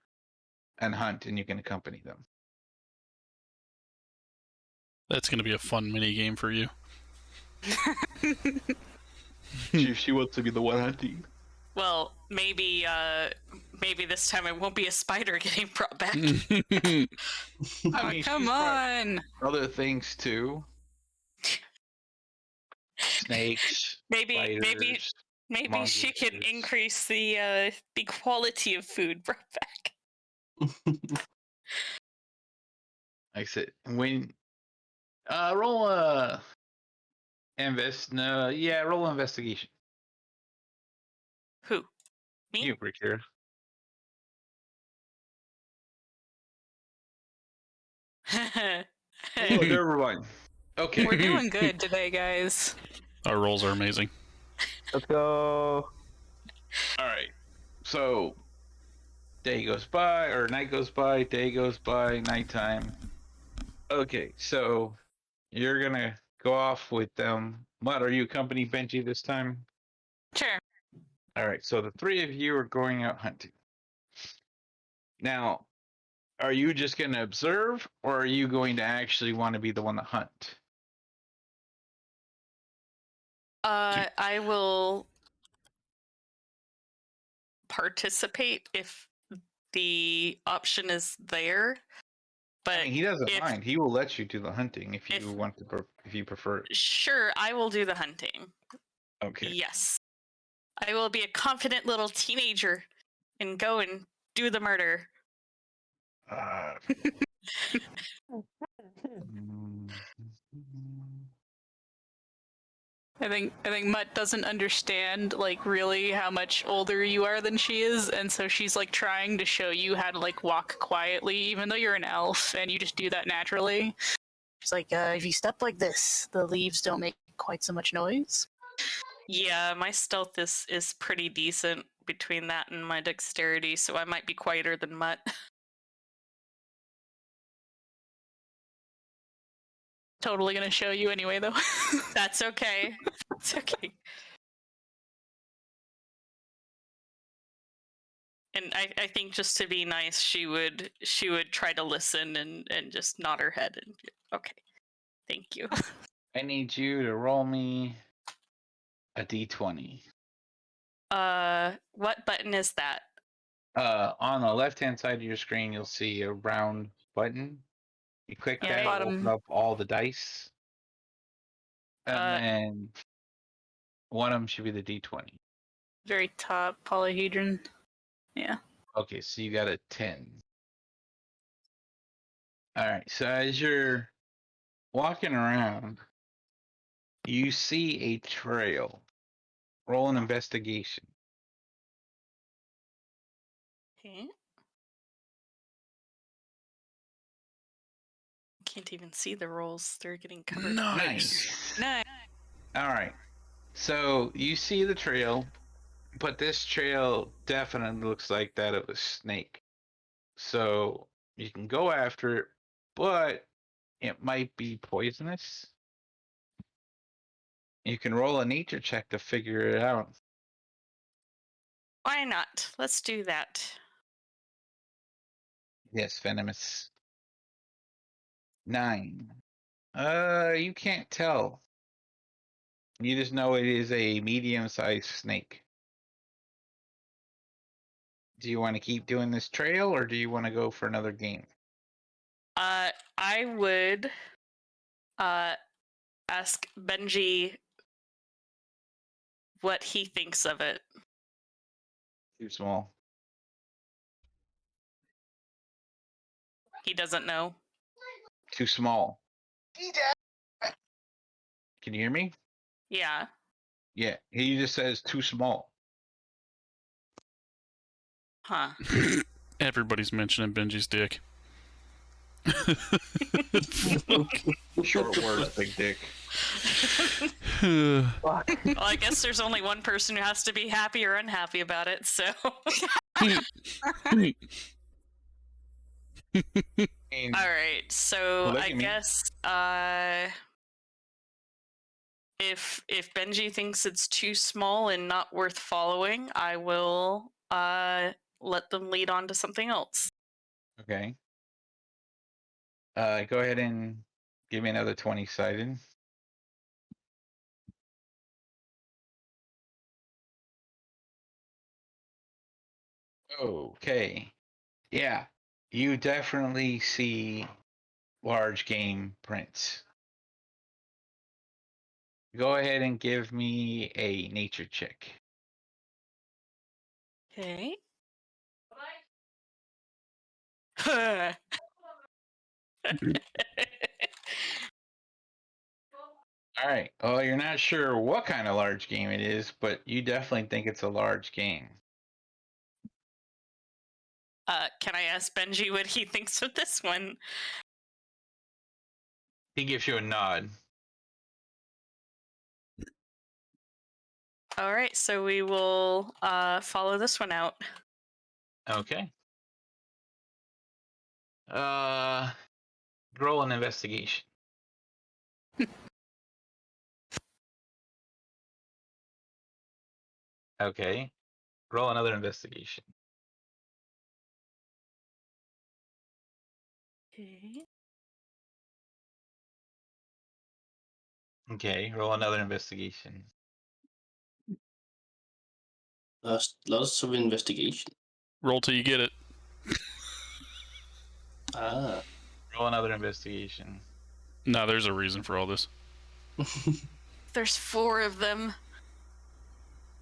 B: and hunt, and you can accompany them.
C: That's going to be a fun mini game for you.
B: She wants to be the one hunting.
G: Well, maybe this time it won't be a spider getting brought back.
B: I mean,
A: Come on.
B: Other things too. Snakes.
G: Maybe
B: spiders,
G: she can
B: mongooses.
G: increase the quality of food brought back.
B: Like I said, when roll a roll an investigation.
G: Who? Me?
B: You, Ricker. Oh, never mind. Okay.
A: We're doing good today, guys.
C: Our rolls are amazing.
H: Let's go.
B: All right. So, day goes by, or night goes by, day goes by, nighttime. Okay, so you're gonna go off with them. Mutt, are you accompanying Benji this time?
A: Sure.
B: All right, so the three of you are going out hunting. Now, are you just going to observe, or are you going to actually want to be the one to hunt?
G: I will participate if the option is there. But
B: I mean, he doesn't mind. He will let you do the hunting if you want to, if you prefer it.
G: Sure, I will do the hunting.
B: Okay.
G: Yes. I will be a confident little teenager and go and do the murder.
A: I think Mutt doesn't understand like really how much older you are than she is, and so she's like trying to show you how to like walk quietly, even though you're an elf and you just do that naturally. She's like, if you step like this, the leaves don't make quite so much noise.
G: Yeah, my stealth is pretty decent between that and my dexterity, so I might be quieter than Mutt.
A: Totally gonna show you anyway, though.
G: That's okay. It's okay. And I think just to be nice, she would try to listen and just nod her head and okay. Thank you.
B: I need you to roll me a d20.
G: What button is that?
B: On the left-hand side of your screen, you'll see a round button. You click that, it'll open up all the dice. And then one of them should be the d20.
A: Very top, polyhedron. Yeah.
B: Okay, so you got a 10. Alright, so as you're walking around, you see a trail. Roll an investigation.
G: Okay. Can't even see the rolls. They're getting covered.
C: Nice.
B: Alright, so you see the trail, but this trail definitely looks like that of a snake. So you can go after it, but it might be poisonous. You can roll a nature check to figure it out.
G: Why not? Let's do that.
B: Yes, venomous. 9. You can't tell. You just know it is a medium-sized snake. Do you want to keep doing this trail, or do you want to go for another game?
G: I would ask Benji what he thinks of it.
B: Too small.
G: He doesn't know.
B: Too small. Can you hear me?
G: Yeah.
B: Yeah, he just says too small.
G: Huh.
C: Everybody's mentioning Benji's dick.
B: Short words, big dick.
G: Well, I guess there's only one person who has to be happy or unhappy about it, so. Alright, so I guess if Benji thinks it's too small and not worth following, I will let them lead on to something else.
B: Okay. Go ahead and give me another 20 sided. Okay. Yeah, you definitely see large game prints. Go ahead and give me a nature check.
G: Okay.
B: All right. Well, you're not sure what kind of large game it is, but you definitely think it's a large game.
G: Can I ask Benji what he thinks of this one?
B: He gives you a nod.
G: All right, so we will follow this one out.
B: Okay. Roll an investigation. Okay. Roll another investigation.
G: Okay.
B: Okay. Roll another investigation.
D: Lots of investigation.
C: Roll till you get it.
D: Ah.
B: Roll another investigation.
C: No, there's a reason for all this.
G: There's 4 of them.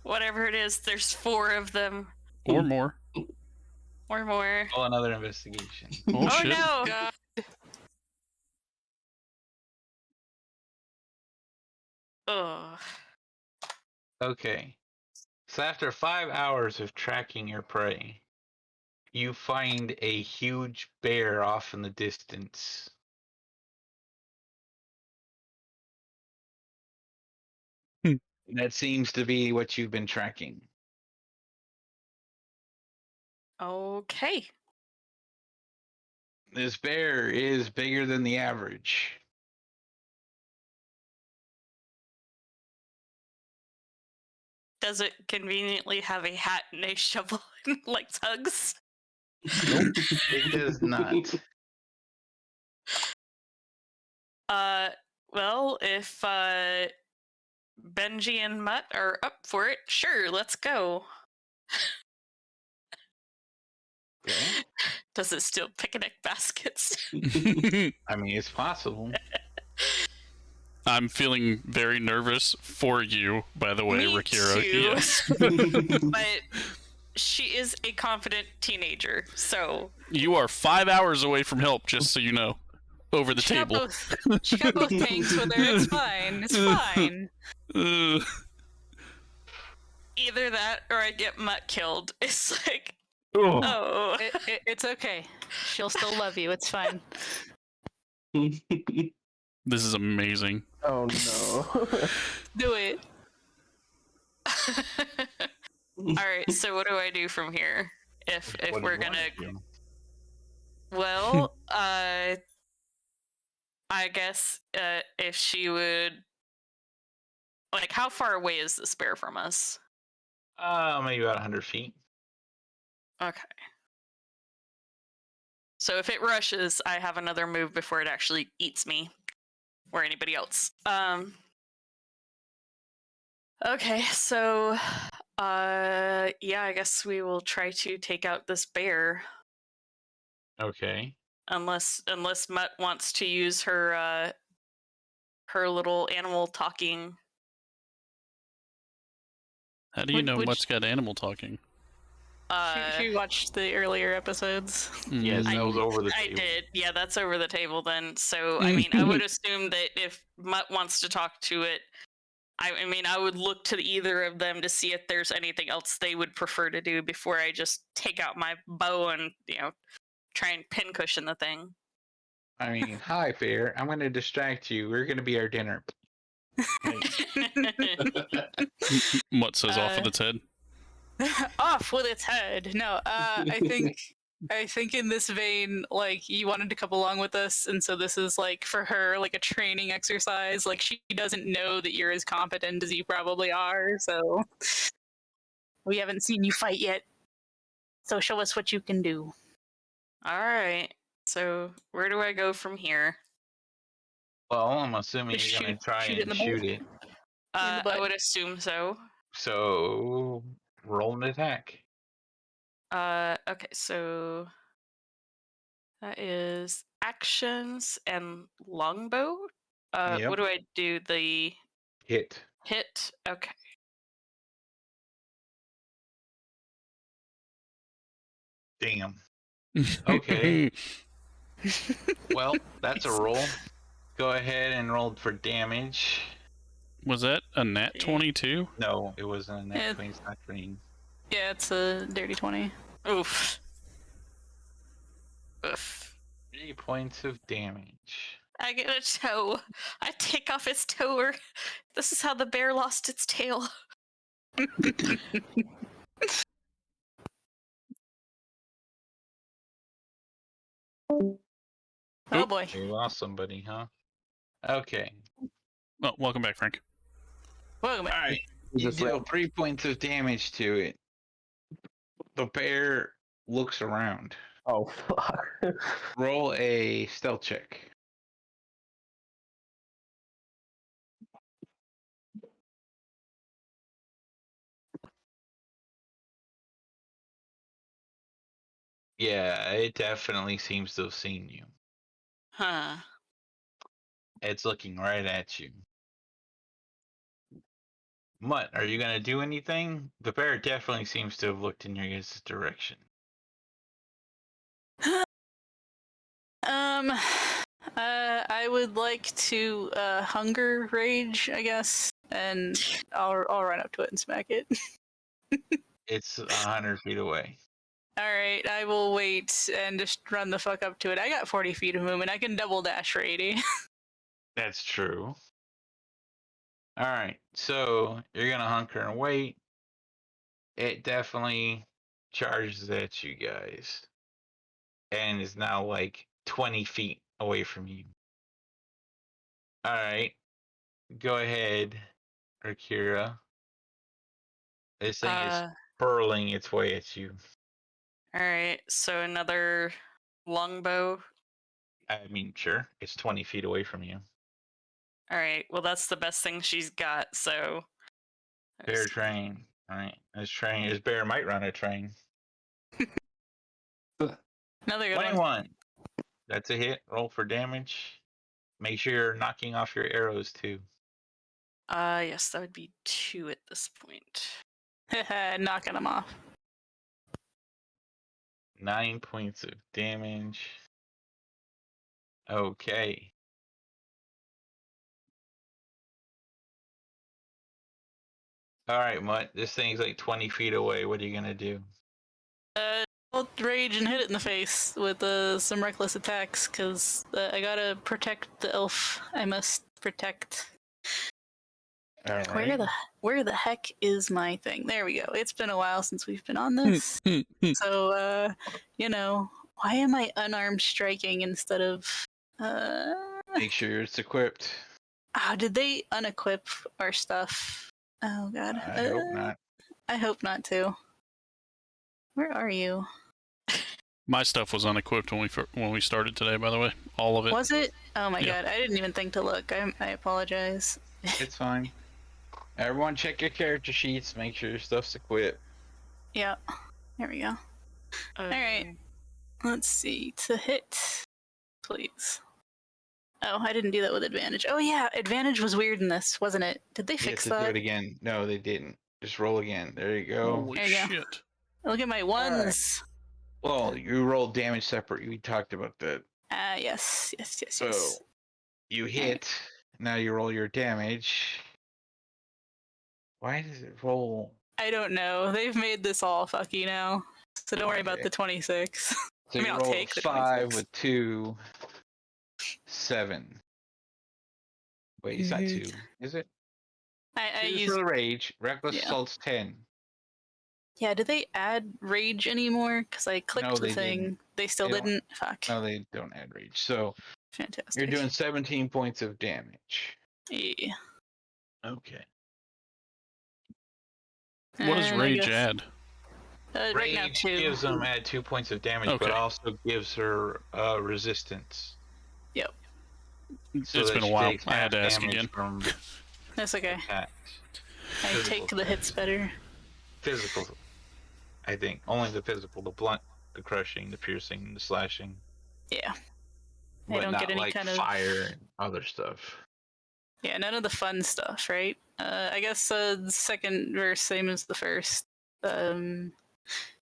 G: Whatever it is, there's 4 of them.
C: Or more.
G: Or more.
B: Roll another investigation.
C: Oh, shit.
G: No!
A: God.
G: Ugh.
B: Okay. So after 5 hours of tracking your prey, you find a huge bear off in the distance. That seems to be what you've been tracking.
G: Okay.
B: This bear is bigger than the average.
G: Does it conveniently have a hat and a shovel and like tugs?
B: Nope, it does not.
G: Well, if Benji and Mutt are up for it, sure, let's go.
B: Okay.
G: Does it steal picnic baskets?
B: I mean, it's possible.
C: I'm feeling very nervous for you, by the way,
G: Me
C: Rakira.
G: too.
C: Yes.
G: But she is a confident teenager, so
C: You are 5 hours away from help, just so you know. Over the table.
A: She got both tanks with her. It's fine. It's fine.
G: either that or I get Mutt killed. It's like,
C: Oh.
G: oh.
A: It's okay. She'll still love you. It's fine.
C: This is amazing.
H: Oh no.
A: Do it.
G: Alright, so what do I do from here? If
B: What do
G: we're
B: you wanna
G: gonna...
B: do?
G: Well, I guess if she would... Like, how far away is this bear from us?
B: Maybe about 100 feet.
G: Okay. So if it rushes, I have another move before it actually eats me. Or anybody else. Okay, so... yeah, I guess we will try to take out this bear.
B: Okay.
G: Unless Mutt wants to use her her little animal talking.
C: How do you know
A: Which-
C: Mutt's got animal talking?
A: She watched the earlier episodes.
B: Yes, that was over the
G: I
B: table.
G: did. Yeah, that's over the table then. So I mean, I would assume that if Mutt wants to talk to it, I mean, I would look to either of them to see if there's anything else they would prefer to do before I just take out my bow and, try and pincushion the thing.
B: I mean, hi, Bear. I'm going to distract you. We're going to be our dinner.
C: Mutt says off with its head.
A: Off with its head. No, I think in this vein, like, you wanted to come along with us, and so this is like for her like a training exercise. Like, she doesn't know that you're as competent as you probably are, so we haven't seen you fight yet. So show us what you can do.
G: All right. So where do I go from here?
B: Well, I'm assuming
A: Just
B: you're going to
A: shoot
B: try
A: it in
B: and
A: the
B: shoot
A: butt.
B: it.
G: I
A: butt.
G: would assume so.
B: So roll an attack.
G: Okay, so that is actions and longbow.
B: Yep.
G: What do I do? The
B: Hit.
G: hit? Okay.
B: Damn. Okay. Well, that's a roll. Go ahead and roll for damage.
C: Was that a nat 22?
B: No, it wasn't a nat
A: Yeah.
B: 20. It's not green.
A: Yeah, it's a dirty 20.
G: Oof. Oof.
B: 3 points of damage.
G: I get a toe. I take off its toe. This is how the bear lost its tail.
A: Oh boy.
B: You lost somebody, huh? Okay.
C: Oh, welcome back, Frank.
A: Welcome back.
B: Alright. You deal 3 points of damage to it. The bear looks around.
H: Oh, fuck.
B: Roll a stealth check. Yeah, it definitely seems to have seen you.
G: Huh.
B: It's looking right at you. Mutt, are you going to do anything? The bear definitely seems to have looked in your guys' direction.
A: I would like to hunger rage, I guess, and I'll run up to it and smack it.
B: It's 100 feet away.
A: All right, I will wait and just run the fuck up to it. I got 40 feet of movement. I can double dash for 80.
B: That's true. All right, so you're gonna hunker and wait. It definitely charges at you guys, and is now like 20 feet away from you. All right, go ahead, Akira. This thing is hurling its way at you.
G: All right. So another longbow.
B: I mean, sure, it's 20 feet away from you.
G: All right. Well, that's the best thing she's got. So.
B: Bear train. All right, this bear might run a train.
A: Another good one.
B: 21. That's a hit. Roll for damage. Make sure you're knocking off your arrows too.
G: Yes, that would be 2 at this point.
A: Knocking them off.
B: 9 points of damage. Okay. All right, Mutt. This thing's like 20 feet away. What are you gonna do?
A: I'll rage and hit it in the face with some reckless attacks, because I gotta protect the elf. I must protect.
B: All right.
A: Where the heck is my thing? There we go. It's been a while since we've been on this. So, why am I unarmed striking instead of...
B: Make sure it's equipped.
A: Oh, did they unequip our stuff? Oh, God.
B: I hope not.
A: I hope not, too. Where are you?
C: My stuff was unequipped when we started today, by the way. All of it.
A: Was it? Oh my
C: Yeah.
A: God, I didn't even think to look. I apologize.
B: It's fine. Everyone check your character sheets. Make sure your stuff's equipped.
A: Yeah. There we go. Alright. Let's see. To hit, please. Oh, I didn't do that with advantage. Oh yeah, advantage was weird in this, wasn't it? Did they fix
B: You have to
A: that?
B: do it again. No, they didn't. Just roll again. There you go.
C: Holy
A: There you go.
C: shit.
A: Look at my ones.
B: Well, you rolled damage separate. We talked about that.
A: Yes.
B: So you hit. Now you roll your damage. Why does it roll?
A: I don't know. They've made this all fucky now. So don't worry about
B: Okay.
A: the 26.
B: So
A: I mean,
B: you
A: I'll
B: roll
A: take the
B: 5
A: 26.
B: with 2, 7. Wait, it's not 2, is it?
A: I
B: 2 for
A: use.
B: the rage. Reckless
A: Yeah.
B: assault's 10.
A: Yeah, do they add rage anymore? Because I clicked
B: No,
A: the
B: they
A: thing.
B: didn't.
A: They still
B: They don't-
A: didn't? Fuck.
B: No, they don't add rage. So
A: Fantastic.
B: you're doing 17 points of damage.
A: Yeah.
B: Okay.
C: What does
A: And I
C: rage
A: guess-
C: add?
A: right now,
B: Rage
A: 2.
B: gives them add 2 points of damage,
C: Okay.
B: but also gives her resistance.
A: Yep.
B: So
C: It's
B: that
C: been a
B: she
C: while.
B: takes
C: I had
B: half
C: to ask
B: damage
C: again.
B: from
A: That's okay.
B: attacks.
A: I
B: Physical
A: take the hits
B: attacks.
A: better.
B: Physical, I think. Only the physical, the blunt, the crushing, the piercing, the slashing.
A: Yeah. I
B: But
A: don't
B: not
A: get any
B: like
A: kind of.
B: fire and other stuff.
A: Yeah, none of the fun stuff, right? I guess the second verse, same as the first.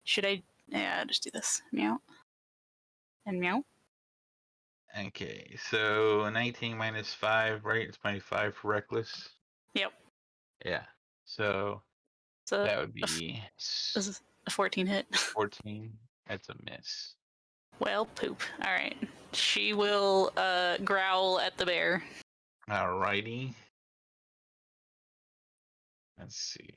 A: Should I? Yeah, just do this. Meow. And meow.
B: Okay, so 19 minus 5, right? It's minus 5 for reckless.
A: Yep.
B: Yeah. So
A: So
B: that would be
A: this is a 14 hit.
B: 14. That's a miss.
A: Well, poop. All right. She will growl at the bear.
B: Alrighty. Let's see.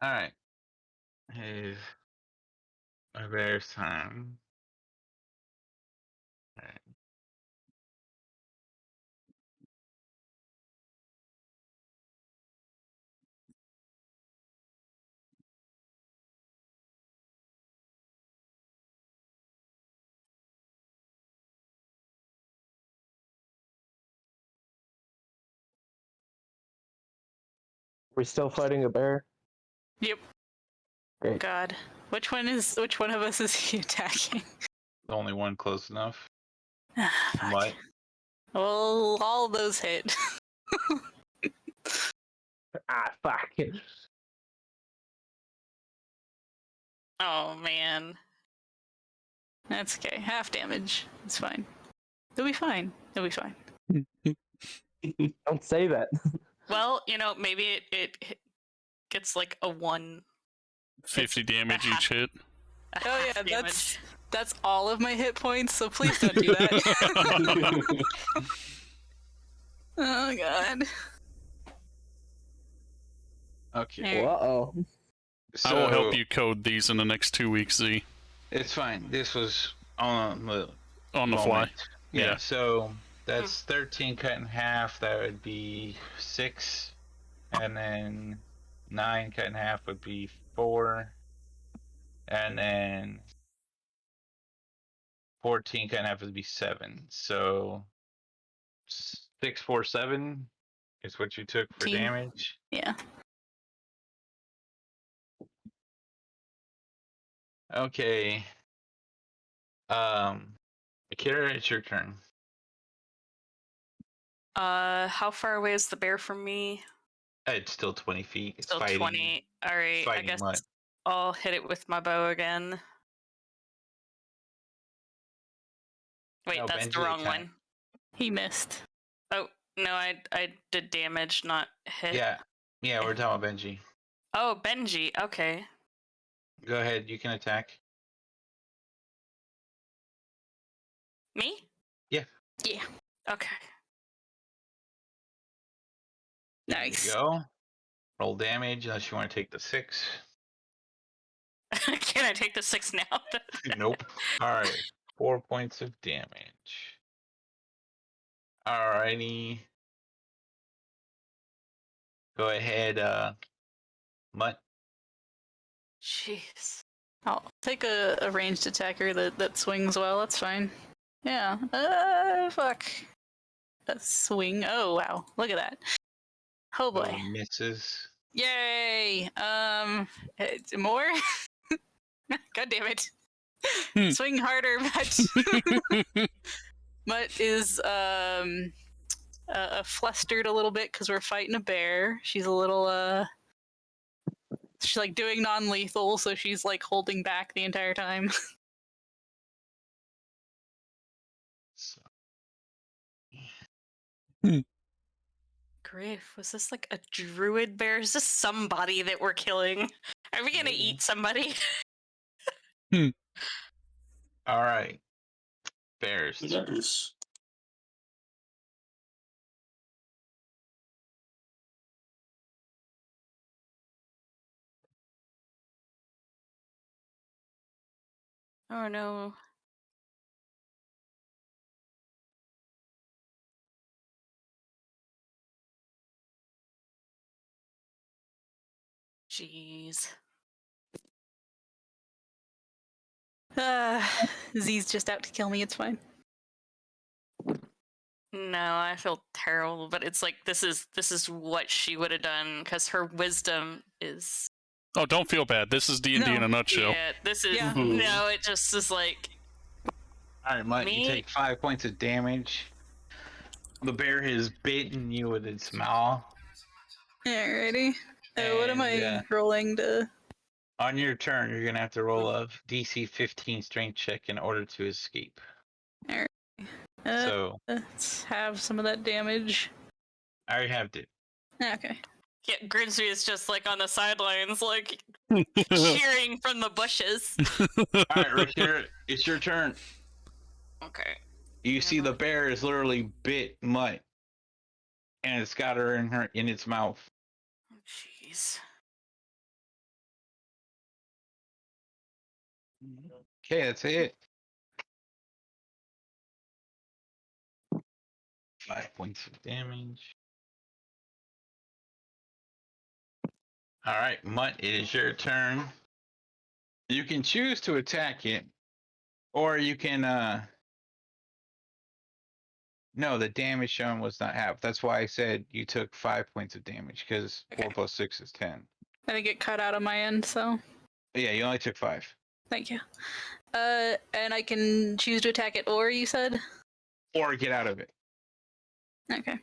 B: Alright. It's my bear's time. Alright.
H: We're still fighting a bear.
A: Yep.
H: Great.
A: God. Which one of us is he attacking?
B: Only one close enough.
A: Fuck.
B: What?
A: Well, all of those hit.
H: Ah, fuck.
G: Oh man.
A: That's okay. Half damage. It's fine. It'll be fine. It'll be fine.
H: Don't say that.
G: Well, maybe it gets like a 1.
C: 50 damage each hit.
G: A
A: Oh
G: half
A: yeah,
G: damage.
A: that's all of my hit points. So please don't do that. Oh god.
B: Okay.
H: Uh-oh.
B: So
C: I will help you code these in the next 2 weeks, Z.
B: It's fine. This was on the
C: On the fly.
B: moment. Yeah,
C: Yeah.
B: so that's 13 cut in half. That would be 6. And then 9 cut in half would be 4. And then 14 cut in half would be 7. So 6, 4, 7 is what you took for
A: 14.
B: damage.
A: Yeah.
B: Okay. Akira, it's your turn.
G: How far away is the bear from me?
B: It's still 20 feet. It's
G: Still
B: fighting.
G: 20. All right, I
B: fighting
G: guess
B: Mutt.
G: I'll hit it with my bow again. Wait,
B: No,
G: that's the
B: Benji
G: wrong
B: attacked.
G: one.
A: He missed.
G: Oh, no, I did damage, not hit.
B: Yeah, we're talking about Benji.
G: Oh, Benji. Okay.
B: Go ahead, you can attack.
G: Me?
B: Yeah.
A: Yeah.
G: Okay.
B: There
A: Nice.
B: you go. Roll damage unless you want to take the 6.
G: Can I take the 6 now?
B: Nope. Alright. 4 points of damage. Alrighty. Go ahead, Mutt.
G: Jeez.
A: I'll take a ranged attacker that swings well. That's fine. Yeah. Fuck. A swing. Oh wow. Look at that. Oh boy.
B: Misses.
A: Yay. More. God damn it. Swing harder, Mutt. Mutt is flustered a little bit because we're fighting a bear. She's a little she's like doing non-lethal, so she's like holding back the entire time.
G: Griff, was this like a druid bear? Is this somebody that we're killing? Are we gonna eat somebody?
B: All right. Bears.
D: Yes.
G: Oh no. Jeez.
A: Z's just out to kill me. It's fine.
G: No, I feel terrible, but it's like this is what she would have done because her wisdom is.
C: Oh, don't feel bad. This is D&D in
A: No.
C: a nutshell.
G: Yeah, this is
A: Yeah.
G: no. It just is like.
B: All right, Mutt, you
G: Me?
B: take 5 points of damage. The bear has bitten you with its mouth.
A: Alrighty. What am I rolling to?
B: On your turn, you're gonna have to roll a DC 15 strength check in order to escape.
A: Alright.
B: So
A: Let's have some of that damage.
B: I already have it.
A: Okay.
G: Yeah, Grimsby is just like on the sidelines, like cheering from the bushes.
B: All right, Richard, it's your turn.
G: Okay.
B: You see the bear is literally bit Mutt, and it's got her in its mouth.
G: Jeez.
B: Okay, that's it. 5 points of damage. All right, Mutt, it is your turn. You can choose to attack it, or you can no, the damage shown was not half. That's why I said you took 5 points of damage, because 4 plus 6 is 10.
A: I think it cut out on my end, so
B: But yeah, you only took 5.
A: thank you. And I can choose to attack it, or you said?
B: Or get out of it.
A: Okay.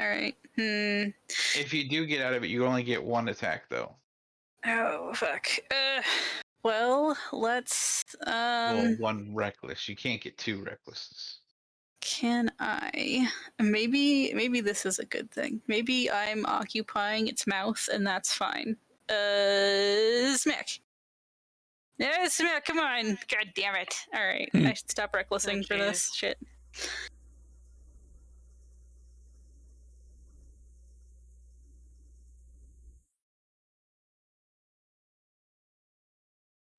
A: Alright.
B: If you do get out of it, you only get 1 attack, though.
A: Oh, fuck. Well, let's,
B: Well, 1 reckless. You can't get 2 recklesses.
A: Can I? Maybe this is a good thing. Maybe I'm occupying its mouth, and that's fine. Smack. Yeah, smack, come on. God damn it. Alright, I should stop recklessing for this shit.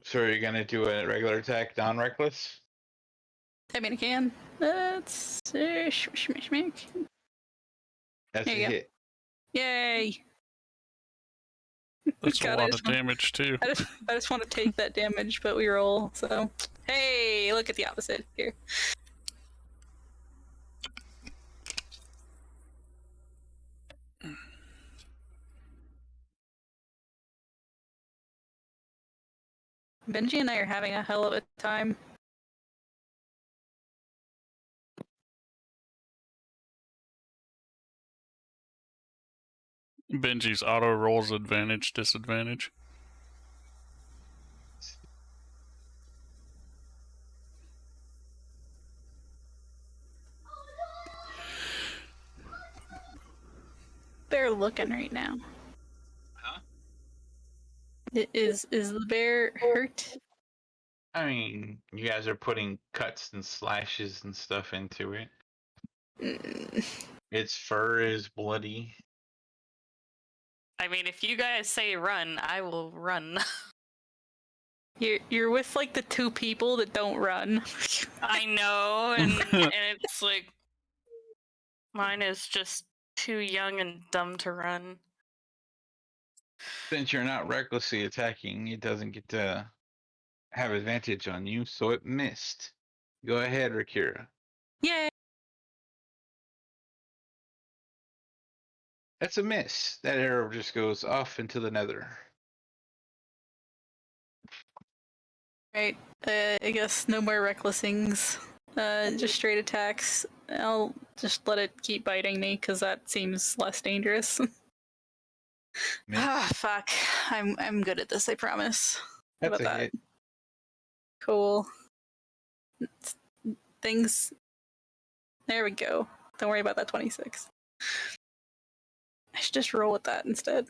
B: So are you gonna do a regular attack, non-reckless?
A: I mean, I can. Let's smack.
B: That's
A: There
B: a
A: you go.
B: hit.
A: Yay!
C: That's
A: God,
C: a lot of damage, too.
A: I just want to take that damage, but we roll, so... Hey, look at the opposite here. Benji and I are having a hell of a time.
C: Benji's auto rolls advantage, disadvantage.
A: Bear looking right now.
B: Huh?
A: Is the bear hurt?
B: I mean, you guys are putting cuts and slashes and stuff into it. Its fur is bloody.
G: I mean, if you guys say run, I will run.
A: You're with like the 2 people that don't run.
G: I know, and it's like mine is just too young and dumb to run.
B: Since you're not recklessly attacking, it doesn't get to have advantage on you, so it missed. Go ahead, Rakira.
A: Yay!
B: That's a miss. That arrow just goes off into the nether.
A: Right. I guess no more recklessings. Just straight attacks. I'll just let it keep biting me, because that seems less dangerous. Ah, fuck. I'm good at this, I promise. How
B: That's
A: about
B: a
A: that?
B: hit.
A: Cool. Things... There we go. Don't worry about that 26. I should just roll with that instead.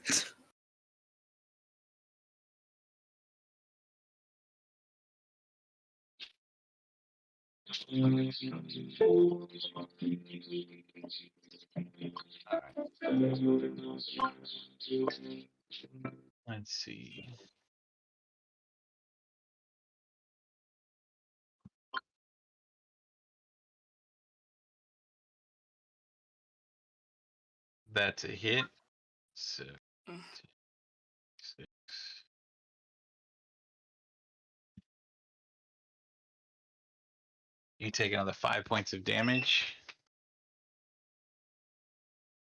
B: Let's see. That's a hit. So, 6. You take another 5 points of damage.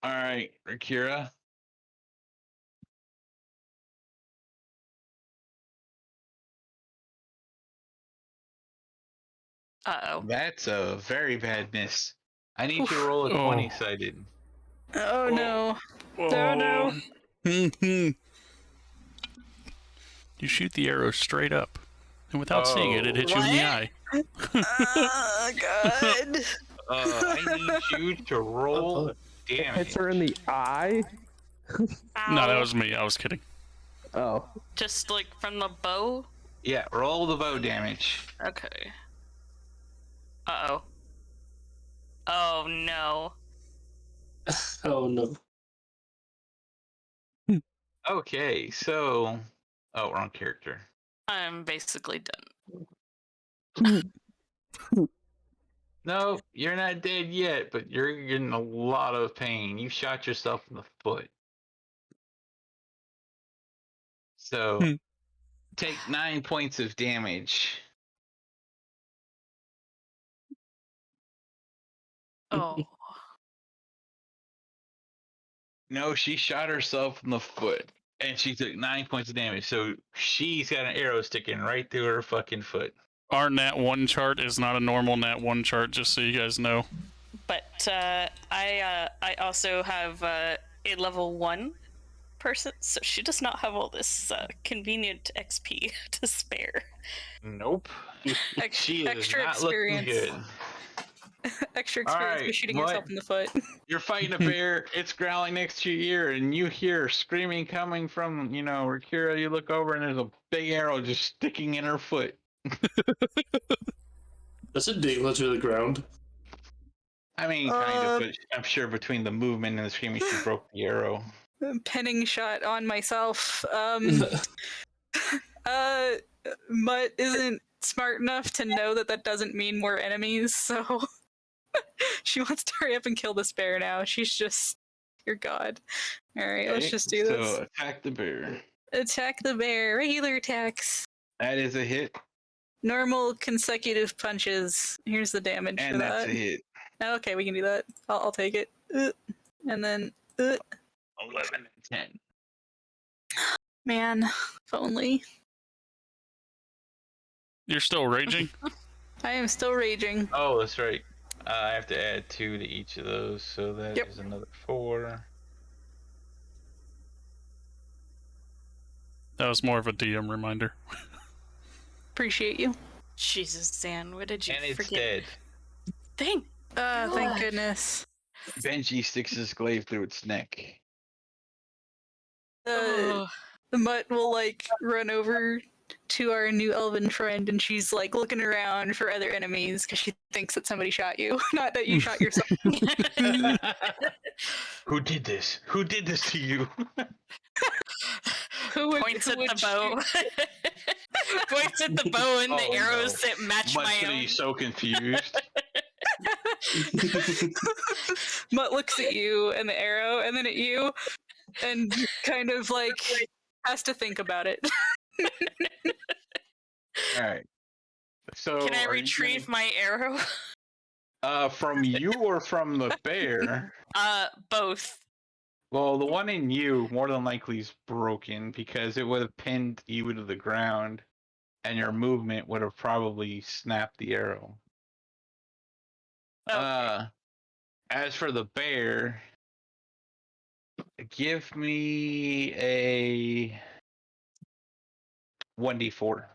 B: All right, Rakira.
G: Uh-oh.
B: That's a very bad miss. I need you to roll a 20-sided.
A: Oh no. Oh no.
C: You shoot the arrow straight up, and without seeing it, it hits you in the eye.
A: Oh god.
B: I need you to roll
H: It
B: damage.
H: hits her in the eye.
C: No, that
G: Ow.
C: was me. I was kidding.
H: Oh.
G: Just like from the bow?
B: Yeah, roll the bow damage.
G: Okay. Uh-oh. Oh no.
D: Oh no.
B: Okay, so... Oh, wrong character.
G: I'm basically done.
B: No, you're not dead yet, but you're in a lot of pain. You shot yourself in the foot. So, take 9 points of damage.
G: Oh.
B: No, she shot herself in the foot, and she took 9 points of damage. So she's got an arrow sticking right through her fucking foot.
C: Our Nat 1 chart is not a normal Nat 1 chart, just so you guys know.
G: But I also have a level 1 person, so she does not have all this convenient XP to spare.
B: Nope. She is
A: Extra
B: not looking
A: experience.
B: good.
A: Extra
B: All
A: experience
B: right,
A: for shooting
B: what?
A: yourself in the foot.
B: You're fighting a bear. It's growling next to your ear, and you hear screaming coming from, Rakira. You look over, and there's a big arrow just sticking in her foot.
D: Does it dangle to the ground?
B: I mean, kind of, but I'm sure between the movement and the screaming, she broke the arrow.
A: Penning shot on myself. Mutt isn't smart enough to know that doesn't mean more enemies, so she wants to hurry up and kill this bear now. She's just, your god. Alright, let's just do this.
B: So, attack the bear.
A: Attack the bear. Regular attacks.
B: That is a hit.
A: Normal consecutive punches. Here's the damage
B: And
A: for
B: that's
A: that.
B: a hit.
A: Okay, we can do that. I'll take it. And then...
B: 11 and 10.
A: Man, if only.
C: You're still raging?
A: I am still raging.
B: Oh, that's right. I have to add 2 to each of those, so that
A: Yep.
B: is another 4.
C: That was more of a DM reminder.
A: Appreciate you.
G: Jesus, Zan, what did you
B: And it's
G: forget?
B: dead.
G: Thank
A: Thank
G: God.
A: goodness.
B: Benji sticks his glaive through its neck.
G: Ugh.
A: The Mutt will run over to our new elven friend, and she's looking around for other enemies because she thinks that somebody shot you, not that you shot yourself.
B: Who did this? Who did this to you?
G: Points at the bow. Points at the bow and the arrows that match
B: Mutt's
G: my
B: gonna
G: own.
B: be so confused.
A: Mutt looks at you and the arrow, and then at you, and kind of has to think about it.
B: All right. So
G: Can I retrieve my arrow?
B: from you or from the bear?
G: Both.
B: Well, the one in you more than likely is broken because it would have pinned you to the ground, and your movement would have probably snapped the arrow.
G: Okay.
B: As for the bear, give me a 1d4.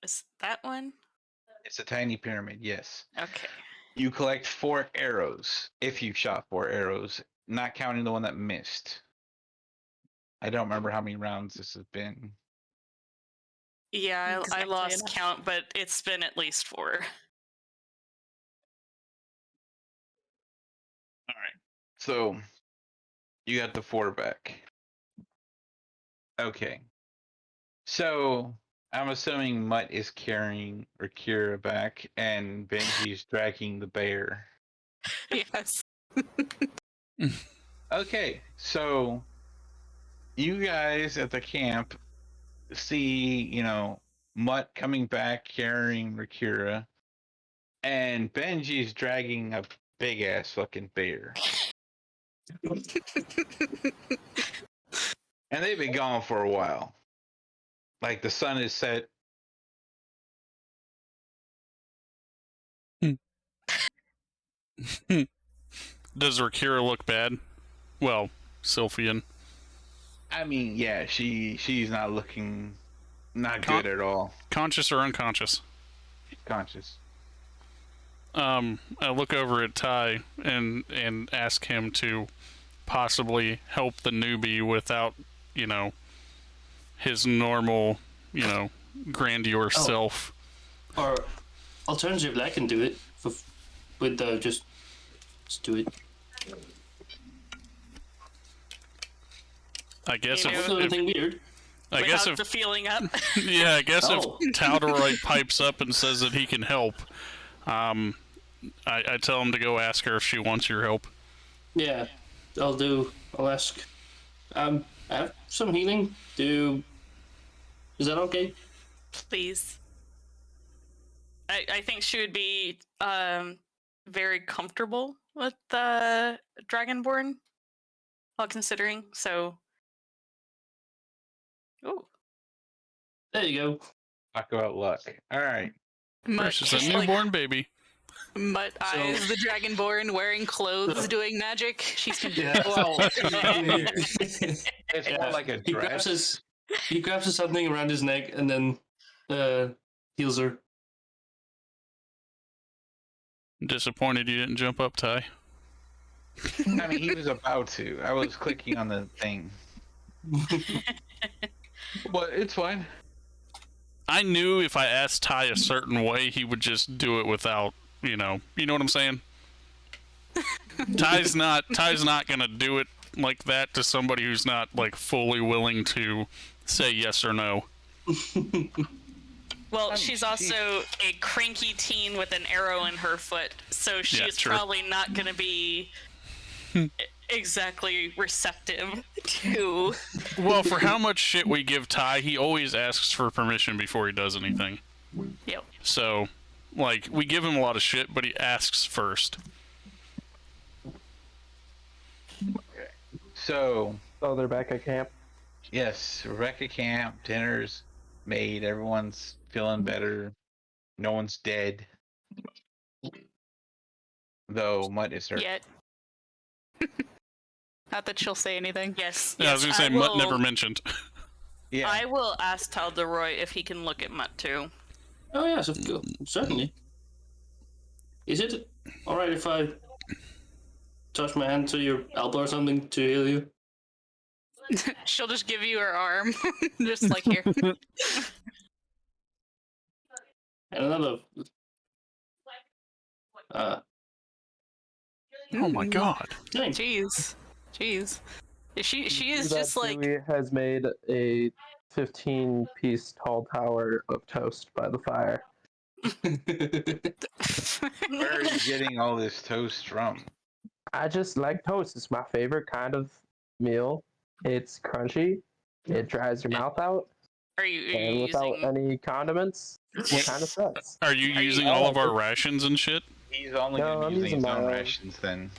G: Is that one?
B: It's a tiny pyramid, yes.
G: Okay.
B: You collect 4 arrows if you shot 4 arrows, not counting the one that missed. I don't remember how many rounds this has been.
G: Yeah, I
A: Exactly
G: lost
A: enough.
G: count, but it's been at least 4.
B: All right. So you got the 4 back. Okay. So I'm assuming Mutt is carrying Rakira back and Benji's dragging the bear.
A: Yes.
B: Okay, so you guys at the camp see, Mutt coming back carrying Rakira, and Benji's dragging a big ass fucking bear. And they've been gone for a while. Like the sun is set.
C: Does Rakira look bad? Well, Sylphian.
B: I mean, yeah, she's not looking good at all.
C: Conscious or unconscious?
B: Conscious.
C: I look over at Ty and ask him to possibly help the newbie without, his normal, grandeur self.
D: Or alternatively, I can do it with just do it.
C: I guess
G: You
C: if,
G: know,
D: Nothing weird.
C: I guess
G: Without
C: if
G: the feeling up.
C: yeah, I guess
D: Oh.
C: if Talderoy pipes up and says that he can help, I tell him to go ask her if she wants your help.
D: Yeah, I'll do. I'll ask. I have some healing. Is that okay?
G: Please. I think she would be very comfortable with the Dragonborn, all considering. So, ooh,
D: There you go.
B: Talk about luck. All right.
A: Mutt
C: Versus a
A: just
C: newborn baby.
A: Mutt eyes the Dragonborn wearing clothes doing magic. She's confused.
B: Well, it's more like a
D: He grabs
B: dress.
D: something around his neck and then heals her.
C: Disappointed you didn't jump up, Ty.
B: I mean, he was about to. I was clicking on the thing. But it's fine.
C: I knew if I asked Ty a certain way, he would just do it without, you know what I'm saying? Ty's not gonna do it like that to somebody who's not like fully willing to say yes or no.
G: well, she's also a cranky teen with an arrow in her foot, so she's
C: true.
G: probably not going to be exactly receptive to.
C: Well, for how much shit we give Ty, he always asks for permission before he does anything.
A: Yep.
C: So, like, we give him a lot of shit, but he asks first.
B: So,
H: they're back at camp.
B: yes, Rebecca camp, dinner's made, everyone's feeling better, no one's dead. Though Mutt is hurt.
A: Yet. Not that she'll say anything.
G: Yes.
C: Yeah, I was gonna say, Mutt never mentioned.
B: Yeah.
G: I will ask Talderoy if he can look at Mutt too.
D: Oh yes, certainly. Is it all right if I touch my hand to your elbow or something to heal you?
A: She'll just give you her arm. Just like here.
D: And another.
C: Oh my god.
D: Thanks.
A: Jeez. She is
H: That
A: just like
H: Dewi has made a 15-piece tall tower of toast by the fire.
B: Where are you getting all this toast from?
H: I just like toast. It's my favorite kind of meal. It's crunchy. It dries your mouth out.
G: Are you
H: And without
G: using?
H: any condiments, it kind of sucks.
C: Are you using all of our rations and shit?
B: He's only
H: No,
B: going to
H: I'm
B: be using
H: using
B: his
H: my
B: own
H: own.
B: rations then.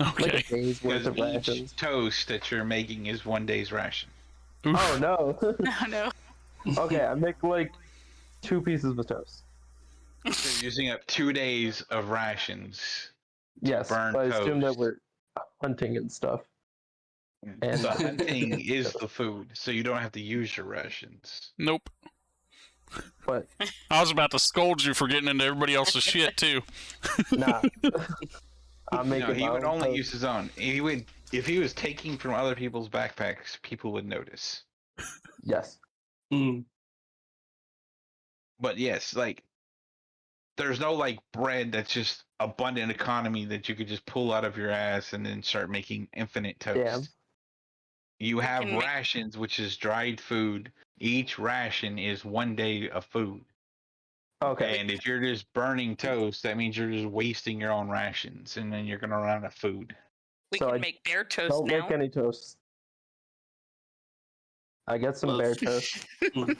C: Okay.
H: Like a day's worth
B: Because
H: of
B: each
H: rations.
B: toast that you're making is 1 day's ration.
C: Oof.
H: Oh no.
A: oh no.
H: Okay, I make like 2 pieces of toast.
B: So you're using up 2 days of rations.
H: Yes,
B: burn
H: but I assume that
B: toast.
H: we're hunting and stuff. And
B: The hunting is the food, so you don't have to use your rations.
C: Nope.
H: But
C: I was about to scold you for getting into everybody else's shit too.
H: nah, I'm making.
B: No, he
H: my
B: would
H: own
B: only
H: toast.
B: use his own. He would, if he was taking from other people's backpacks, people would notice.
H: Yes.
D: Mm.
B: But yes, like there's no like bread that's just abundant economy that you could just pull out of your ass and then start making infinite toast.
H: Damn.
B: You have
G: can make-
B: rations, which is dried food. Each ration is 1 day of food.
H: Okay.
B: And if you're just burning toast, that means you're just wasting your own rations, and then you're gonna run out of food.
G: We
H: So
G: can
H: I
G: make bear toast
H: Don't
G: now.
H: make any toast. I get some
D: Well,
H: bear toast. I make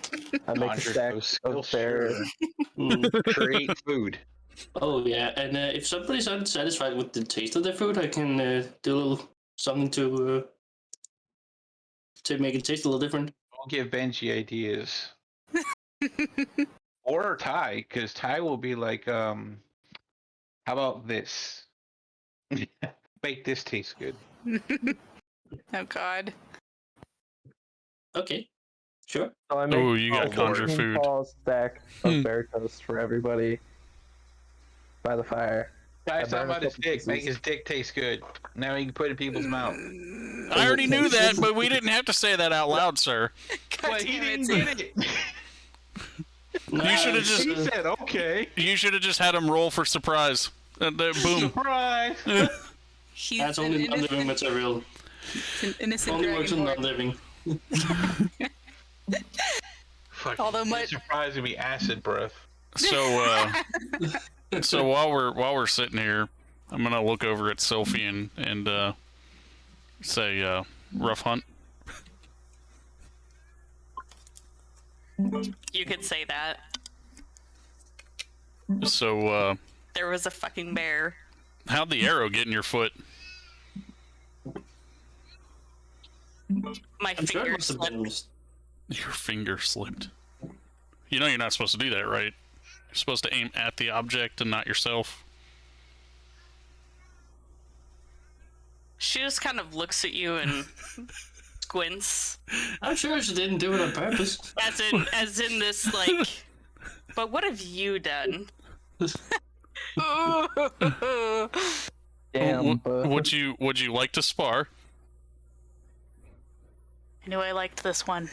H: a
B: Andre
H: stack
B: toast
H: of
B: skill
H: bear.
B: share.
D: Mm.
B: Create food.
D: Oh yeah, and if somebody's unsatisfied with the taste of their food, I can do a little something to make it taste a little different.
B: I'll give Benji ideas. Or Ty, because Ty will be like, how about this? Make this taste good.
A: Oh God.
D: Okay, sure.
H: So I make
C: Oh, you got
H: a
C: conjure
H: 14
C: food.
H: tall stack of bear toast for everybody by the fire.
B: Ty's
H: burn
B: talking
H: a
B: about his
H: couple
B: dick. Make
H: pieces.
B: his dick taste good. Now he can put it in people's mouth.
C: I already knew that, but we didn't have to say that out loud, sir.
A: God
B: But he
A: damn
B: didn't get it.
C: You should have just
B: He said, okay.
C: had him roll for surprise. Boom.
B: Surprise.
A: He's
D: That's
A: an
D: only non-living
A: innocent,
D: material.
A: it's an innocent
D: Only works on
A: dragonborn.
D: non-living.
B: Fuck.
A: Although my-
B: surprise would be acid breath.
C: So so while we're sitting here, I'm gonna look over at Sylphian and say rough hunt.
G: You could say that.
C: So
G: There was a fucking bear.
C: how'd the arrow get in your foot?
G: My
D: I'm sure it
G: finger
D: must have
G: slipped.
D: been.
C: Your finger slipped. You know you're not supposed to do that, right? You're supposed to aim at the object and not yourself.
G: She just kind of looks at you and squints.
D: I'm sure she didn't do it on purpose.
G: As in this, like, but what have you done?
H: Damn.
C: Would you like to spar?
A: I knew I liked this one.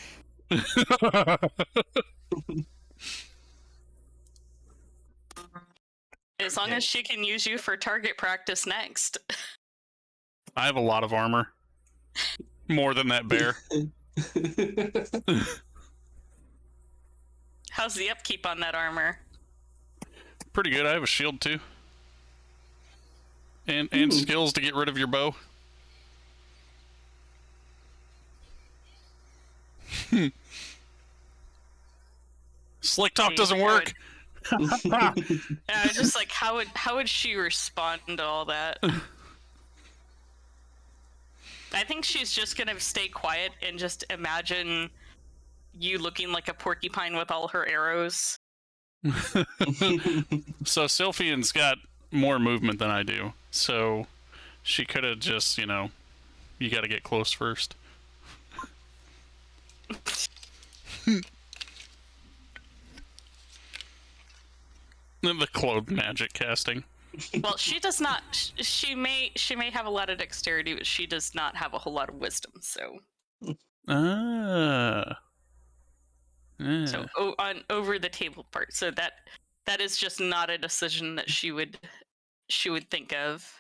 G: As long as she can use you for target practice next.
C: I have a lot of armor. More than that bear.
G: How's the upkeep on that armor?
C: Pretty good. I have a shield too. And skills to get rid of your bow. Slick talk doesn't work.
G: Yeah, I was just like, how would she respond to all that? I think she's just gonna stay quiet and just imagine you looking like a porcupine with all her arrows.
C: So Sylphian's got more movement than I do. So she could have just, you got to get close first. The clothed magic casting.
G: Well, she does not. She may have a lot of dexterity, but she does not have a whole lot of wisdom. So,
C: Ah.
G: so on over the table part. So that is just not a decision that she would think of.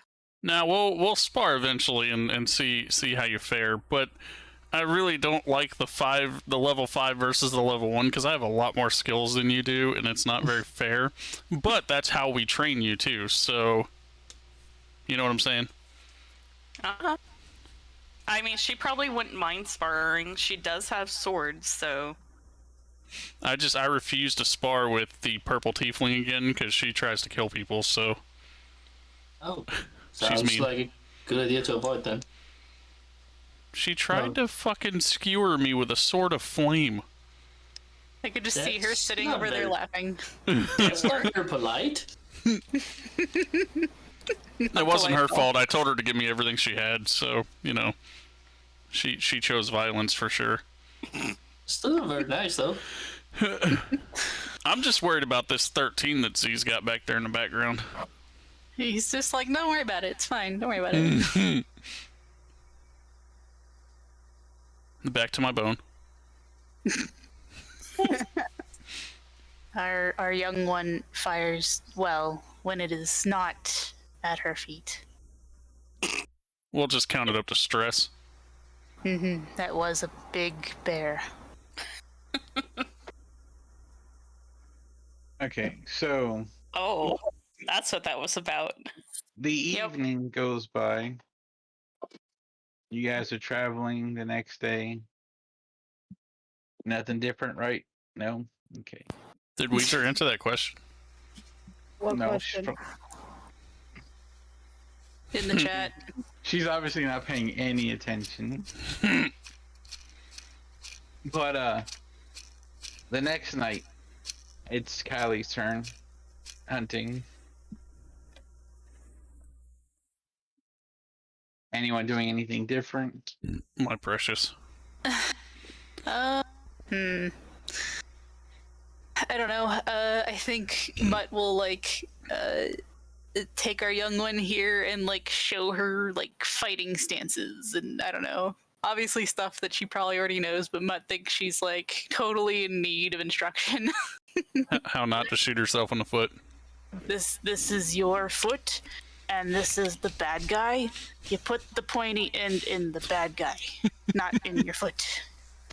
C: Now we'll spar eventually and see how you fare, but I really don't like the level 5 versus the level 1 because I have a lot more skills than you do, and it's not very fair. But that's how we train you too, so you know what I'm saying?
G: Uh-huh. I mean, she probably wouldn't mind sparring. She does have swords, so.
C: I refuse to spar with the purple tiefling again because she tries to kill people. So
D: Oh,
C: She's
D: sounds
C: mean.
D: like a good idea to avoid then.
C: she tried
D: Oh.
C: to fucking skewer me with a sword of flame.
A: I could just see her
D: That's
A: sitting
D: not
A: over there
D: very-
A: laughing.
D: That's not very polite.
C: It wasn't her fault. I told her to give me everything she had, so she chose violence for sure.
D: Still not very nice though.
C: I'm just worried about this 13 that Z's got back there in the background.
A: He's just like, don't worry about it. It's fine. Don't worry about it.
C: Back to my bone.
A: Our young one fires well when it is not at her feet.
C: We'll just count it up to stress.
A: That was a big bear.
B: Okay, so
G: Oh, that's what that was about.
B: the evening goes by. You guys are traveling the next day. Nothing different, right? No? Okay.
C: Did Weezer answer that question?
F: What
B: No,
F: question?
A: In the chat.
B: she's obviously not paying any attention. But the next night, it's Kylie's turn hunting. Anyone doing anything different?
C: My precious.
A: I don't know. I think Mutt will take our young one here and show her fighting stances, and I don't know. Obviously stuff that she probably already knows, but Mutt thinks she's totally in need of instruction.
C: How not to shoot herself in the foot.
A: This is your foot, and this is the bad guy. You put the pointy end in the bad guy, not in your foot.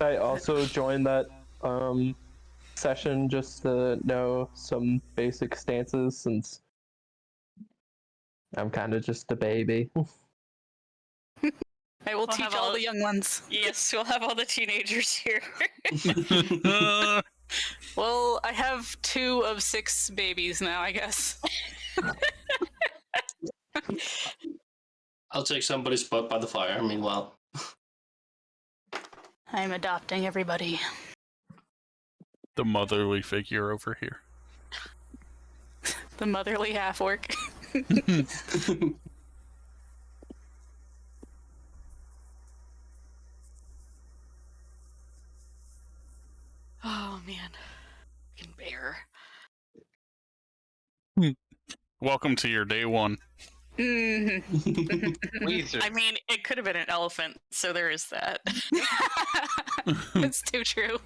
H: I also joined that session just to know some basic stances since I'm kind of just a baby.
A: I will teach all the young ones.
G: Yes, we'll have all the teenagers here.
A: Well, I have 2 of 6 babies now, I guess.
D: I'll take somebody's spot by the fire, meanwhile.
A: I'm adopting everybody.
C: The motherly figure over here.
A: The motherly half-orc.
G: Oh man, fucking bear.
C: Welcome to your day one.
B: Weezer.
G: I mean, it could have been an elephant, so there is that.
A: It's too true.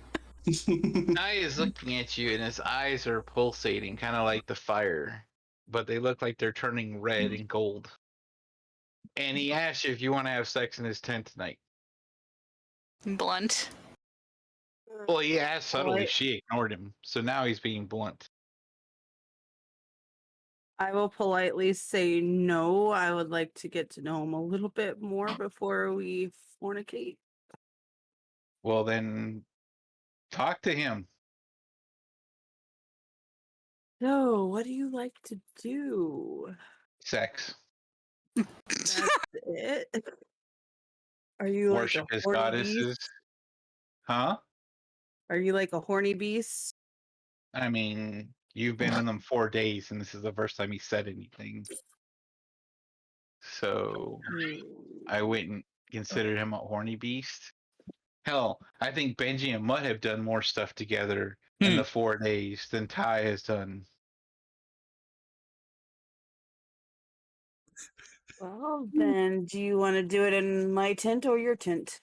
B: Guy is looking at you, and his eyes are pulsating, kind of like the fire, but they look like they're turning red and gold. And he asks you if you want to have sex in his tent tonight.
A: Blunt.
B: Well, he asked subtly.
F: What?
B: She ignored him, so now he's being blunt.
F: I will politely say no. I would like to get to know him a little bit more before we fornicate.
B: Well, then, talk to him.
F: So, what do you like to do?
B: Sex.
F: That's it. Are you
B: Worship
F: like a
B: his
F: horny
B: goddesses.
F: beast?
B: Huh?
F: Are you like a horny beast?
B: I mean, you've been in them 4 days, and this is the first time he said anything. So, I wouldn't consider him a horny beast. Hell, I think Benji and Mutt have done more stuff together in the 4 days than Ty has done.
F: Well, then, do you want to do it in my tent or your tent?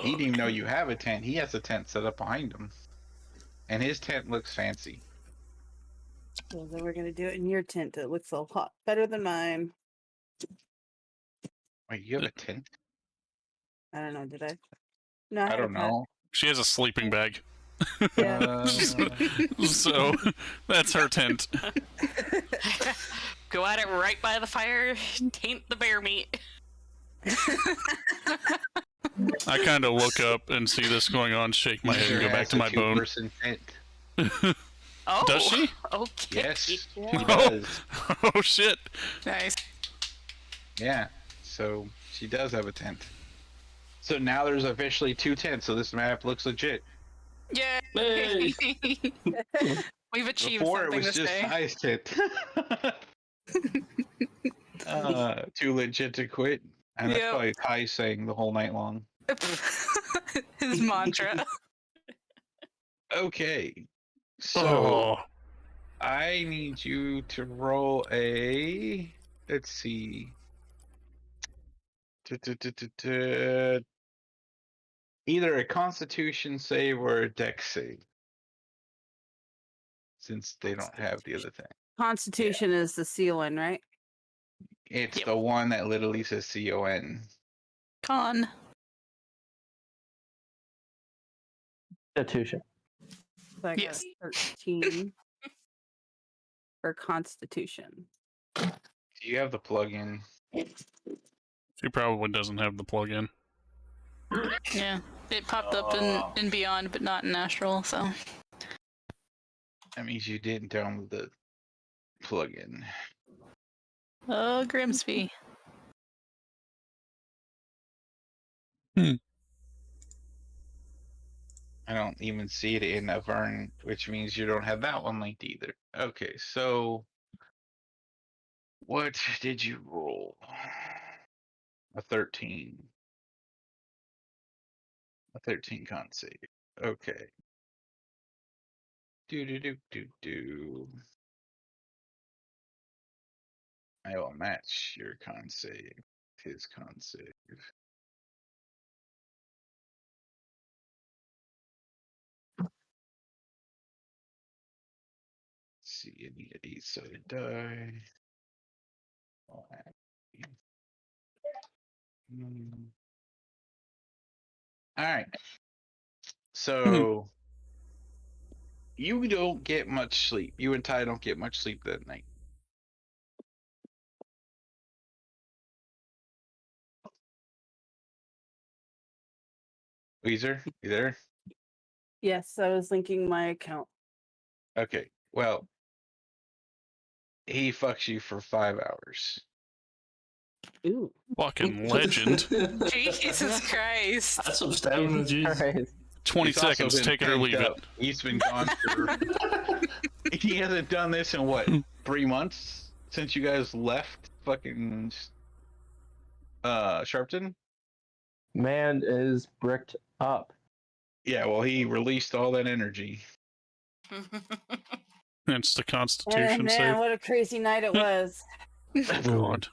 B: He didn't even know you have a tent. He has a tent set up behind him. And his tent looks fancy.
F: Well, then we're gonna do it in your tent. It looks a lot better than mine.
B: Wait, you have a tent?
F: I don't know. Did I? No,
B: I
F: had a
B: don't
F: pet.
B: know.
C: She has a sleeping bag.
F: Yeah.
C: So that's her tent.
G: Go at it right by the fire, taint the bear meat.
C: I kind of look up and see this going on, shake my head, and go back to my bone.
B: Two-person tent.
G: Oh,
C: Does she?
G: Okay.
B: Yes, he
F: Yeah.
B: does.
C: Oh shit!
A: Nice.
B: Yeah, so she does have a tent. So now there's officially 2 tents, so this map looks legit.
A: Yay!
D: Hey.
A: We've achieved
B: Before it
A: something
B: was
A: this
B: just
A: day.
B: Ty's tent. 2 legit to quit. And that's
A: Yep.
B: probably Ty saying the whole night long.
A: His mantra.
B: Okay. So
C: Oh,
B: I need you to roll a. Let's see. Either a Constitution save or a Dex save, since they don't have the other thing.
F: Constitution is the ceiling, right?
B: It's
A: Yep.
B: the one that literally says CON.
A: Con.
H: Constitution.
F: So I got
A: Yes.
F: 13 for Constitution.
B: Do you have the plug-in?
C: she probably doesn't have the plug-in.
A: Yeah. It popped up in Beyond, but not in Astral, so.
B: That means you didn't download the plug-in.
A: Oh, Grimsby.
B: I don't even see it in Avern, which means you don't have that one linked either. Okay, so what did you roll? A 13. A 13 con save. Okay. Do. I will match your con save. His con save. See, I need an 8-sided die. All right. So you don't get much sleep. You and Ty don't get much sleep that night. Weezer, you there?
F: Yes, I was linking my account.
B: Okay. Well, he fucks you for 5 hours.
F: Ooh.
C: Fucking legend.
A: Jesus Christ.
D: That's some stamina,
H: Jesus
D: jeez.
H: Christ.
C: 20
B: He's also
C: seconds,
B: been
C: take it or leave
B: pent
C: it.
B: up. He's been gone for. He hasn't done this in what, 3 months since you guys left fucking Sharpton?
H: Man is bricked up.
B: Yeah, well, he released all that energy.
C: It's the
F: Oh,
C: Constitution
F: man,
C: save.
F: what a crazy night it was.
C: Oh, God.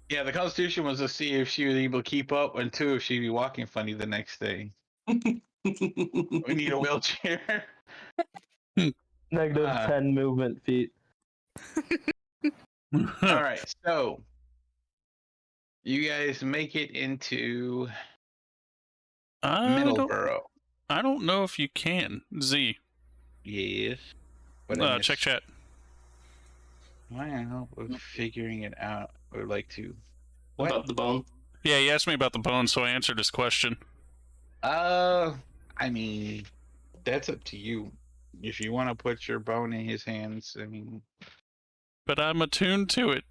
B: Yeah, the Constitution was to see if she was able to keep up, and 2, if she'd be walking funny the next day. We need a wheelchair.
H: Negative 10 movement feet.
B: All right, so you guys make it into Middleborough.
C: I don't know if you can. Z.
B: Yes.
C: But check chat.
B: I know of figuring it out. I would like to. What?
D: About the bone.
C: Yeah, he asked me about the bone, so I answered his question.
B: I mean, that's up to you. If you want to put your bone in his hands, I mean.
C: But I'm attuned to it.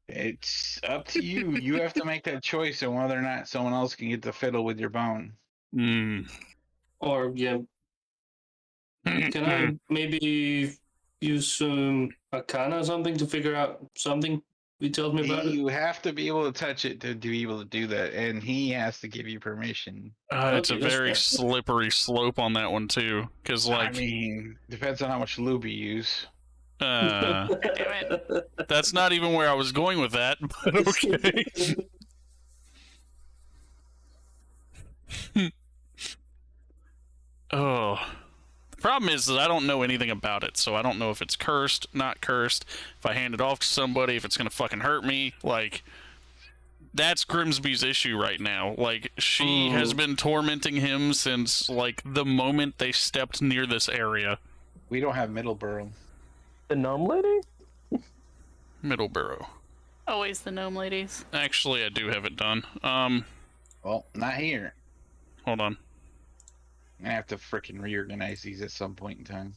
B: It's up to you. You have to make that choice on whether or not someone else can get to fiddle with your bone.
D: Or, yeah. Can I maybe use some arcana or something to figure out something? He tells me about it.
B: You have to be able to touch it to be able to do that, and he has to give you permission.
C: It's
D: Okay,
C: a
D: that's
C: very
D: fair.
C: slippery slope on that one too, because
B: I mean, depends on how much lube you use.
A: Damn it.
C: That's not even where I was going with that, but okay. Oh. The problem is that I don't know anything about it, so I don't know if it's cursed, not cursed, if I hand it off to somebody, if it's gonna fucking hurt me. Like, that's Grimsby's issue right now. Like, she has been tormenting him since, like, the moment they stepped near this area.
B: We don't have Middleborough.
H: The gnome lady?
C: Middleborough.
A: Always the gnome ladies.
C: Actually, I do have it done.
B: Well, not here.
C: Hold on.
B: I have to freaking reorganize these at some point in time.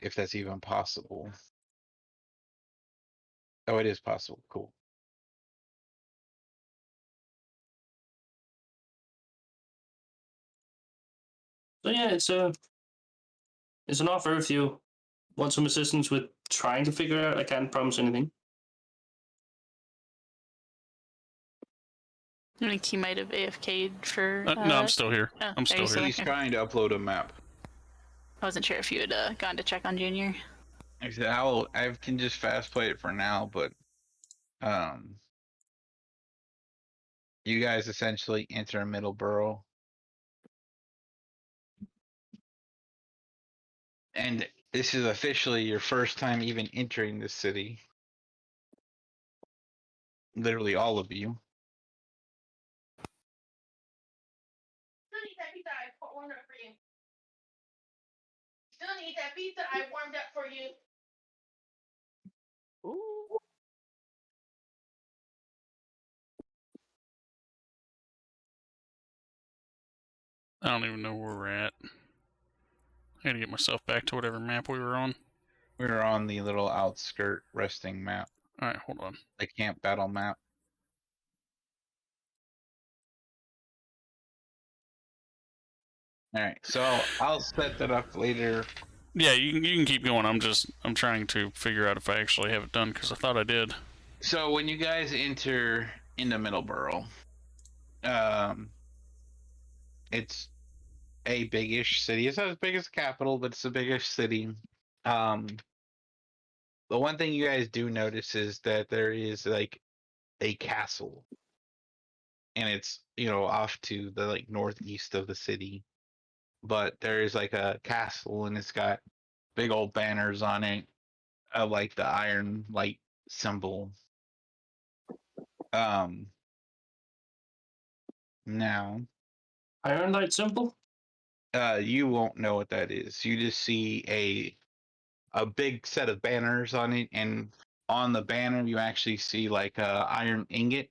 B: If that's even possible. Oh, it is possible. Cool.
D: So yeah, it's an offer if you want some assistance with trying to figure it out. I can't promise anything.
A: I think he might have AFK'd for.
C: No, I'm still here.
A: Oh,
C: I'm
A: are you
C: still here.
B: He's trying to upload a map.
A: I wasn't sure if you had gone to check on Junior.
B: I said I can just fast play it for now, but you guys essentially enter Middleborough, and this is officially your first time even entering the city. Literally all of you.
I: Still need that pizza I warmed up for you. Still need that pizza I warmed up for you.
F: Ooh.
C: I don't even know where we're at. I gotta get myself back to whatever map we were on.
B: We're on the little outskirt resting map.
C: Alright, hold on.
B: The camp battle map. Alright, so I'll set that up later.
C: Yeah, you can keep going. I'm trying to figure out if I actually have it done because I thought I did.
B: So when you guys enter into Middleborough, it's a big-ish city. It's not as big as the capital, but it's a big-ish city. The one thing you guys do notice is that there is like a castle, and it's off to the like northeast of the city. But there is like a castle, and it's got big old banners on it of like the iron light symbol. Now,
D: Iron Light symbol?
B: you won't know what that is. You just see a big set of banners on it, and on the banner you actually see like a iron ingot,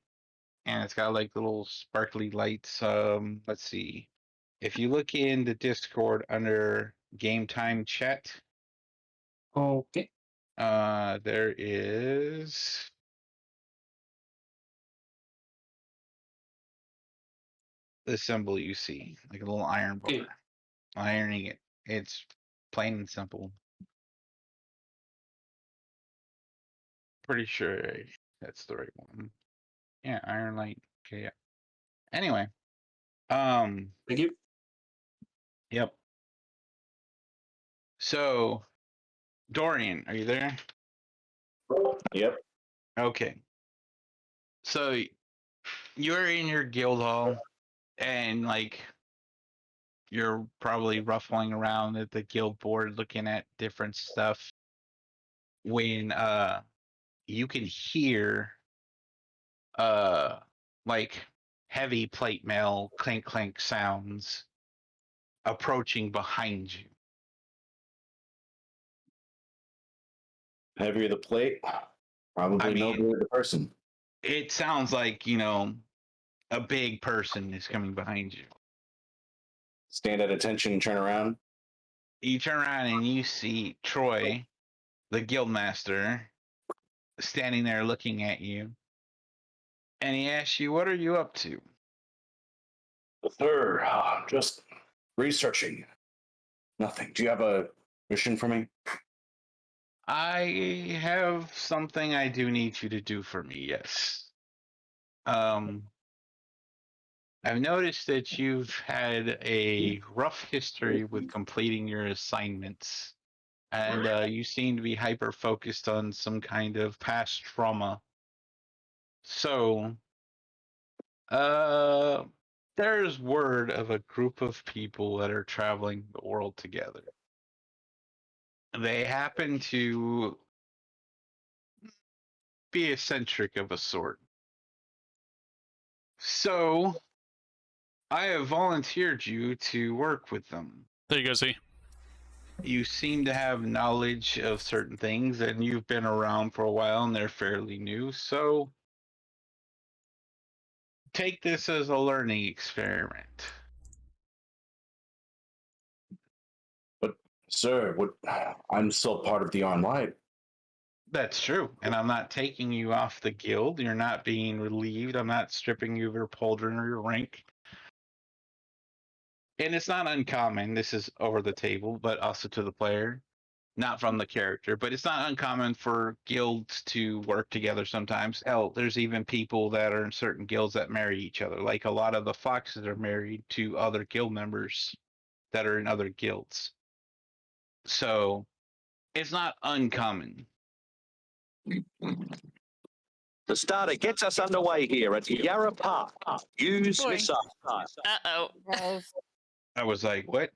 B: and it's got like little sparkly lights. Let's see. If you look in the Discord under game time chat,
D: Okay.
B: there is the symbol you see, like a little iron bar.
D: Okay.
B: Ironing it. It's plain and simple. Pretty sure that's the right one. Yeah, iron light. Okay, yeah. Anyway.
D: Thank you.
B: Yep. So, Dorian, are you there?
E: Yep.
B: Okay. So, you're in your guild hall, and like you're probably ruffling around at the guild board looking at different stuff when you can hear like heavy plate mail clink clink sounds approaching behind you.
E: Heavier the plate, probably no good the person.
B: It sounds like, a big person is coming behind you.
E: Stand at attention and turn around.
B: You turn around and you see Troy, the guildmaster, standing there looking at you. And he asks you, what are you up to?
E: Sir, just researching. Nothing. Do you have a mission for me?
B: I have something I do need you to do for me, yes. I've noticed that you've had a rough history with completing your assignments, and you seem to be hyper focused on some kind of past trauma. So, there's word of a group of people that are traveling the world together. They happen to be eccentric of a sort. So, I have volunteered you to work with them.
C: There you go, Z.
B: You seem to have knowledge of certain things, and you've been around for a while, and they're fairly new. So, take this as a learning experiment.
E: But, sir, I'm still part of the Light.
B: That's true, and I'm not taking you off the guild. You're not being relieved. I'm not stripping you of your pauldron or your rank. And it's not uncommon, this is over the table, but also to the player. not from the character, but it's not uncommon for guilds to work together sometimes. Hell, there's even people that are in certain guilds that marry each other. Like a lot of the foxes are married to other guild members that are in other guilds. So it's not uncommon.
J: The starter gets us underway here at Yarra Park. Use
A: Boy.
J: missile.
G: Uh-oh.
F: Gross.
B: I was like, what?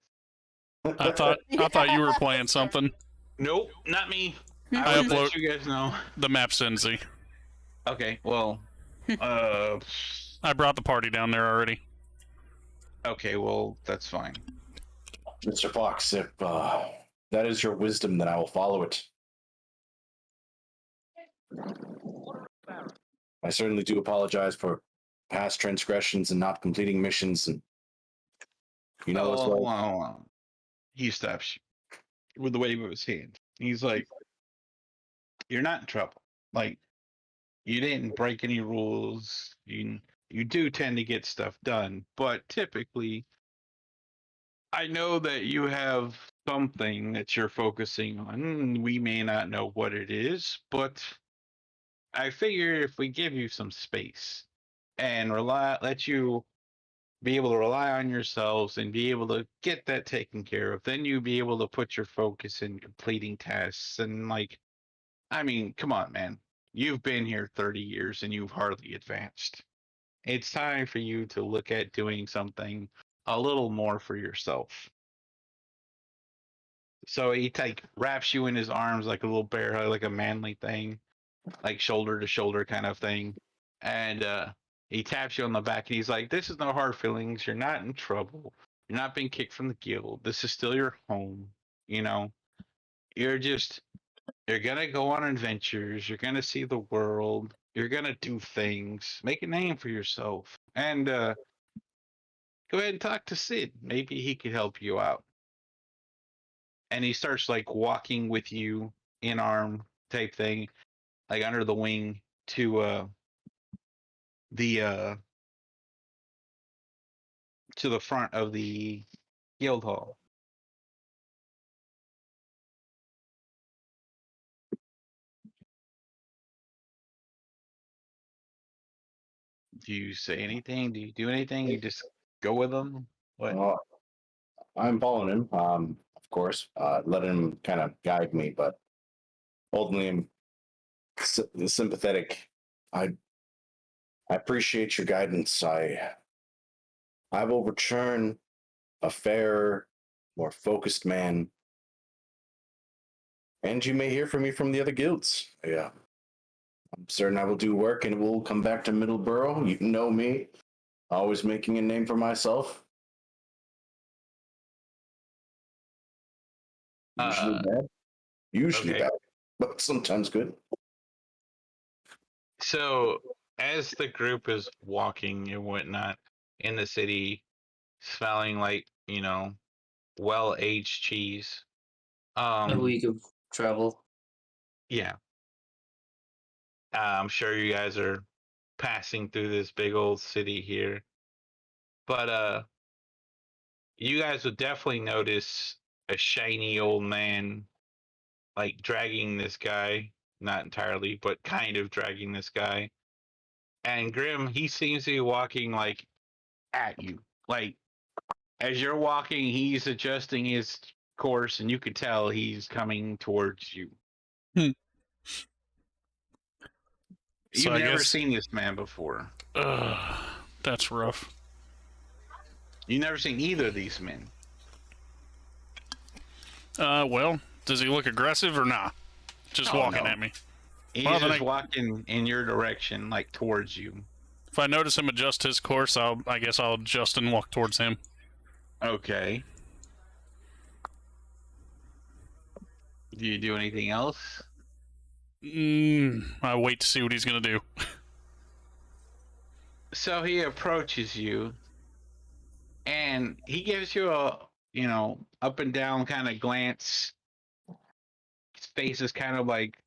C: I thought you were playing something.
B: Nope, not me.
C: I
B: I would
C: upload-
B: let you guys know.
C: The map Senzi.
B: Okay, well,
C: I brought the party down there already.
B: okay, well, that's fine.
E: Mr. Fox, if that is your wisdom, then I will follow it. I certainly do apologize for past transgressions and not completing missions, and you know as well.
B: Hold on. He stops with the wave of his hand. He's like, "You're not in trouble. Like, you didn't break any rules. You do tend to get stuff done, but typically, I know that you have something that you're focusing on. We may not know what it is, but I figure if we give you some space and let you be able to rely on yourselves and be able to get that taken care of, then you'll be able to put your focus in completing tasks. And like, I mean, come on, man. You've been here 30 years and you've hardly advanced. It's time for you to look at doing something a little more for yourself." So he wraps you in his arms like a little bear hug, like a manly thing, like shoulder to shoulder kind of thing. And he taps you on the back and he's like, "This is no hard feelings. You're not in trouble. You're not being kicked from the guild. This is still your home. You know, you're gonna go on adventures. You're gonna see the world. You're gonna do things. Make a name for yourself. And go ahead and talk to Sid. Maybe he could help you out." And he starts like walking with you in arm type thing, like under the wing to the front of the guild hall. Do you say anything? Do you do anything? You just go with them? What?
E: I'm following him, of course, letting him kind of guide me, but ultimately I'm sympathetic. I appreciate your guidance. I will return a fairer, more focused man, and you may hear from me from the other guilds. Yeah, I'm certain I will do work and will come back to Middleborough. You know me, always making a name for myself. Usually bad. Usually
B: okay.
E: bad, but sometimes good.
B: So as the group is walking and whatnot in the city, smelling like, well-aged cheese.
D: A week of travel.
B: Yeah. I'm sure you guys are passing through this big old city here. But you guys would definitely notice a shiny old man like dragging this guy. Not entirely, but kind of dragging this guy. And Grim, he seems to be walking like at you. Like as you're walking, he's adjusting his course and you could tell he's coming towards you.
C: So
B: You've
C: I
B: never
C: guess-
B: seen this man before.
C: That's rough.
B: You've never seen either of these men.
C: Well, does he look aggressive or not? Just
B: Oh,
C: walking
B: no.
C: at me.
B: He's
C: Well, then
B: just walking in your direction, like towards you.
C: If I notice him adjust his course, I guess I'll adjust and walk towards him.
B: Okay. Do you do anything else?
C: I wait to see what he's gonna do.
B: So he approaches you, and he gives you a, up and down kind of glance. His face is kind of like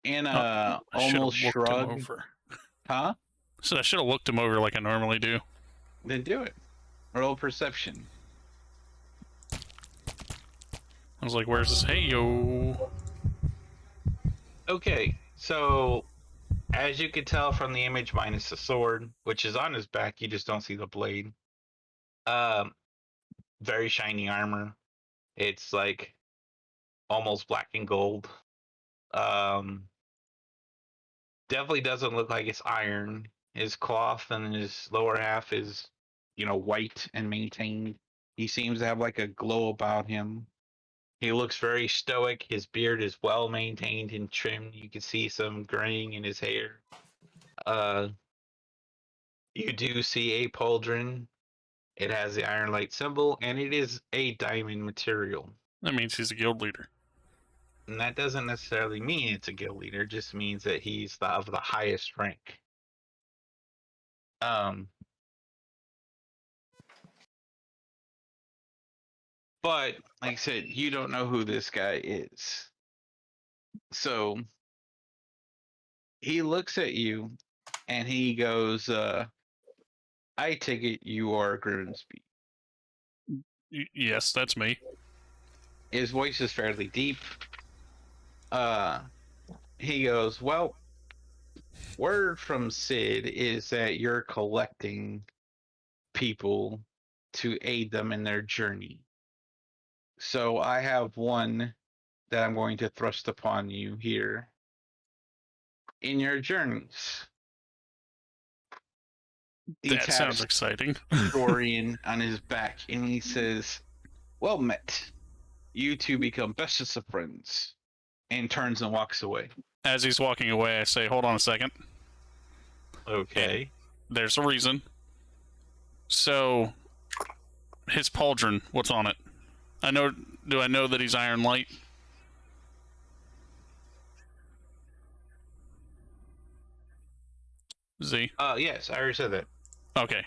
B: in a
C: I should've
B: almost
C: looked him
B: shrug.
C: over.
B: Huh?
C: So I should have looked him over like I normally do.
B: Then do it. Roll perception.
C: I was like, where's this? Hey, yo.
B: Okay, so as you can tell from the image minus the sword, which is on his back, you just don't see the blade. Very shiny armor. It's like almost black and gold. Definitely doesn't look like it's iron. His cloth and his lower half is, white and maintained. He seems to have like a glow about him. He looks very stoic. His beard is well maintained and trimmed. You can see some graying in his hair. You do see a pauldron. It has the iron light symbol, and it is a diamond material.
C: That means he's a guild leader.
B: And that doesn't necessarily mean it's a guild leader. It just means that he's of the highest rank. But like I said, you don't know who this guy is. So he looks at you and he goes, I take it you are Grimsby.
C: Yes, that's me.
B: His voice is fairly deep. He goes, well, word from Sid is that you're collecting people to aid them in their journey. So I have one that I'm going to thrust upon you here. In your journeys,
C: That sounds exciting.
B: Dorian on his back, and he says, well met. You two become bestest of friends. And turns and walks away.
C: As he's walking away, I say, hold on a second.
B: Okay.
C: There's a reason. So, his pauldron, what's on it? Do I know that he's Iron Light? Z?
B: Yes, I already said that.
C: Okay,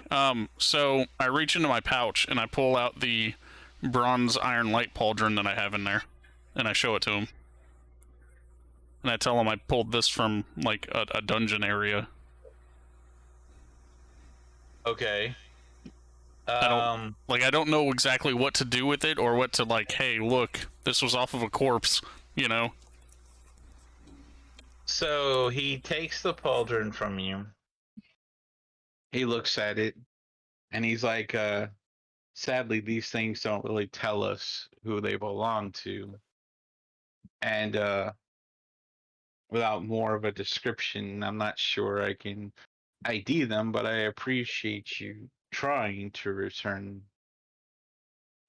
C: so I reach into my pouch and I pull out the bronze Iron Light pauldron that I have in there, and I show it to him. And I tell him I pulled this from, like, a dungeon area.
B: Okay.
C: I don't know exactly what to do with it, or what to, like, hey, look, this was off of a corpse, you know?
B: So he takes the pauldron from you. He looks at it, and he's like, sadly, these things don't really tell us who they belong to. And without more of a description, I'm not sure I can ID them, but I appreciate you trying to return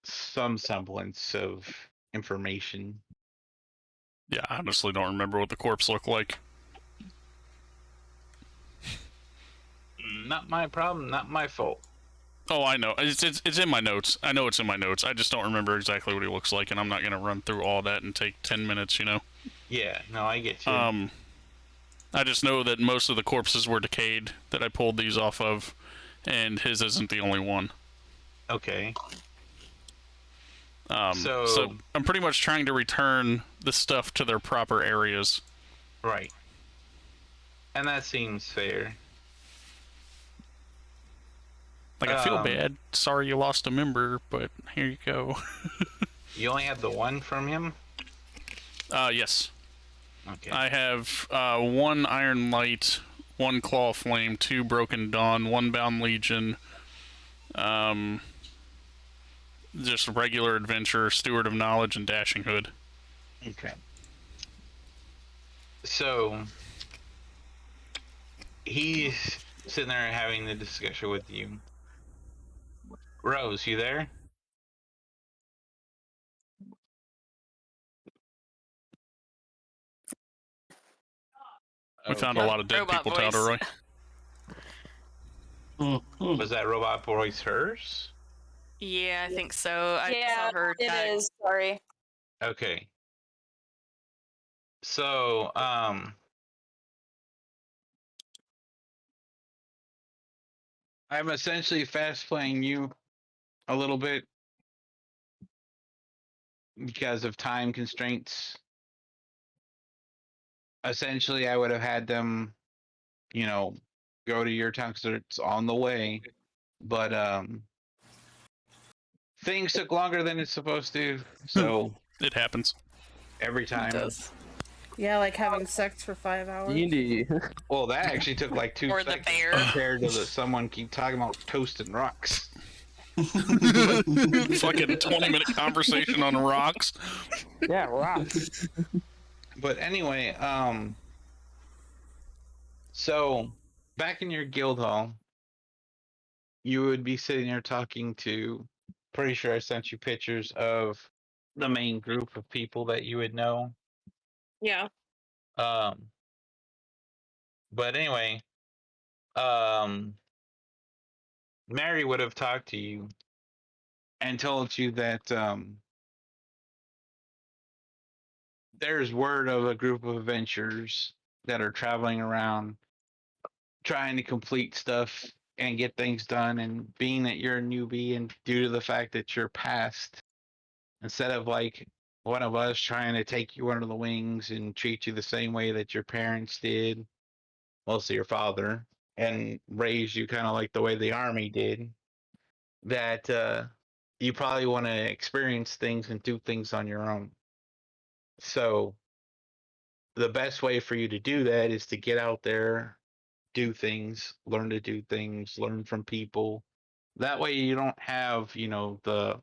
B: some semblance of information.
C: Yeah, I honestly don't remember what the corpse looked like.
B: Not my problem, not my fault.
C: Oh, I know. It's in my notes. I know it's in my notes. I just don't remember exactly what he looks like, and I'm not going to run through all that and take 10 minutes, you know?
B: Yeah, no, I get you.
C: I just know that most of the corpses were decayed that I pulled these off of, and his isn't the only one.
B: Okay.
C: So I'm pretty much trying to return the stuff to their proper areas.
B: Right. And that seems fair.
C: Like, I feel bad. Sorry you lost a member, but here you go.
B: You only have the one from him?
C: Yes.
B: Okay.
C: I have 1 Iron Light, 1 Claw Flame, 2 Broken Dawn, 1 Bound Legion, just regular Adventurer, Steward of Knowledge, and Dashing Hood.
B: Okay. So he's sitting there having the discussion with you. Rose, you there?
C: We found a lot of dead
G: Robot
C: people,
G: voice.
C: Talderoy.
B: Was that robot voice hers?
G: Yeah, I think so. I
K: Yeah,
G: saw her
K: it
G: die.
K: is. Sorry.
B: Okay. So, I'm essentially fast playing you a little bit because of time constraints. Essentially, I would have had them, go to your town because it's on the way. But things took longer than it's supposed to. So
C: It happens.
B: Every time.
A: It does.
F: Yeah, like having sex for 5 hours.
H: D&D.
B: Well, that actually took like 2
G: Or the
B: seconds
G: bear.
B: compared to someone keep talking about toasting rocks.
C: Fucking 20-minute conversation on rocks.
H: Yeah, rocks.
B: But anyway, so back in your guild hall, you would be sitting there talking to, pretty sure I sent you pictures of the main group of people that you would know.
G: Yeah.
B: But anyway, Mary would have talked to you and told you that there's word of a group of adventurers that are traveling around trying to complete stuff and get things done. And being that you're a newbie and due to the fact that you're past, instead of like one of us trying to take you under the wings and treat you the same way that your parents did, mostly your father, and raise you kind of like the way the army did, that you probably want to experience things and do things on your own. So the best way for you to do that is to get out there, do things, learn to do things, learn from people. That way you don't have, the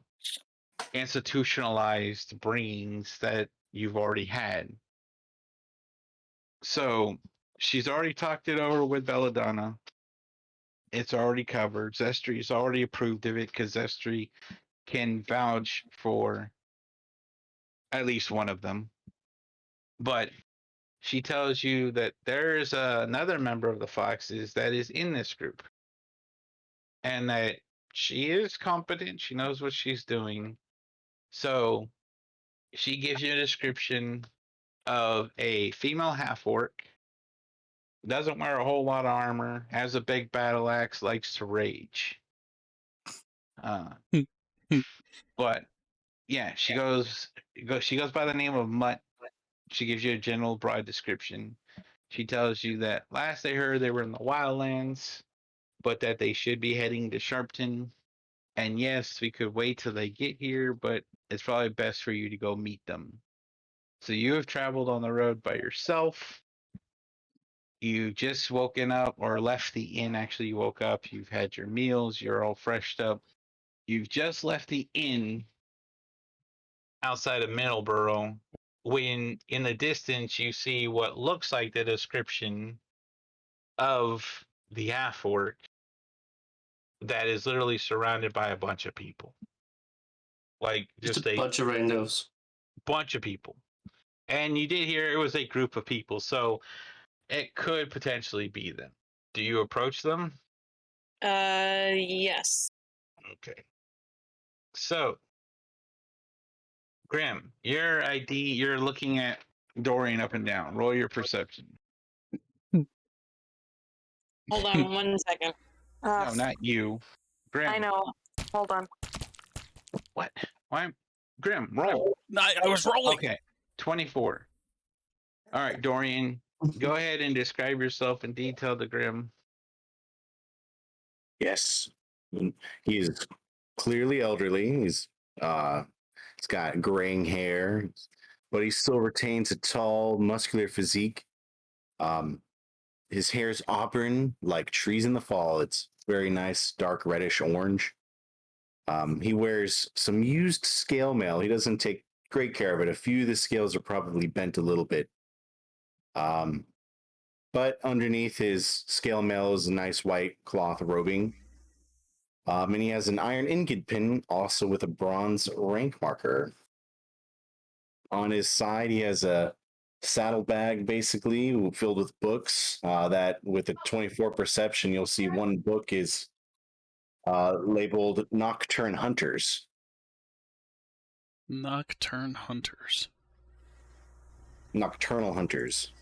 B: institutionalized bringings that you've already had. So she's already talked it over with Belladonna. It's already covered. Zestry's already approved of it because Zestry can vouch for at least one of them. But she tells you that there's another member of the Foxes that is in this group. And that she is competent. She knows what she's doing. So she gives you a description of a female half-orc. Doesn't wear a whole lot of armor. Has a big battle axe. Likes to rage. But yeah, she goes by the name of Mutt. She gives you a general broad description. She tells you that last they heard they were in the Wildlands, but that they should be heading to Sharpton. And yes, we could wait till they get here, but it's probably best for you to go meet them. So you have traveled on the road by yourself. You just woken up or left the inn. Actually, you woke up. You've had your meals. You're all freshed up. You've just left the inn outside of Middleborough when in the distance you see what looks like the description of the half-orc that is literally surrounded by a bunch of people. Like just a
D: bunch of randos.
B: bunch of people. And you did hear it was a group of people, so it could potentially be them. Do you approach them?
G: Yes.
B: Okay. So, Grim, your ID, you're looking at Dorian up and down. Roll your perception.
G: Hold on 1 second.
B: No, not you. Grim.
G: I know. Hold on.
B: What? Why? Grim, roll.
C: I was rolling.
B: Okay. 24. All right, Dorian, go ahead and describe yourself in detail to Grim.
E: Yes. He is clearly elderly. He's got graying hair, but he still retains a tall, muscular physique. His hair is auburn, like trees in the fall. It's very nice, dark reddish orange. He wears some used scale mail. He doesn't take great care of it. A few of the scales are probably bent a little bit. But underneath his scale mail is a nice white cloth robing. And he has an iron ingot pin, also with a bronze rank marker. On his side, he has a saddlebag, basically, filled with books. That with a 24 perception, you'll see one book is labeled Nocturne Hunters.
C: Nocturne Hunters.
E: Nocturnal Hunters.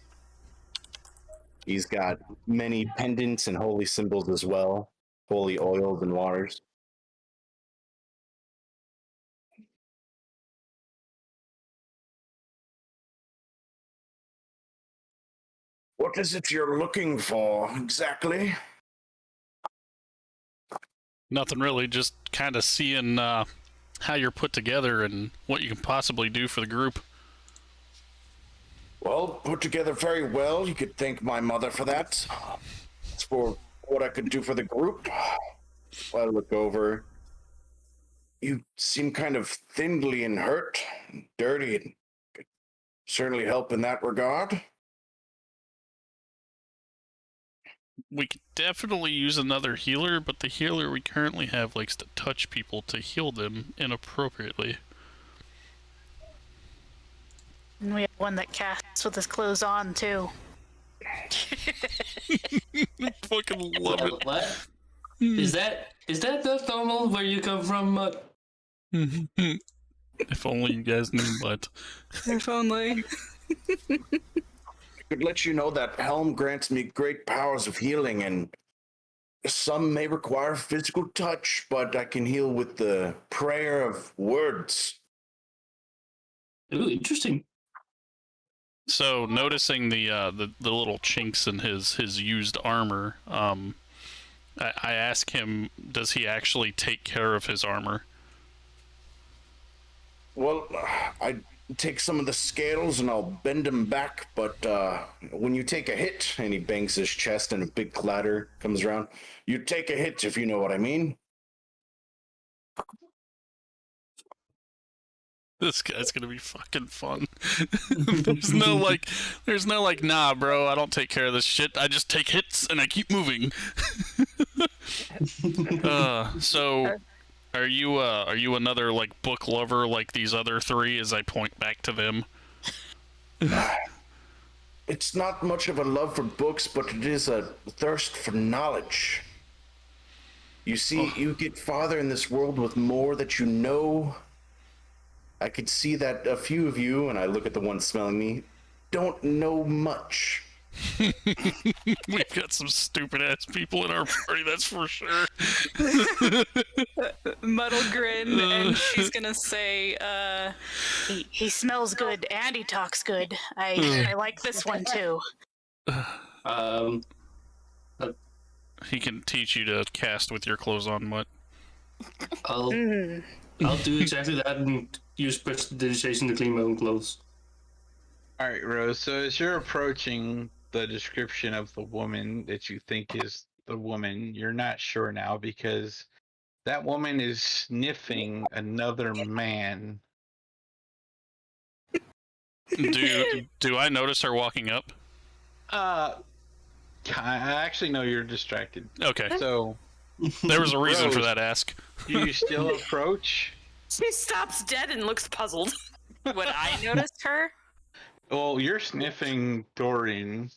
E: He's got many pendants and holy symbols as well, holy oils and waters. What is it you're looking for exactly?
C: Nothing really, just kind of seeing how you're put together and what you can possibly do for the group.
E: Well, put together very well. You could thank my mother for that. As for what I could do for the group, well, I look over. You seem kind of thinly and hurt, and dirty, and could certainly help in that regard.
C: We could definitely use another healer, but the healer we currently have likes to touch people to heal them inappropriately.
A: And we have one that casts with his clothes on, too.
C: Fucking love it.
D: What? Is that not normal where you come from, Mutt?
C: If only you guys knew, but
A: If only.
E: I could let you know that Helm grants me great powers of healing, and some may require physical touch, but I can heal with the prayer of words.
D: Ooh, interesting.
C: so noticing the little chinks in his used armor, I ask him, does he actually take care of his armor?
E: Well, I take some of the scales and I'll bend them back, but when you take a hit, and he bangs his chest and a big clatter comes around, you take a hit, if you know what I mean.
C: This guy's gonna be fucking fun. there's no like, nah, bro, I don't take care of this shit. I just take hits and I keep moving. So are you another like book lover like these other three? As I point back to them.
E: It's not much of a love for books, but it is a thirst for knowledge. You see, you get farther in this world with more that you know. I could see that a few of you, and I look at the one smelling me, don't know much.
C: We've got some stupid ass people in our party, that's for sure.
A: Mutt'll grin, and she's gonna say, he smells good and he talks good. I like this one too.
C: He can teach you to cast with your clothes on, Mutt.
D: I'll do exactly that and use prestidigitation to clean my own clothes.
B: All right, Rose. So as you're approaching the description of the woman that you think is the woman, you're not sure now because that woman is sniffing another man.
C: Do I notice her walking up?
B: I actually know you're distracted.
C: Okay.
B: So
C: There was a reason for
B: Rose,
C: that ask.
B: do you still approach?
G: She stops dead and looks puzzled. Would I notice her?
B: Well, you're sniffing Dorian.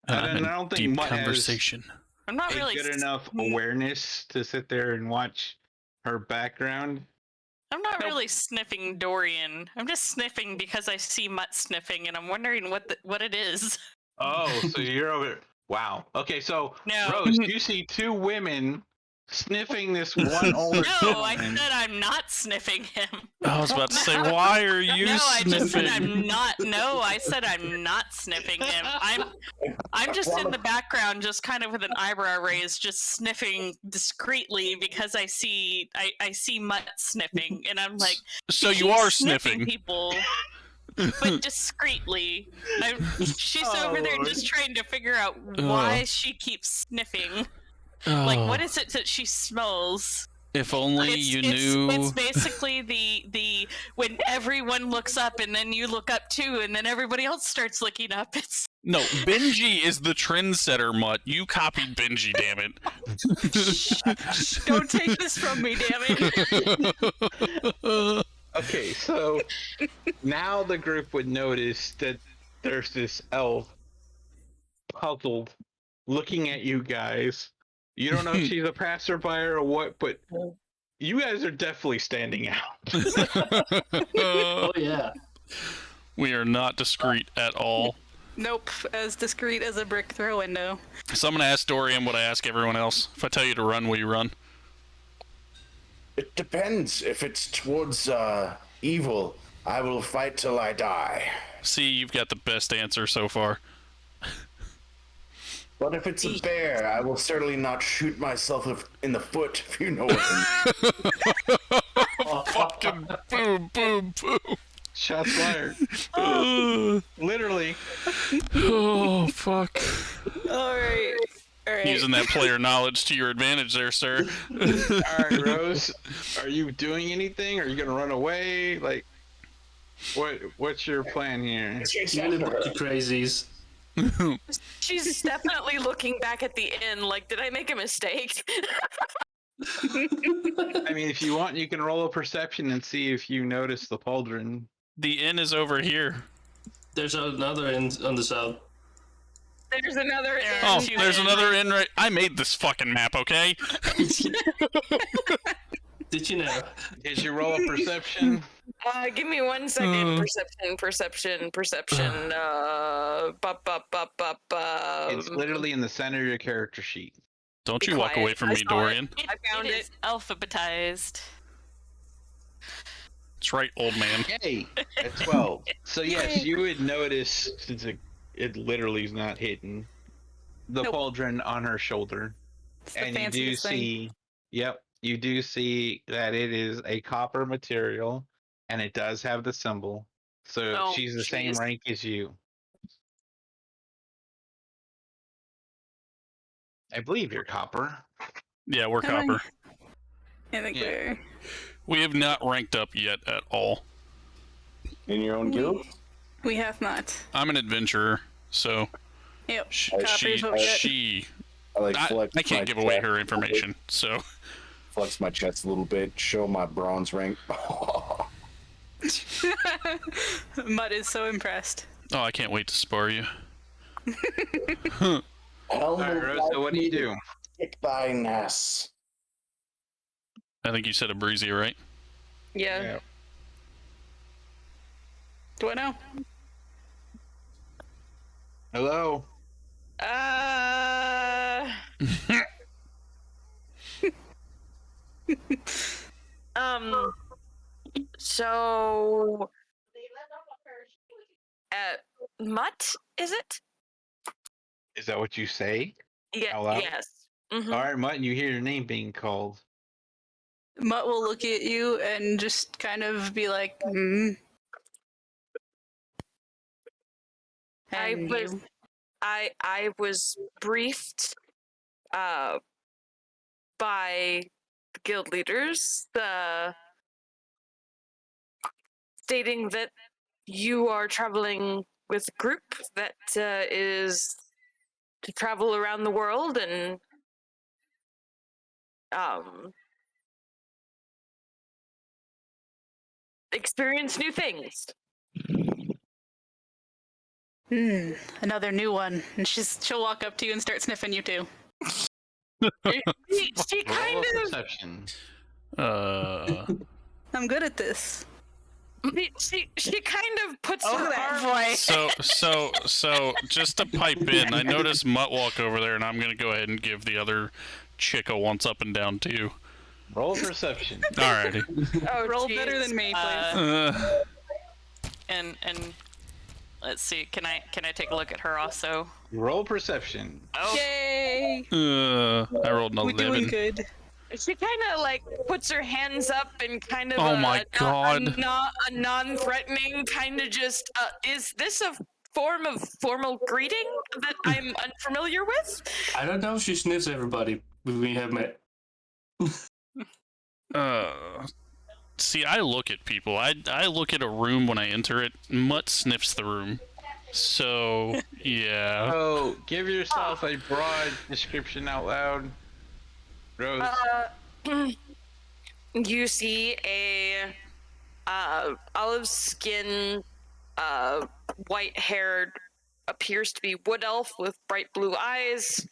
B: I don't think
C: deep
B: Mutt has
C: conversation.
G: I'm not
B: a
G: really
B: good enough awareness to sit there and watch her background.
G: I'm not really sniffing Dorian. I'm just sniffing because I see Mutt sniffing, and I'm wondering what it is.
B: Oh, so you're over. Wow. Okay, so
G: No.
B: Rose, you see two women sniffing this one older
G: No, I
B: gentleman.
G: said I'm not sniffing him.
C: I was about to say, why are you
G: No, I
C: sniffing?
G: just said I'm not. No, I said I'm not sniffing him. I'm just in the background, just kind of with an eyebrow raised, just sniffing discreetly because I see Mutt sniffing, and I'm like,
C: So you
G: she's
C: are
G: sniffing
C: sniffing.
G: people, but discreetly. She's over there just trying to figure out why she keeps sniffing. Like, what is it that she smells?
C: If only you knew.
G: It's basically the when everyone looks up and then you look up too, and then everybody else starts looking up. It's
C: No, Benji is the trendsetter, Mutt. You copied Benji, damn it.
A: Don't take this from me, damn it.
B: Okay, so now the group would notice that there's this elf puzzled looking at you guys. You don't know if she's a passerby or what, but you guys are definitely standing out.
D: Oh yeah.
C: We are not discreet at all.
A: Nope, as discreet as a brick throw window.
C: So I'm going to ask Dorian what I ask everyone else. If I tell you to run, will you run?
E: It depends. If it's towards evil, I will fight till I die.
C: See, you've got the best answer so far.
E: But if it's a bear, I will certainly not shoot myself in the foot, if you know what I mean.
C: Fucking boom, boom, boom.
B: Shots fired. Literally.
C: Oh, fuck.
G: All right.
C: Using that player knowledge to your advantage there, sir.
B: Alright, Rose. Are you doing anything? Are you gonna run away? Like, what's your plan here?
D: You're in a bunch of crazies.
G: She's definitely looking back at the inn like, did I make a mistake?
B: I mean, if you want, you can roll a perception and see if you notice the pauldron.
C: The inn is over here.
D: There's another inn on the south.
G: There's another inn.
C: Oh, there's another inn right... I made this fucking map, okay?
D: Did you know?
B: Did you roll a perception?
G: Give me 1 second. Perception.
B: It's literally in the center of your character sheet.
C: Don't
G: Be
C: you walk
G: quiet.
C: away from
G: I
C: me,
G: saw
C: Dorian.
G: I found
K: It is alphabetized.
C: That's right, old man.
B: Yay! At 12. So yes, you would notice, since it literally is not hidden, the pauldron on her shoulder.
A: It's the
B: And you do
A: fanciest thing.
B: see, you do see that it is a copper material, and it does have the symbol. So
G: Oh,
B: she's the same
G: jeez.
B: rank as you. I believe you're copper.
C: Yeah, we're
A: Am I?
C: copper.
A: I think
B: Yeah.
A: we're.
C: We have not ranked up yet at all.
E: In your own guild?
A: We have not.
C: I'm an adventurer, so
A: Yep.
C: she
E: I like
C: I
E: flex
C: can't
E: my
C: give away
E: chest
C: her
E: a little
C: information. So
E: bit, flex my chest a little bit, show my bronze rank.
A: Mutt is so impressed.
C: oh, I can't wait to spar you.
B: Alright, Rose, so what do you do?
E: Kick thine ass.
C: I think you said Ebrizia, right?
G: Yeah.
A: Do I know?
B: Hello?
G: So Mutt, is it?
B: Is that what you say?
G: Yeah.
B: Out loud?
G: Yes. Mhm.
B: Alright, Mutton, you hear your name being called.
A: Mutt will look at you and just kind of be like, hmm. And you?
G: I was briefed by the guild leaders stating that you are traveling with a group that is to travel around the world and experience new things.
A: Another new one. And she'll walk up to you and start sniffing you too.
G: She
B: Roll
G: kind
B: a
G: of
B: perception.
A: I'm good at this.
G: she kind of puts
K: Oh,
G: her
K: that
G: arm.
K: voice.
C: So just to pipe in, I noticed Mutt walk over there, and I'm gonna go ahead and give the other chick a once up and down too.
B: Roll a perception.
C: Alrighty.
G: Oh,
A: Roll
G: geez.
A: better than me, please.
K: And let's see. Can I take a look at her also?
B: Roll perception.
K: Oh,
A: Yay!
C: I rolled an
A: We're doing
C: 11.
A: good.
G: She kind of like puts her hands up and kind of
C: Oh my God.
G: a non-threatening kind of just is this a form of formal greeting that I'm unfamiliar with?
D: I don't know if she sniffs everybody we have met.
C: See, I look at people. I look at a room when I enter it. Mutt sniffs the room. So, yeah.
B: Oh, give yourself a broad description out loud. Rose.
G: You see a olive skin, white haired, appears to be wood elf with bright blue eyes.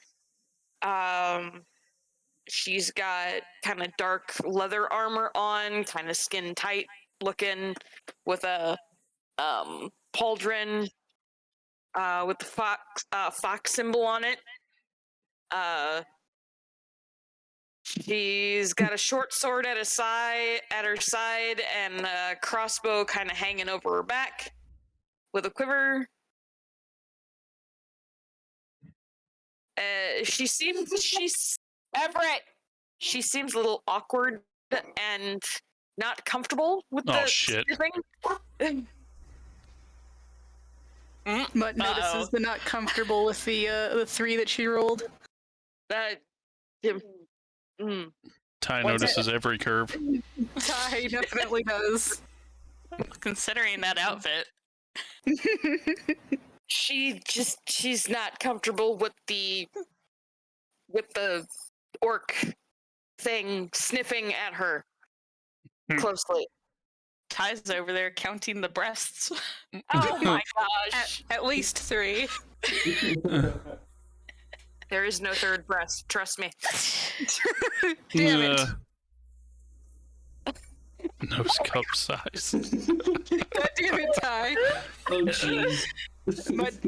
G: She's got kind of dark leather armor on, kind of skin tight looking, with a pauldron with the fox symbol on it. She's got a short sword at her side, and a crossbow kind of hanging over her back, with a quiver. She's Everett. She seems a little awkward and not comfortable with
C: Oh,
G: the
C: shit.
G: thing.
A: Mutt notices the not comfortable with the 3 that she rolled.
C: Ty
G: What's
C: notices every curve.
A: Ty definitely does.
K: Considering that outfit.
G: She's not comfortable with the orc thing sniffing at her closely.
K: Ty's over there counting the breasts.
G: Oh my gosh.
A: At least 3.
G: There is no third breast, trust me.
A: Damn it.
C: Nose cup size.
A: God damn it, Ty.
D: Oh jeez.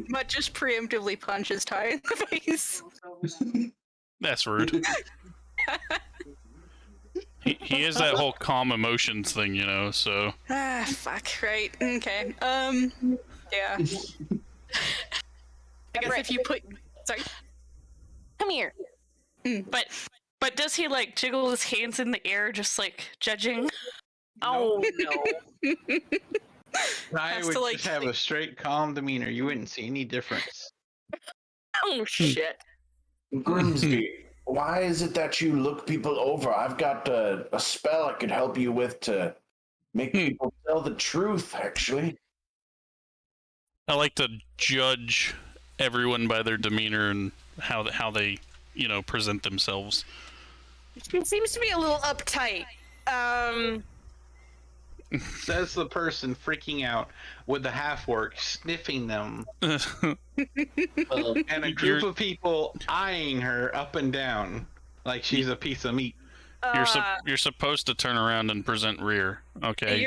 A: Mutt just preemptively punches Ty in the face.
C: That's rude. He is that whole calm emotions thing, you know, so.
A: Ah, fuck, right. Okay. Yeah. I guess if you put... Sorry.
G: Come here.
K: But does he like jiggle his hands in the air just like judging?
G: Oh no.
B: I
A: Has
B: would
A: to, like,
B: just have a straight, calm demeanor. You wouldn't see any difference.
G: Oh shit.
E: Grimsby, why is it that you look people over? I've got a spell I could help you with to make people tell the truth, actually.
C: I like to judge everyone by their demeanor and how they, you know, present themselves.
G: She seems to be a little uptight.
B: Says the person freaking out with the half-orc sniffing them, and a group of people eyeing her up and down like she's a piece of meat.
C: You're supposed to turn around and present rear. Okay.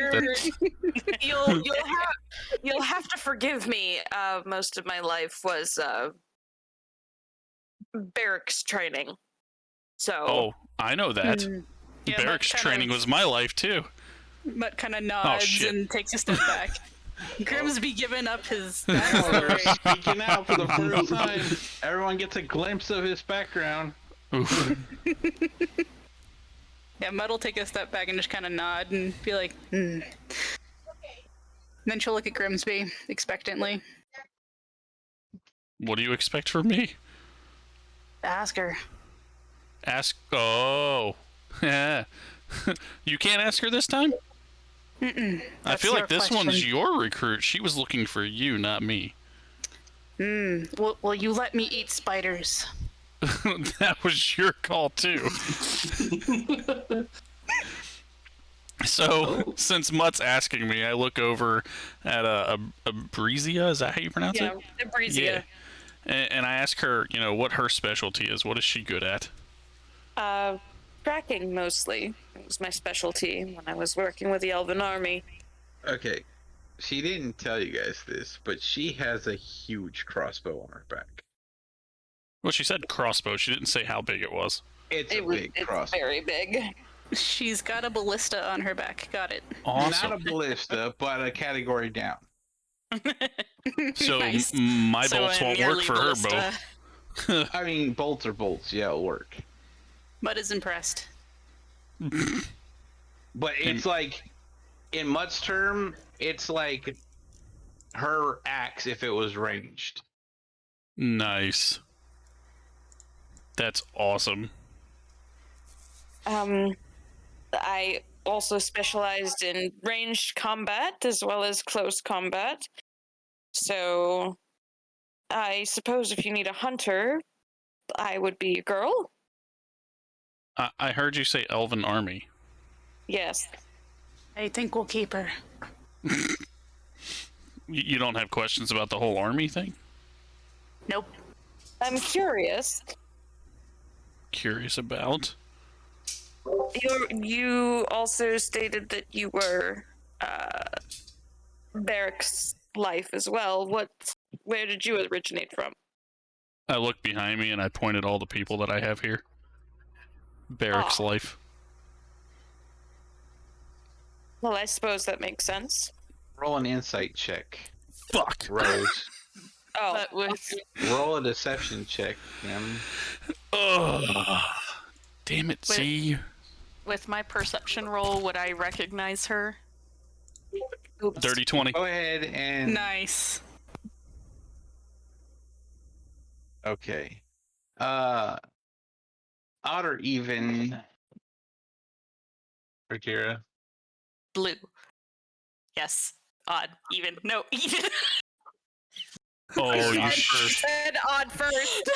G: You'll have to forgive me. Most of my life was barracks training. So
C: Oh, I know that.
A: Yeah,
C: Barracks training was my life too.
A: Mutt kind of nods
C: shit.
A: and takes a step back. Grimsby giving up his
B: Oh, they're
A: backstory.
B: speaking out for the first time. Everyone gets a glimpse of his background.
C: Oof.
A: Yeah, Mutt will take a step back and just kind of nod and be like, And then she'll look at Grimsby expectantly.
C: What do you expect from me?
A: Ask her.
C: Ask. Oh. Yeah. You can't ask her this time? I
A: That's
C: feel
A: your
C: like this
A: question.
C: one's your recruit. She was looking for you, not me.
A: Will you let me eat spiders?
C: That was your call too. So, since Mutt's asking me, I look over at Ebrizia. Is that how you pronounce it?
G: Ebrizia.
C: Yeah. And I ask her, you know, what her specialty is. What is she good at?
G: Tracking mostly. It was my specialty when I was working with the Elven Army.
B: Okay, she didn't tell you guys this, but she has a huge crossbow on her back.
C: Well, she said crossbow. She didn't say how big it was.
B: It's crossbow.
G: Very big.
A: She's got a ballista on her back. Got it.
C: Awesome.
B: Not a ballista, but a category down.
C: So
A: Nice.
C: my
K: So
C: bolts
K: a
C: won't work
K: nearly
C: for her
K: ballista.
C: bow.
B: I mean, bolts are bolts. Yeah, it'll work.
A: Mutt is impressed.
B: But it's like, in Mutt's term, it's like her axe if it was ranged.
C: Nice. That's awesome.
G: I also specialized in ranged combat as well as close combat. So, I suppose if you need a hunter, I would be a girl.
C: I heard you say Elven Army.
G: Yes.
A: I think we'll keep her.
C: You don't have questions about the whole army thing?
A: Nope.
G: I'm curious.
C: Curious about?
G: You also stated that you were barracks life as well. Where did you originate from?
C: I looked behind me and I pointed all the people that I have here. Barracks life.
G: Well, I suppose that makes sense.
B: Roll an insight check,
C: Fuck.
B: Rose.
G: Oh,
K: But with
B: Roll a deception check, Kim.
C: Oh, damn it!
K: Wait.
C: See,
K: with my perception roll, would I recognize her?
G: oops.
C: dirty 20.
B: Go ahead and
A: Nice.
B: okay. Odd or even, Akira.
K: Blue. Yes. Odd. Even. No, even.
C: Oh, you
B: Odd first.
G: Said odd first.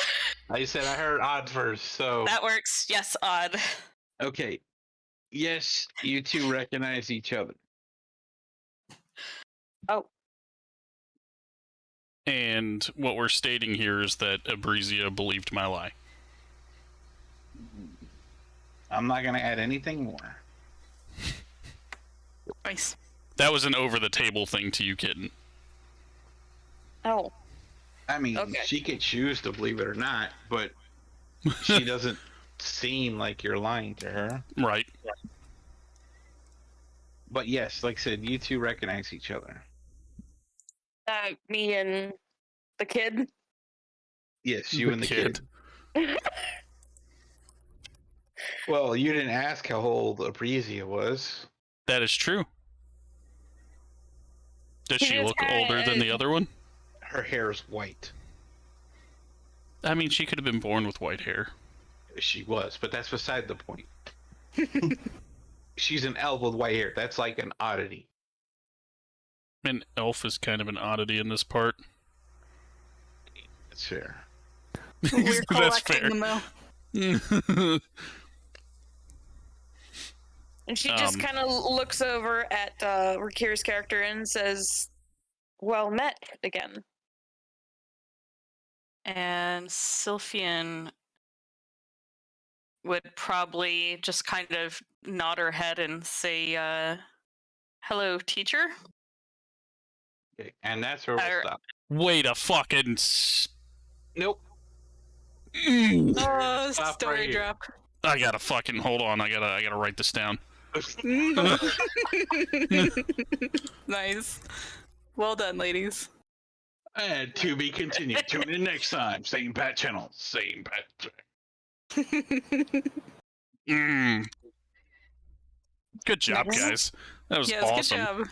B: I said I heard odd first, so
K: That works. Yes, odd.
B: okay. Yes, you two recognize each other.
G: Oh,
C: And what we're stating here is that Ebrizia believed my lie.
B: I'm not gonna add anything more.
A: Nice.
C: That was an over-the-table thing to you, kitten.
G: oh.
B: I mean,
G: Okay.
B: she could choose to believe it or not, but she doesn't seem like you're lying to her.
C: Right.
B: But yes, like I said, you two recognize each other.
G: Me and the kid.
B: Yes, you and the kid.
G: Oh,
B: Well, you didn't ask how old Ebrizia was.
C: That is true. Does
G: He
C: she
G: is
C: look
G: kinda-
C: older than the other one?
B: Her hair is white.
C: I mean, she could have been born with white hair.
B: She was, but that's beside the point. She's an elf with white hair. That's like an oddity.
C: An elf is kind of an oddity in this part.
B: That's fair.
A: We're
C: That's
A: collecting
C: fair.
A: them though.
G: And she just kind of looks over at Rakira's character and says, "Well met again."
K: And Sylphian would probably just kind of nod her head and say, hello, teacher?
B: Okay, and that's where we'll
K: Or-
B: stop.
C: Wait a fucking.
B: Nope.
A: Oh,
B: Stop
A: story
B: right here.
A: drop.
C: I gotta fucking hold on. I gotta write this down.
A: Nice. Well done, ladies.
B: And to be continued. Tune in next time. Same Pat channel. Same Pat.
C: Good job, guys. That was
A: Yes,
C: awesome.
A: good job.